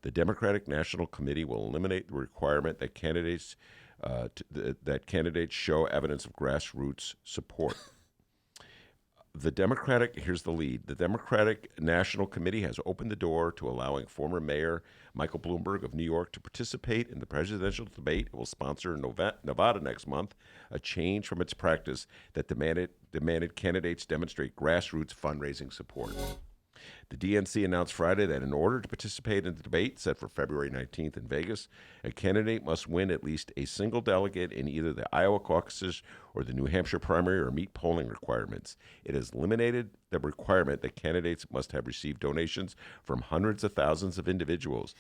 The Democratic National Committee will eliminate the requirement that candidates show evidence of grassroots support. Here's the lead. The Democratic National Committee has opened the door to allowing former Mayor Michael Bloomberg of New York to participate in the presidential debate. It will sponsor in Nevada next month, a change from its practice that demanded candidates demonstrate grassroots fundraising support. The DNC announced Friday that in order to participate in the debate set for February 19th in Vegas, a candidate must win at least a single delegate in either the Iowa caucuses or the New Hampshire primary or meet polling requirements. It has eliminated the requirement that candidates must have received donations from hundreds of thousands of individuals.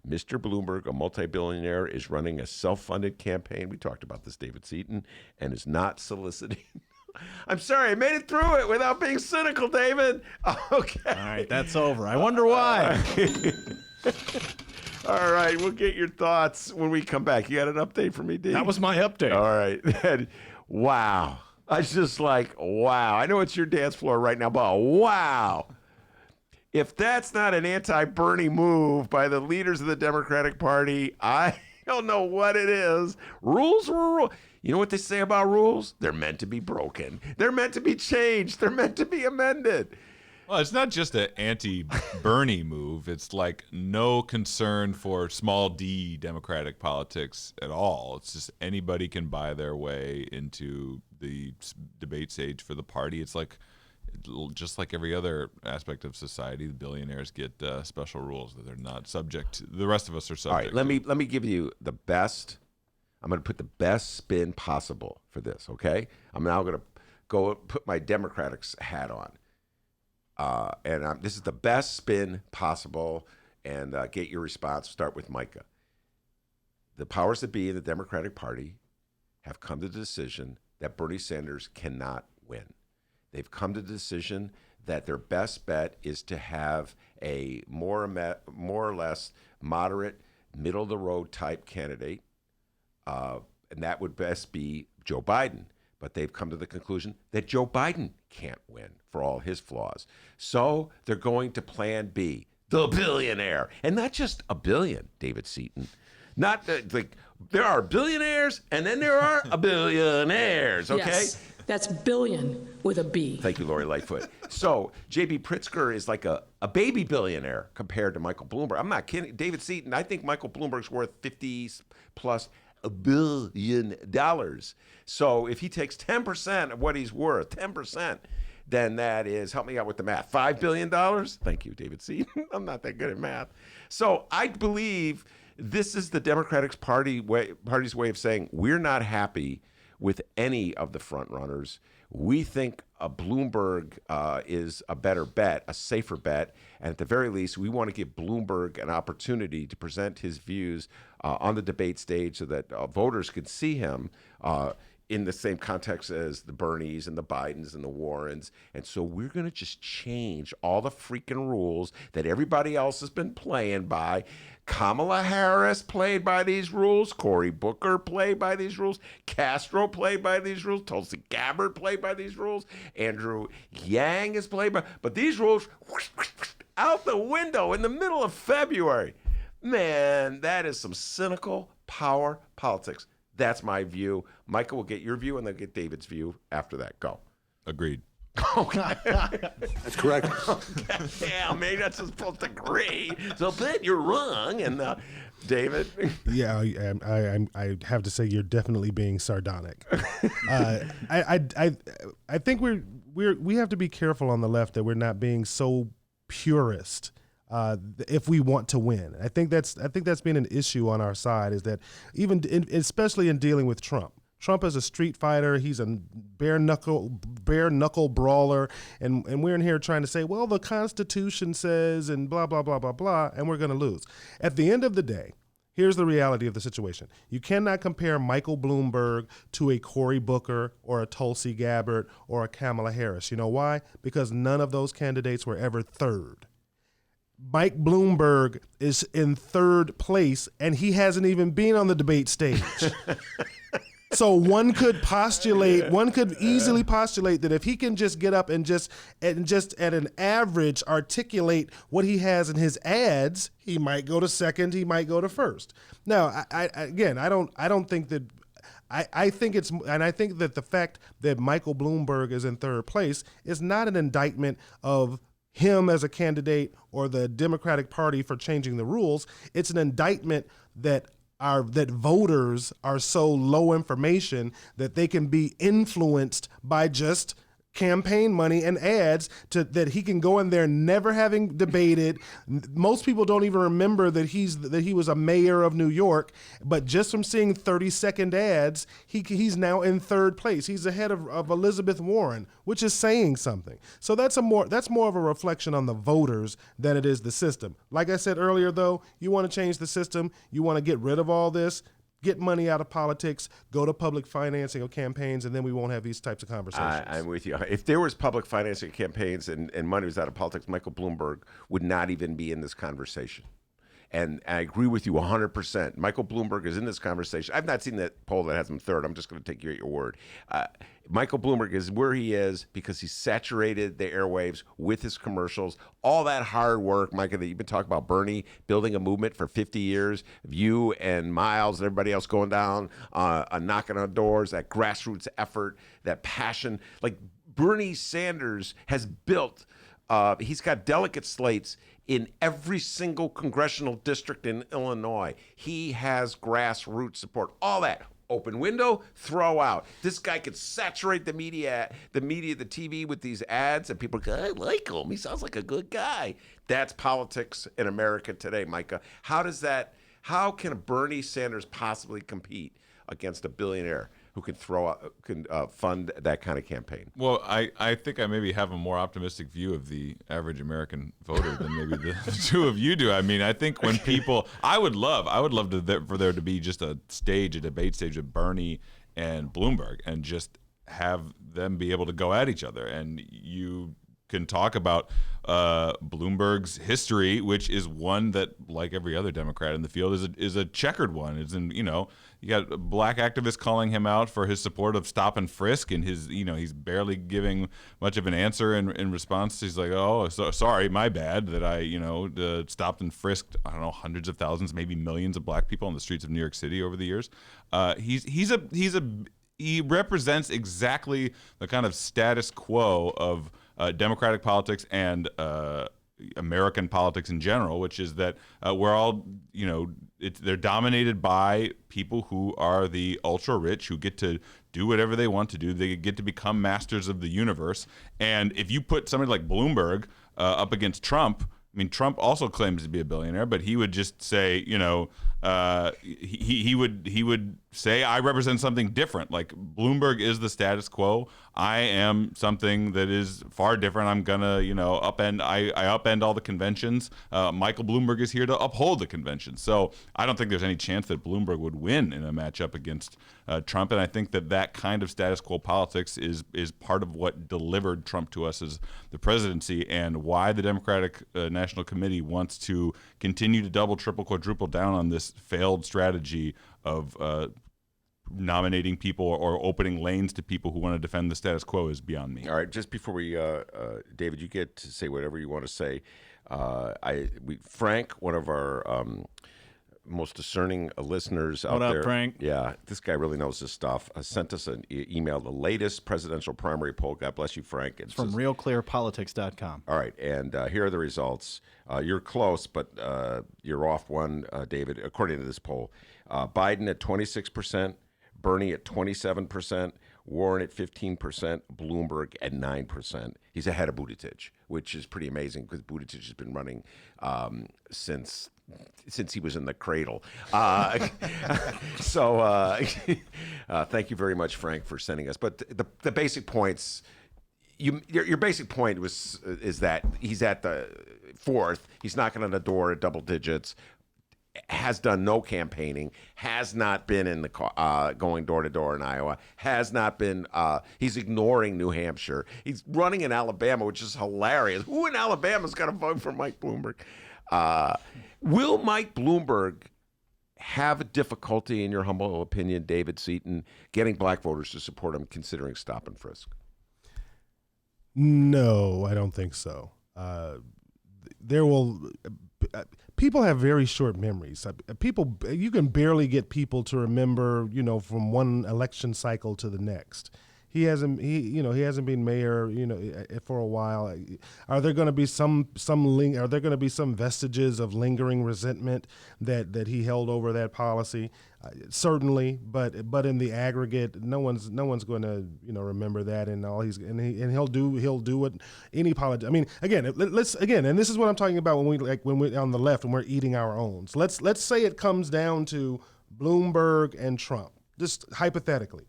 Mr. Bloomberg, a multi-billionaire, is running a self-funded campaign. We talked about this, David Seaton, and is not soliciting. I'm sorry, I made it through it without being cynical, David. Okay. All right, that's over. I wonder why. All right, we'll get your thoughts when we come back. You got an update for me, D? That was my update. All right. Wow. I was just like, wow. I know it's your dance floor right now, but wow. If that's not an anti-Bernie move by the leaders of the Democratic Party, I don't know what it is. Rules were rules. You know what they say about rules? They're meant to be broken. They're meant to be changed. They're meant to be amended. Well, it's not just an anti-Bernie move. It's like no concern for small d Democratic politics at all. It's just anybody can buy their way into the debate stage for the party. It's like just like every other aspect of society, the billionaires get special rules that they're not subject to. The rest of us are subject. All right, let me give you the best. I'm going to put the best spin possible for this, okay? I'm now going to go put my Democratic hat on. This is the best spin possible, and get your response. Start with Micah. The powers that be in the Democratic Party have come to the decision that Bernie Sanders cannot win. They've come to the decision that their best bet is to have a more or less moderate, middle-of-the-road type candidate, and that would best be Joe Biden. But they've come to the conclusion that Joe Biden can't win for all his flaws. So they're going to Plan B, the billionaire. And not just a billion, David Seaton. Not like there are billionaires and then there are a billionaires, okay? Yes, that's billion with a B. Thank you, Lori Lightfoot. So J.B. Pritzker is like a baby billionaire compared to Michael Bloomberg. I'm not kidding. David Seaton, I think Michael Bloomberg's worth 50 plus $1 billion. So if he takes 10% of what he's worth, 10%, then that is, help me out with the math, $5 billion? Thank you, David Seaton. I'm not that good at math. So I believe this is the Democratic Party's way of saying we're not happy with any of the front runners. We think a Bloomberg is a better bet, a safer bet, and at the very least, we want to give Bloomberg an opportunity to present his views on the debate stage so that voters could see him in the same context as the Bernies and the Bidens and the Warrens. And so we're going to just change all the freaking rules that everybody else has been playing by. Kamala Harris played by these rules. Cory Booker played by these rules. Castro played by these rules. Tulsi Gabbard played by these rules. Andrew Yang is played by. But these rules out the window in the middle of February. Man, that is some cynical power politics. That's my view. Micah will get your view, and then get David's view after that. Go. Agreed. That's correct. Yeah, maybe that's supposed to agree. So Ben, you're wrong. And David? Yeah, I have to say you're definitely being sardonic. I think we have to be careful on the left that we're not being so purist. If we want to win, I think that's been an issue on our side. Is that especially in dealing with Trump. Trump is a street fighter. He's a bare knuckle brawler, and we're in here trying to say, well, the Constitution says, and blah blah blah blah blah, and we're going to lose. At the end of the day, here's the reality of the situation. You cannot compare Michael Bloomberg to a Cory Booker or a Tulsi Gabbard or a Kamala Harris. You know why? Because none of those candidates were ever third. Mike Bloomberg is in third place, and he hasn't even been on the debate stage. So one could easily postulate that if he can just get up and just at an average articulate what he has in his ads, he might go to second, he might go to first. Now, I don't think that. I think that the fact that Michael Bloomberg is in third place is not an indictment of him as a candidate or the Democratic Party for changing the rules. It's an indictment that voters are so low information that they can be influenced by just campaign money and ads that he can go in there never having debated. Most people don't even remember that he was a mayor of New York, but just from seeing 30-second ads, he's now in third place. He's ahead of Elizabeth Warren, which is saying something. So that's more of a reflection on the voters than it is the system. Like I said earlier, though, you want to change the system, you want to get rid of all this, get money out of politics, go to public financing of campaigns, and then we won't have these types of conversations. I'm with you. If there was public financing of campaigns and money was out of politics, Michael Bloomberg would not even be in this conversation. And I agree with you 100%. Michael Bloomberg is in this conversation. I've not seen that poll that has him third. I'm just going to take you at your word. Michael Bloomberg is where he is because he saturated the airwaves with his commercials. All that hard work, Micah, that you've been talking about, Bernie building a movement for 50 years, of you and Miles and everybody else going down, knocking on doors, that grassroots effort, that passion. Like Bernie Sanders has built, he's got delegate slates in every single congressional district in Illinois. He has grassroots support. All that. Open window, throw out. This guy could saturate the media, the TV with these ads, and people go, I like him. He sounds like a good guy. That's politics in America today, Micah. How can Bernie Sanders possibly compete against a billionaire who can fund that kind of campaign? Well, I think I maybe have a more optimistic view of the average American voter than maybe the two of you do. I mean, I think when people, I would love for there to be just a debate stage of Bernie and Bloomberg, and just have them be able to go at each other. And you can talk about Bloomberg's history, which is one that, like every other Democrat in the field, is a checkered one. It's you got black activists calling him out for his support of stop and frisk, and he's barely giving much of an answer in response. He's like, oh, sorry, my bad that I stopped and frisked, I don't know, hundreds of thousands, maybe millions of black people on the streets of New York City over the years. He represents exactly the kind of status quo of Democratic politics and American politics in general, which is that we're all, they're dominated by people who are the ultra rich, who get to do whatever they want to do. They get to become masters of the universe. And if you put somebody like Bloomberg up against Trump, I mean, Trump also claims to be a billionaire, but he would just say, he would say, I represent something different. Like, Bloomberg is the status quo. I am something that is far different. I'm gonna, upend. I upend all the conventions. Michael Bloomberg is here to uphold the conventions. So I don't think there's any chance that Bloomberg would win in a matchup against Trump. And I think that kind of status quo politics is part of what delivered Trump to us as the presidency, and why the Democratic National Committee wants to continue to double, triple, quadruple down on this failed strategy of nominating people or opening lanes to people who want to defend the status quo is beyond me. All right, just before we, David, you get to say whatever you want to say. Frank, one of our most discerning listeners out What up, there. Frank? Yeah, this guy really knows his stuff. Sent us an email, the latest presidential primary poll. God bless you, Frank. It's from realclearpolitics.com. All right, and here are the results. You're close, but you're off one, David, according to this poll. Biden at 26%, Bernie at 27%, Warren at 15%, Bloomberg at 9%. He's ahead of Buttigieg, which is pretty amazing because Buttigieg has been running since he was in the cradle. So thank you very much, Frank, for sending us. But the basic points, your basic point is that he's at the fourth. He's knocking on the door at double digits. Has done no campaigning, has not been in the going door to door in Iowa, has not been. He's ignoring New Hampshire. He's running in Alabama, which is hilarious. Who in Alabama is going to vote for Mike Bloomberg? Will Mike Bloomberg have a difficulty, in your humble opinion, David Seaton, getting black voters to support him, considering stop and frisk? No, I don't think so. There will. People have very short memories. People, you can barely get people to remember, from one election cycle to the next. He hasn't been mayor, for a while. Are there going to be some vestiges of lingering resentment that he held over that policy? Certainly, but in the aggregate, no one's going to remember that, and all he'll do what any politician. I mean, again, and this is what I'm talking about when we're on the left and we're eating our own. So let's say it comes down to Bloomberg and Trump, just hypothetically.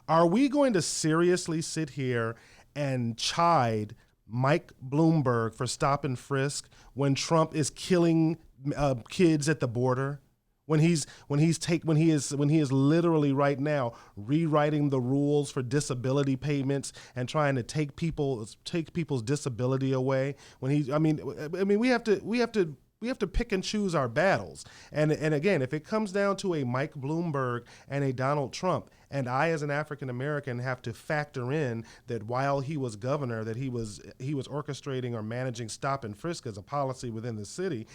Are we going to seriously sit here and chide Mike Bloomberg for stop and frisk when Trump is killing kids at the border? When he is literally right now rewriting the rules for disability payments and trying to take people's disability away. We have to pick and choose our battles. And again, if it comes down to a Mike Bloomberg and a Donald Trump, and I as an African American have to factor in that while he was governor, that he was orchestrating or managing stop and frisk as a policy within the city,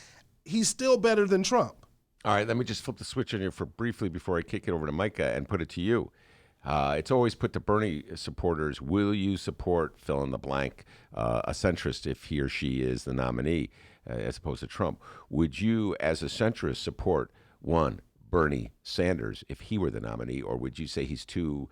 he's still better than Trump. All right, let me just flip the switch on you for briefly before I kick it over to Micah and put it to you. It's always put to Bernie supporters, will you support fill in the blank, a centrist if he or she is the nominee, as opposed to Trump? Would you, as a centrist, support, one, Bernie Sanders if he were the nominee, or would you say he's too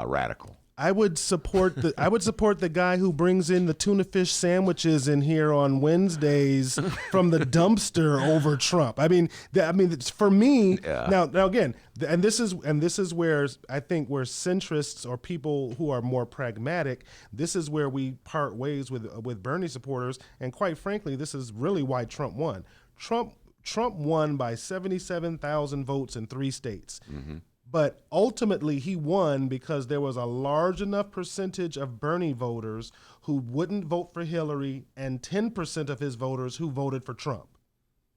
radical? I would support the guy who brings in the tuna fish sandwiches in here on Wednesdays from the dumpster over Trump. For me, yeah. Now again, and this is where I think where centrists or people who are more pragmatic, this is where we part ways with Bernie supporters, and quite frankly, this is really why Trump won. Trump won by 77,000 votes in 3 states. Mm-hmm. But ultimately, he won because there was a large enough percentage of Bernie voters who wouldn't vote for Hillary and 10% of his voters who voted for Trump.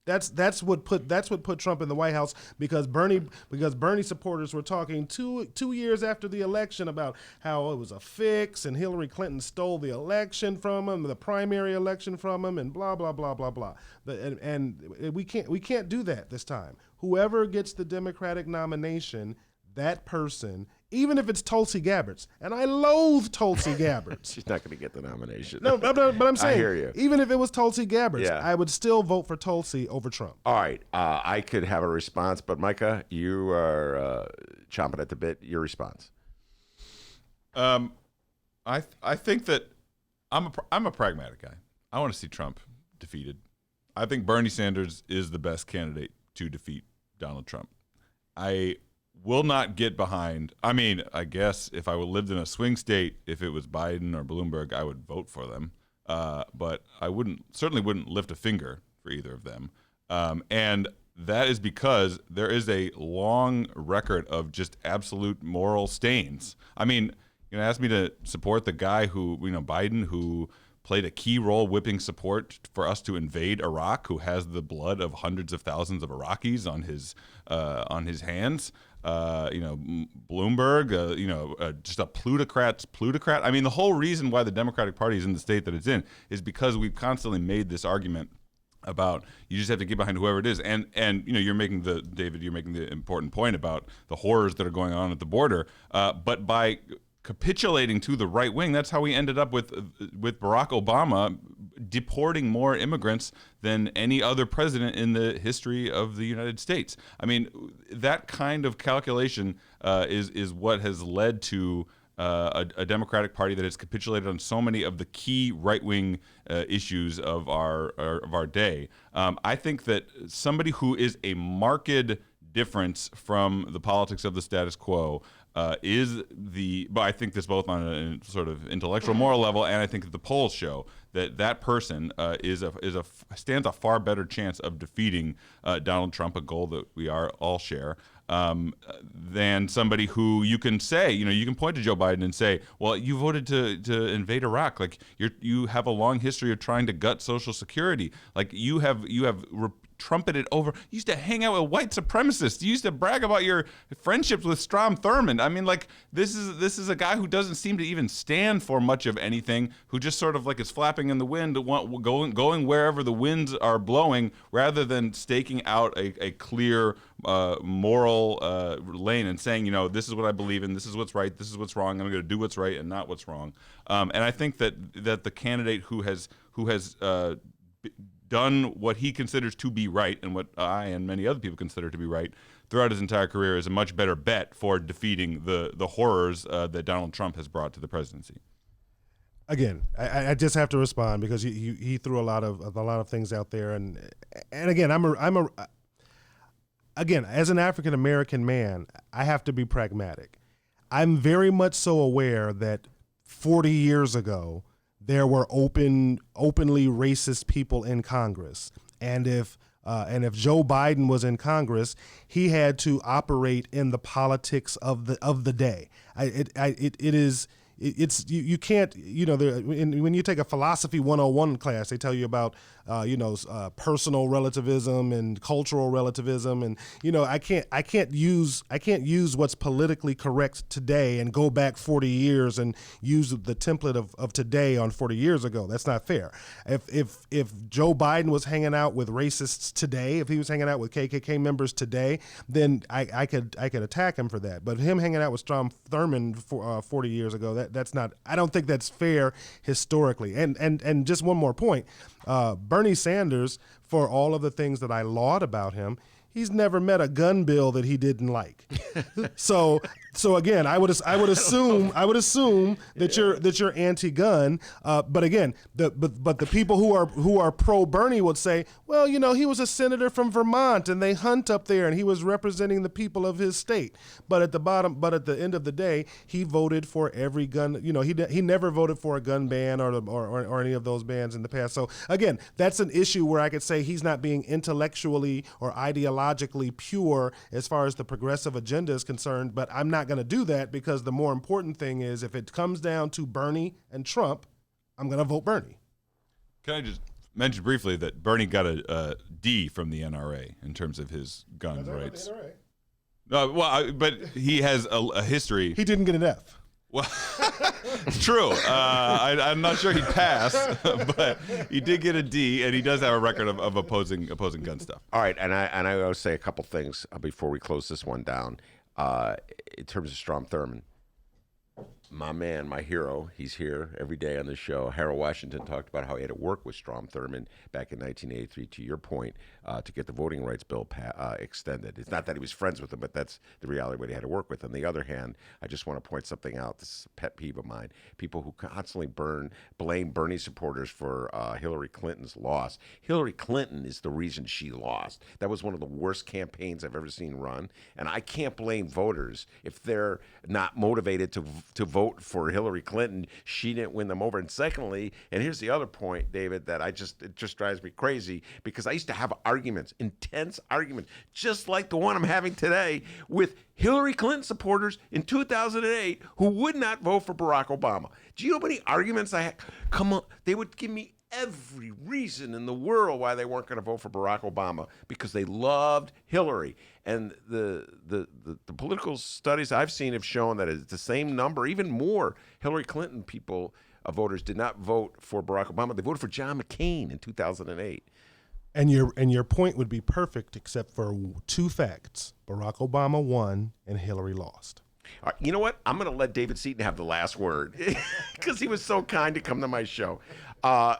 That's what put Trump in the White House, because Bernie supporters were talking two years after the election about how it was a fix and Hillary Clinton stole the election from him, the primary election from him, and blah blah blah blah blah. And we can't do that this time. Whoever gets the Democratic nomination, that person, even if it's Tulsi Gabbard, and I loathe Tulsi Gabbard. She's not going to get the nomination. No, but I'm saying, I hear you. Even if it was Tulsi Gabbard, yeah. I would still vote for Tulsi over Trump. All right, I could have a response, but Micah, you are chomping at the bit. Your response? I think that I'm a pragmatic guy. I want to see Trump defeated. I think Bernie Sanders is the best candidate to defeat Donald Trump. I will not get behind. I guess if I lived in a swing state, if it was Biden or Bloomberg, I would vote for them. But I certainly wouldn't lift a finger for either of them. And that is because there is a long record of just absolute moral stains. Ask me to support the guy who, Biden, who played a key role whipping support for us to invade Iraq, who has the blood of hundreds of thousands of Iraqis on his hands. Bloomberg, just a plutocrat. The whole reason why the Democratic Party is in the state that it's in is because we've constantly made this argument about you just have to get behind whoever it is, and you're making the important point about the horrors that are going on at the border, but by capitulating to the right wing, that's how we ended up with Barack Obama deporting more immigrants than any other president in the history of the United States. I mean, that kind of calculation is what has led to a Democratic Party that has capitulated on so many of the key right-wing issues of our day. I think that somebody who is a marked difference from the politics of the status quo but I think this both on a sort of intellectual, moral level, and I think that the polls show that person stands a far better chance of defeating Donald Trump, a goal that we all share, than somebody who you can say, you can point to Joe Biden and say, well, you voted to invade Iraq. Like you have a long history of trying to gut Social Security. Like you have trumpeted over. You used to hang out with white supremacists. You used to brag about your friendships with Strom Thurmond. I mean, like this is a guy who doesn't seem to even stand for much of anything, who just sort of like is flapping in the wind, going wherever the winds are blowing, rather than staking out a clear moral lane and saying, this is what I believe in, this is what's right, this is what's wrong, I'm going to do what's right and not what's wrong. And I think that the candidate who has done what he considers to be right and what I and many other people consider to be right throughout his entire career is a much better bet for defeating the horrors that Donald Trump has brought to the presidency. Again, I just have to respond because he threw a lot of things out there, and again, again, as an African American man, I have to be pragmatic. I'm very much so aware that 40 years ago there were openly racist people in Congress, and if Joe Biden was in Congress, he had to operate in the politics of the day. You can't, when you take a philosophy 101 class, they tell you about personal relativism and cultural relativism, and I can't use what's politically correct today and go back 40 years and use the template of today on 40 years ago. That's not fair. If Joe Biden was hanging out with racists today, if he was hanging out with KKK members today, then I could attack him for that. But him hanging out with Strom Thurmond 40 years ago, that's not. I don't think that's fair historically. And just one more point. Bernie Sanders, for all of the things that I laud about him, he's never met a gun bill that he didn't like. So again, I would assume that you're anti-gun. But again, the people who are pro Bernie would say, well, he was a senator from Vermont and they hunt up there and he was representing the people of his state. But at the end of the day, he voted for every gun. He never voted for a gun ban or any of those bans in the past. So again, that's an issue where I could say he's not being intellectually or ideologically pure as far as the progressive agenda is concerned. But I'm not going to do that, because the more important thing is, if it comes down to Bernie and Trump, I'm going to vote Bernie. Can I just mention briefly that Bernie got a D from the NRA in terms of his gun rights? But he has a history. He didn't get an F. Well, it's true. I'm not sure he passed, but he did get a D, and he does have a record of opposing gun stuff. All right, and I will say a couple things before we close this one down. In terms of Strom Thurmond, my man, my hero, he's here every day on the show. Harold Washington talked about how he had to work with Strom Thurmond back in 1983, to your point, to get the voting rights bill extended. It's not that he was friends with him, but that's the reality what he had to work with. On the other hand, I just want to point something out. This is a pet peeve of mine. People who constantly blame Bernie supporters for Hillary Clinton's loss. Hillary Clinton is the reason she lost. That was one of the worst campaigns I've ever seen run, and I can't blame voters if they're not motivated to vote for Hillary Clinton. She didn't win them over. And secondly, and here's the other point, David, that it just drives me crazy, because I used to have intense arguments, just like the one I'm having today with Hillary Clinton supporters in 2008 who would not vote for Barack Obama. Do you know how many arguments I had? Come on, they would give me every reason in the world why they weren't going to vote for Barack Obama, because they loved Hillary. And the political studies I've seen have shown that it's the same number, even more. Hillary Clinton voters did not vote for Barack Obama. They voted for John McCain in 2008. And your point would be perfect except for two facts. Barack Obama won and Hillary lost. All right, you know what? I'm going to let David Seaton have the last word because he was so kind to come to my show. God,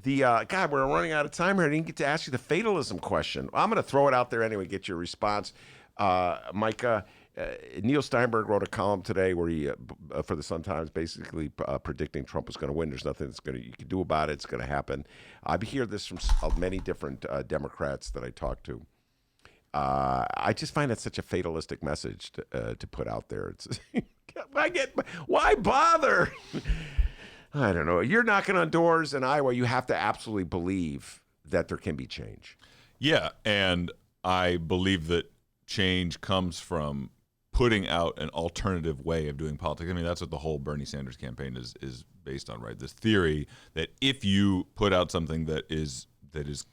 we're running out of time here. I didn't get to ask you the fatalism question. I'm going to throw it out there anyway, get your response. Micah, Neil Steinberg wrote a column today where he, for the Sun-Times, basically predicting Trump was going to win. There's nothing you can do about it. It's going to happen. I hear this from many different Democrats that I talk to. I just find it such a fatalistic message to put out there. It's why bother? I don't know. You're knocking on doors in Iowa. You have to absolutely believe that there can be change. Yeah, and I believe that change comes from putting out an alternative way of doing politics. I mean, that's what the whole Bernie Sanders campaign is based on, right? This theory that if you put out something that is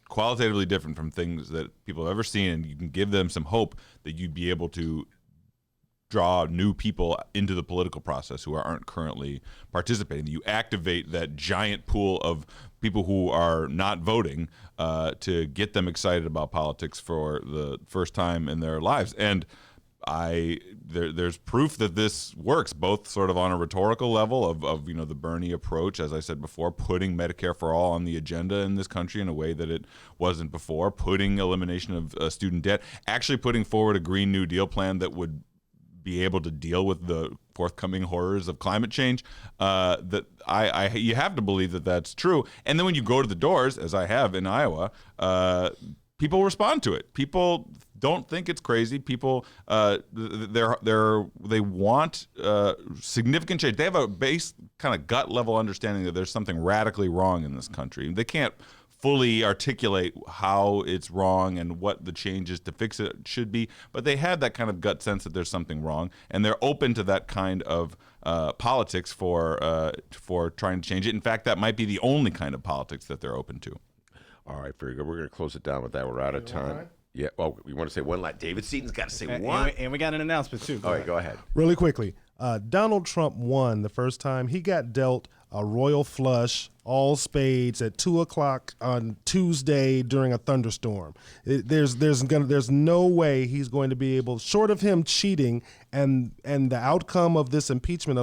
qualitatively different from things that people have ever seen, and you can give them some hope that you'd be able to draw new people into the political process who aren't currently participating. You activate that giant pool of people who are not voting to get them excited about politics for the first time in their lives. And there's proof that this works, both sort of on a rhetorical level of the Bernie approach, as I said before, putting Medicare for all on the agenda in this country in a way that it wasn't before, putting elimination of student debt, actually putting forward a Green New Deal plan that would be able to deal with the forthcoming horrors of climate change. You have to believe that that's true. And then when you go to the doors, as I have in Iowa, people respond to it. People don't think it's crazy. People, they want significant change. They have a base kind of gut level understanding that there's something radically wrong in this country. They can't fully articulate how it's wrong and what the changes to fix it should be, but they have that kind of gut sense that there's something wrong, and they're open to that kind of politics for trying to change it. In fact, that might be the only kind of politics that they're open to. All right, very good. We're going to close it down with that. We're out of time. Yeah. Oh, we want to say one last. David Seaton's got to say one. And we got an announcement, too. All right, go ahead. Really quickly, Donald Trump won the first time. He got dealt a royal flush, all spades, at 2:00 on Tuesday during a thunderstorm. There's no way he's going to be able, short of him cheating, and the outcome of this impeachment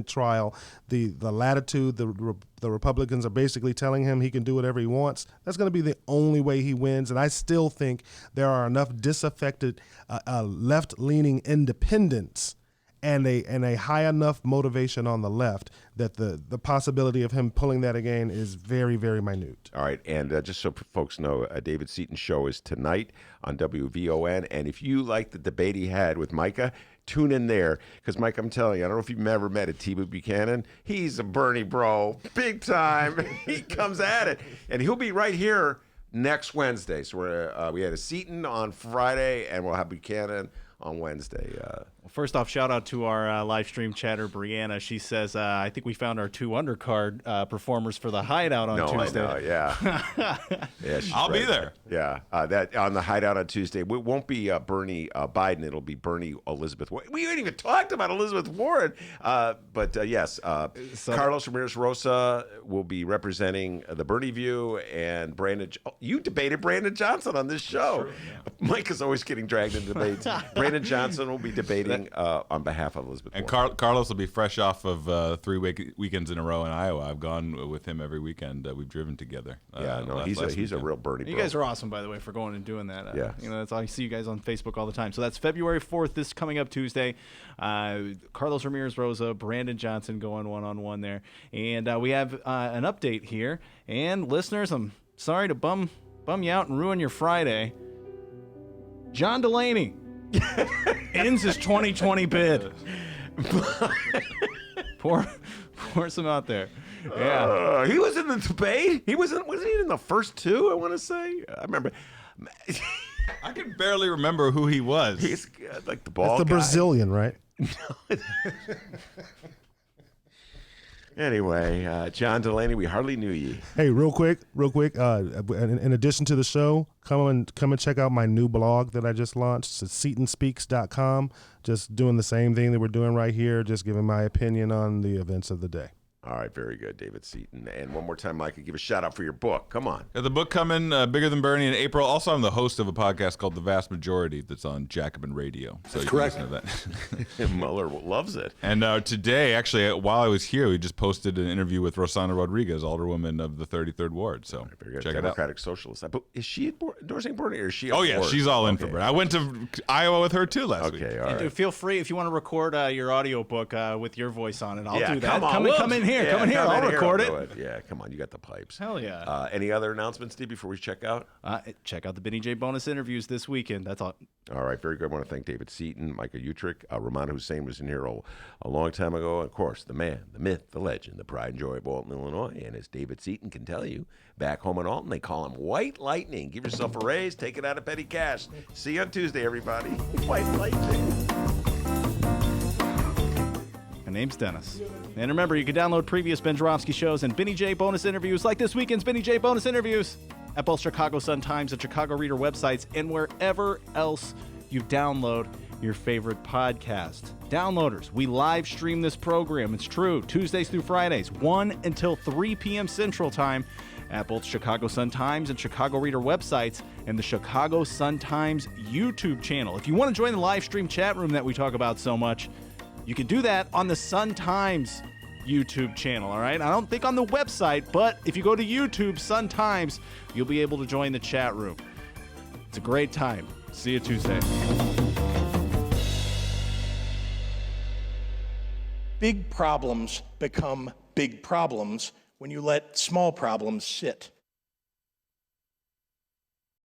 trial, the latitude the Republicans are basically telling him he can do whatever he wants. That's going to be the only way he wins. And I still think there are enough disaffected left-leaning independents and a high enough motivation on the left that the possibility of him pulling that again is very, very minute. All right, and just so folks know, David Seaton's show is tonight on WVON, and if you like the debate he had with Micah, tune in there, because Mike, I'm telling you, I don't know if you've ever met a T-Boot Buchanan. He's a Bernie bro, big time. He comes at it, and he'll be right here next Wednesday. So we had a Seaton on Friday, and we'll have Buchanan on Wednesday. First off, shout out to our live stream chatter, Brianna. She says, I think we found our 2 undercard performers for the Hideout on Tuesday. I know, yeah. Yeah, I'll be there. Yeah, that on the Hideout on Tuesday. It won't be Bernie Biden. It'll be Bernie Elizabeth Warren. We haven't even talked about Elizabeth Warren. But yes, Carlos Ramirez Rosa will be representing the Bernie view, and Brandon. You debated Brandon Johnson on this show. True, yeah. Mike is always getting dragged into debates. Brandon Johnson will be debating on behalf of Elizabeth and Warren. Carlos will be fresh off of 3 weekends in a row in Iowa. I've gone with him every weekend. We've driven together. He's a real Bernie bro. You guys are awesome, by the way, for going and doing that. Yeah. That's all. I see you guys on Facebook all the time. So that's February 4th, this coming up Tuesday. Carlos Ramirez Rosa, Brandon Johnson going one-on-one there. And we have an update here. And listeners, I'm sorry to bum you out and ruin your Friday. John Delaney ends his 2020 bid. pour some out there. Yeah, he was in the debate. Wasn't he in the first 2? I want to say. I remember. I can barely remember who he was. He's like the ball. That's the guy. Brazilian, right? Anyway, John Delaney, we hardly knew you. Hey, real quick. In addition to the show, come and check out my new blog that I just launched. It's SeatonSpeaks.com. Just doing the same thing that we're doing right here, just giving my opinion on the events of the day. All right, very good, David Seaton. And one more time, Micah, give a shout out for your book. Come on. The book coming, Bigger Than Bernie, in April. Also, I'm the host of a podcast called The Vast Majority that's on Jacobin Radio. So That's you correct. Can listen to that. Mueller loves it. And today, actually, while I was here, we just posted an interview with Rossana Rodriguez, alderwoman of the 33rd Ward. So Very good. check it out. Democratic Socialist. But is she endorsing Bernie or is she? Oh, yeah, Ford? she's all in Okay. for Bernie. I went to Iowa with her, too, last week. Okay, all And right. feel free, if you want to record your audio book with your voice on it, I'll Yeah, do that. come on, Come in here. Yeah, Come in here. I'll in record I'll it. do Yeah, come on. You got the pipes. Hell yeah. Any other announcements, Steve, before we check out? Check out the Benny J bonus interviews this weekend. That's all. All right, very good. I want to thank David Seaton, Micah Uetricht, Rummana Hussain was in here a long time ago. And of course, the man, the myth, the legend, the pride and joy of Alton, Illinois. And as David Seaton can tell you, back home in Alton, they call him White Lightning. Give yourself a raise, take it out of petty cash. See you on Tuesday, everybody. White Lightning. My name's Dennis. And remember, you can download previous Ben Joravsky shows and Benny J bonus interviews like this weekend's Benny J bonus interviews at both Chicago Sun-Times and Chicago Reader websites and wherever else you download your favorite podcast. Downloaders, we live stream this program. It's true. Tuesdays through Fridays, 1 until 3 p.m. Central Time at both Chicago Sun-Times and Chicago Reader websites and the Chicago Sun-Times YouTube channel. If you want to join the live stream chat room that we talk about so much, you can do that on the Sun-Times YouTube channel, all right? I don't think on the website, but if you go to YouTube, Sun-Times, you'll be able to join the chat room. It's a great time. See you Tuesday. Big problems become big problems when you let small problems sit.